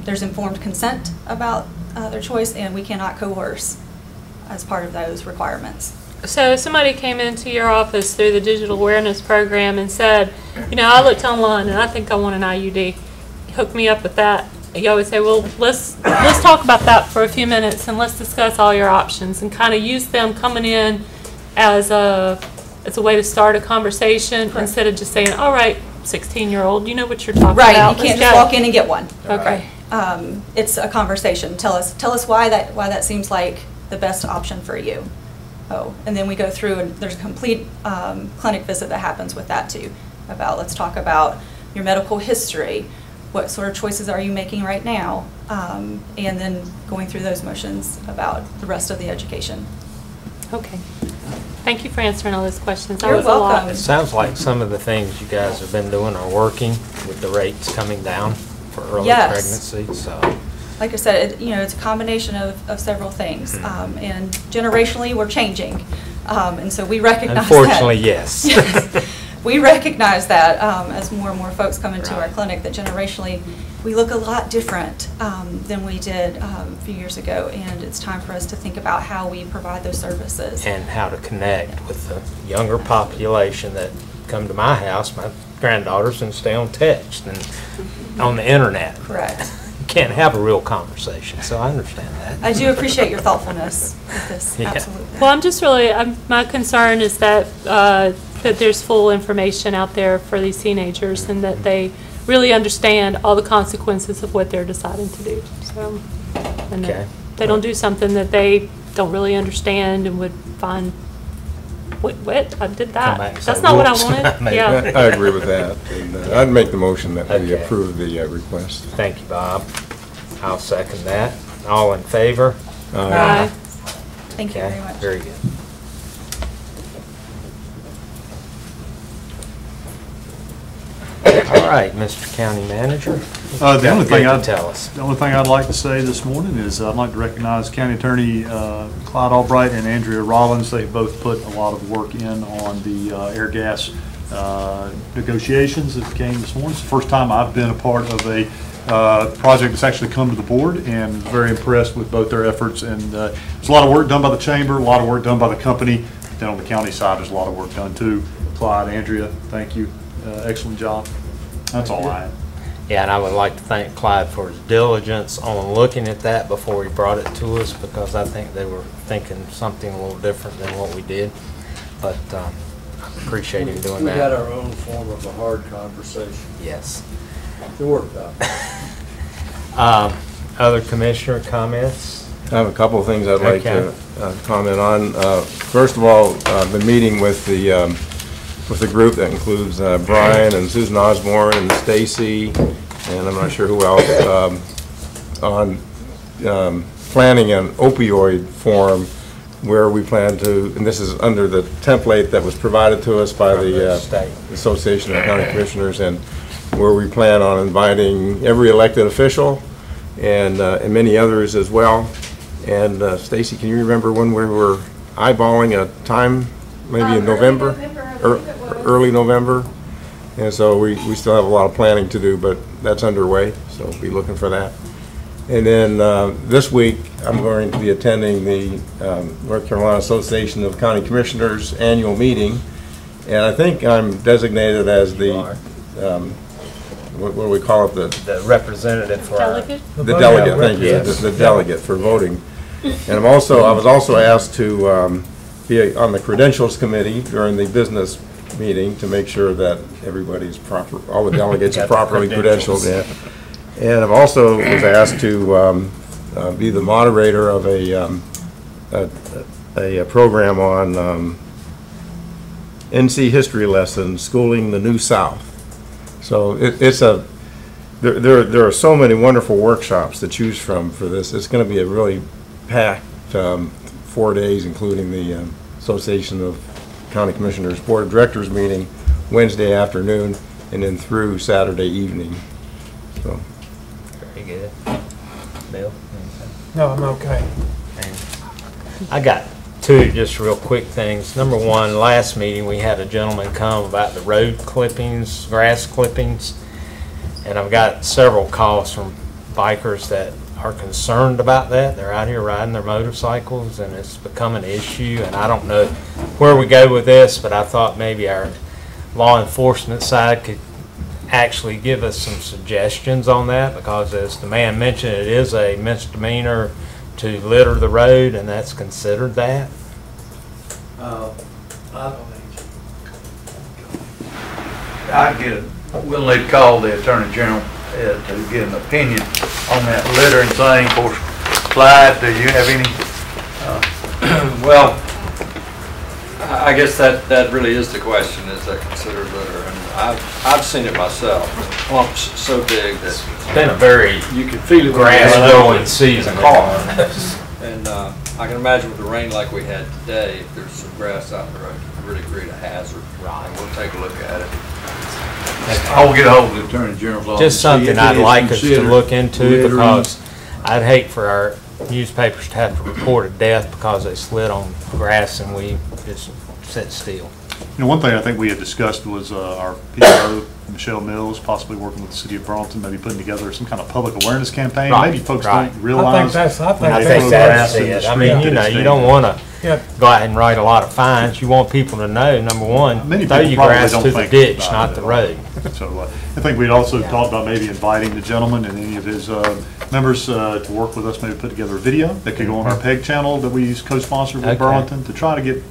there's informed consent about their choice, and we cannot coerce as part of those requirements. So if somebody came into your office through the digital awareness program and said, you know, I looked online and I think I want an IUD, hook me up with that. You always say, well, let's talk about that for a few minutes and let's discuss all your options and kind of use them coming in as a way to start a conversation. Correct. Instead of just saying, all right, 16-year-old, you know what you're talking about. Right, you can't just walk in and get one. Okay. It's a conversation. Tell us why that seems like the best option for you. And then we go through, and there's a complete clinic visit that happens with that too. Let's talk about your medical history. What sort of choices are you making right now? And then going through those motions about the rest of the education. Okay. Thank you for answering all those questions. You're welcome. It sounds like some of the things you guys have been doing are working with the rates coming down for early pregnancy. So, like I said, it's a combination of several things. And generationally, we're changing. And so we recognize unfortunately, that. yes. We recognize that as more and more folks come into our clinic, that generationally we look a lot different than we did a few years ago, and it's time for us to think about how we provide those services. And how to connect with the younger population that come to my house. My granddaughters and stay on text and on the internet. Correct. You can't have a real conversation, so I understand that. I do appreciate your thoughtfulness with this, absolutely. Well, I'm just really, my concern is that that there's full information out there for these teenagers and that they really understand all the consequences of what they're deciding to do. So, and that they don't do something that they don't really understand and would find, what? I did that. That's not what I wanted. Yeah. I agree with that. And, I'd make the motion that we approve the request. Thank you, Bob. I'll second that. All in favor? Aye. Thank you very much. Very good. All right, Mr. County Manager. The only thing I'd like to say this morning is I'd like to recognize County Attorney Clyde Albright and Andrea Rollins. They both put a lot of work in on the air gas negotiations that came this morning. It's the first time I've been a part of a project that's actually come to the board, and very impressed with both their efforts. And there's a lot of work done by the chamber, a lot of work done by the company. Then on the county side, there's a lot of work done too. Clyde, Andrea, thank you. Excellent job. That's all I have. Yeah, and I would like to thank Clyde for his diligence on looking at that before he brought it to us, because I think they were thinking something a little different than what we did. But I appreciate him doing that. We had our own form of a hard conversation. Yes. It worked out. Other commissioner comments? I have a couple of things I'd like to comment on. First of all, I've been meeting with the group that includes Brian and Susan Osborne and Stacy, and I'm not sure who else, on planning an opioid forum where we plan to, and this is under the template that was provided to us by the Association of County Commissioners, and where we plan on inviting every elected official and many others as well. And Stacy, can you remember when we were eyeballing a time, maybe in November? Early November. And so we still have a lot of planning to do, but that's underway, so be looking for that. And then this week, I'm going to be attending the North Carolina Association of County Commissioners annual meeting, and I think I'm designated as the what do we call it? The representative for delegate? The delegate, thank you. The delegate for voting. And I was also asked to be on the credentials committee during the business meeting to make sure that everybody's proper, all the delegates are properly credentialed. Yeah. And I've also was asked to be the moderator of a program on NC history lesson, Schooling the New South. So there are so many wonderful workshops to choose from for this. It's going to be a really packed 4 days, including the Association of County Commissioners Board of Directors meeting Wednesday afternoon and then through Saturday evening. So. Very good. Bill? No, I'm okay. I got two just real quick things. Number one, last meeting we had a gentleman come about the road clippings, grass clippings, and I've got several calls from bikers that are concerned about that. They're out here riding their motorcycles and it's become an issue, and I don't know where we go with this, but I thought maybe our law enforcement side could actually give us some suggestions on that, because as the man mentioned, it is a misdemeanor to litter the road, and that's considered that. We'll need to call the Attorney General to get an opinion on that littering thing. Of course, Clyde, do you have any? Well, I guess that really is the question, is that considered litter? And I've seen it myself. Clumps so big that it's been a very you can feel it grass-growing season. And I can imagine with the rain like we had today, if there's some grass out in the road, it could really create a hazard. Right. And we'll take a look at it. I'll get a hold of the Attorney General's office. Just something I'd like us to look into, because I'd hate for our newspapers to have to report a death because they slid on grass and we just sit still. You know, one thing I think we had discussed was our PRO, Michelle Mills, possibly working with the city of Burlington, maybe putting together some kind of public awareness campaign. Right. Maybe folks don't realize. I think that's it. I mean, you know, you don't want to go out and write a lot of fines. You want people to know, number one, throw your grass to the ditch, not the road. So I think we'd also talked about maybe inviting the gentleman and any of his members to work with us, maybe put together a video that could go on our PEG channel that we co-sponsor with Burlington, to try to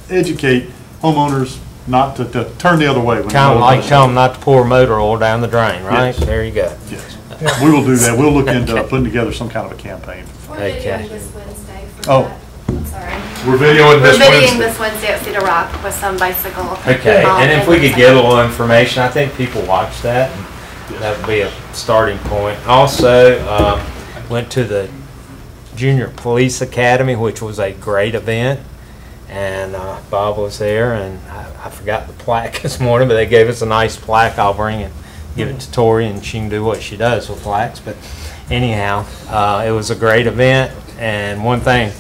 educate homeowners, not to turn the other way. Kind of like tell them not to pour motor oil down the drain, right? Yes. There you go. Yes. We will do that. We'll look into putting together some kind of a campaign. We're videoing this Wednesday for Oh. that. I'm sorry. We're videoing this We're videoing Wednesday. this Wednesday at Cedar Rock with some bicycle. Okay, and if we could get a little information, I think people watch that, and that would be a starting point. Also, went to the Junior Police Academy, which was a great event, and Bob was there, and I forgot the plaque this morning, but they gave us a nice plaque. I'll bring it, give it to Tori, and she can do what she does with plaques. But anyhow, it was a great event, and one thing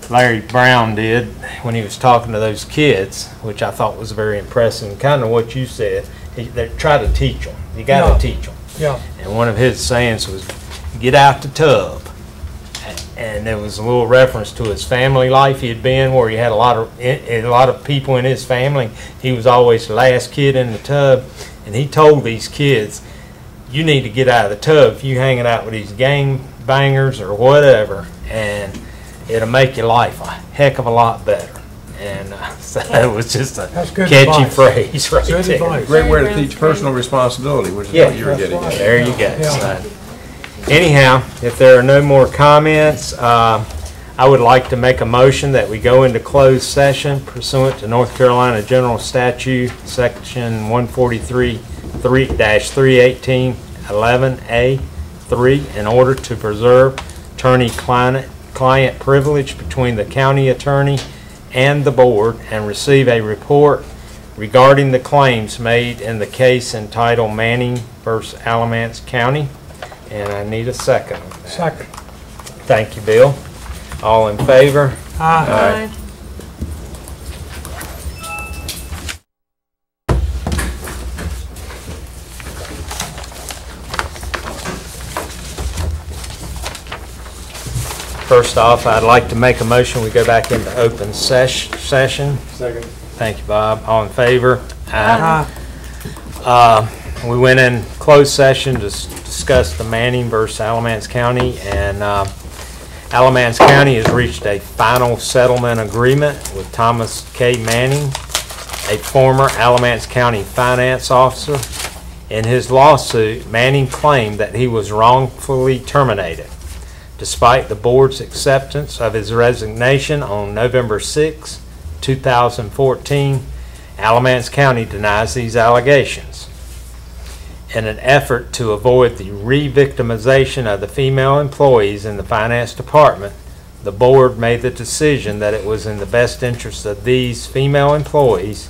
Larry Brown did when he was talking to those kids, which I thought was very impressive, and kind of what you said, they try to teach them. You got to teach them. Yeah. And one of his sayings was, "Get out the tub." And there was a little reference to his family life he had been, where he had a lot of people in his family. He was always the last kid in the tub, and he told these kids, "You need to get out of the tub if you hanging out with these gang bangers or whatever, and it'll make your life a heck of a lot better." And so it was just a catchy phrase right there. Great way to teach personal responsibility, which is what you were getting at. There you go. So, anyhow, if there are no more comments, I would like to make a motion that we go into closed session pursuant to North Carolina General Statute, Section 143-318-11A3, in order to preserve attorney-client privilege between the county attorney and the board, and receive a report regarding the claims made in the case entitled Manning v. Alamance County. And I need a second. Second. Thank you, Bill. All in favor? Aye. First off, I'd like to make a motion we go back into open session. Second. Thank you, Bob. All in favor? Aye. We went in closed session to discuss the Manning versus Alamance County, and Alamance County has reached a final settlement agreement with Thomas K. Manning, a former Alamance County finance officer. In his lawsuit, Manning claimed that he was wrongfully terminated. Despite the board's acceptance of his resignation on November 6, 2014, Alamance County denies these allegations. In an effort to avoid the re-victimization of the female employees in the finance department, the board made the decision that it was in the best interest of these female employees,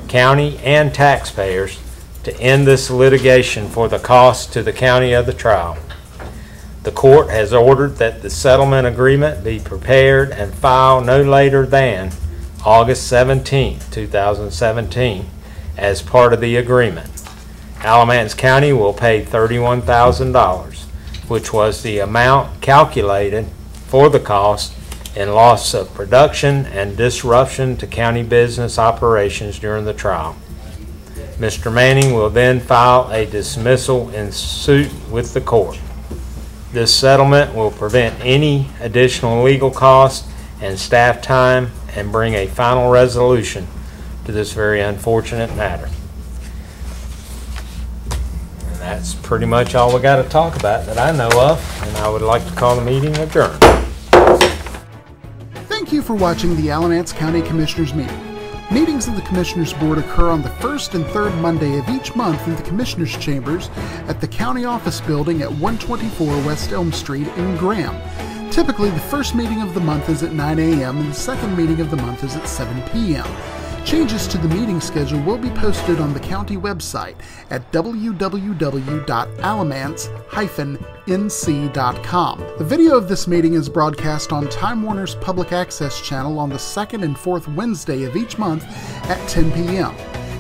county, and taxpayers to end this litigation for the cost to the county of the trial. The court has ordered that the settlement agreement be prepared and filed no later than August 17, 2017, as part of the agreement. Alamance County will pay $31,000, which was the amount calculated for the cost in loss of production and disruption to county business operations during the trial. Mr. Manning will then file a dismissal in suit with the court. This settlement will prevent any additional legal costs and staff time and bring a final resolution to this very unfortunate matter. And that's pretty much all we got to talk about that I know of, and I would like to call the meeting adjourned. Thank you for watching the Alamance County Commissioners meeting. Meetings of the Commissioners Board occur on the first and third Monday of each month in the Commissioners' Chambers at the County Office Building at 124 West Elm Street in Graham. Typically, the first meeting of the month is at 9 a.m. and the second meeting of the month is at 7 p.m. Changes to the meeting schedule will be posted on the county website at www.alamance-nc.com. The video of this meeting is broadcast on Time Warner's Public Access channel on the second and fourth Wednesday of each month at 10 p.m.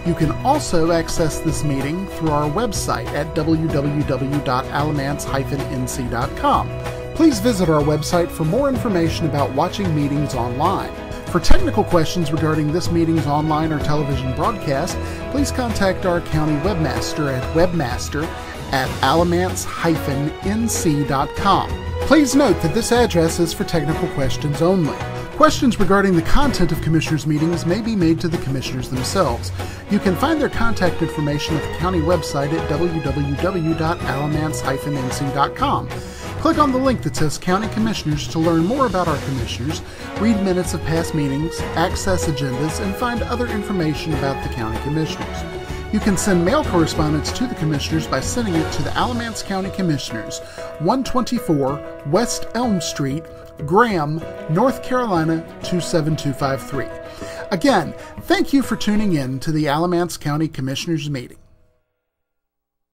You can also access this meeting through our website at www.alamance-nc.com. Please visit our website for more information about watching meetings online. For technical questions regarding this meeting's online or television broadcast, please contact our county webmaster at webmaster@alamance-nc.com. Please note that this address is for technical questions only. Questions regarding the content of Commissioners' meetings may be made to the Commissioners themselves. You can find their contact information at the county website at www.alamance-nc.com. Click on the link that says County Commissioners to learn more about our Commissioners, read minutes of past meetings, access agendas, and find other information about the County Commissioners. You can send mail correspondence to the Commissioners by sending it to the Alamance County Commissioners, 124 West Elm Street, Graham, North Carolina 27253. Again, thank you for tuning in to the Alamance County Commissioners meeting.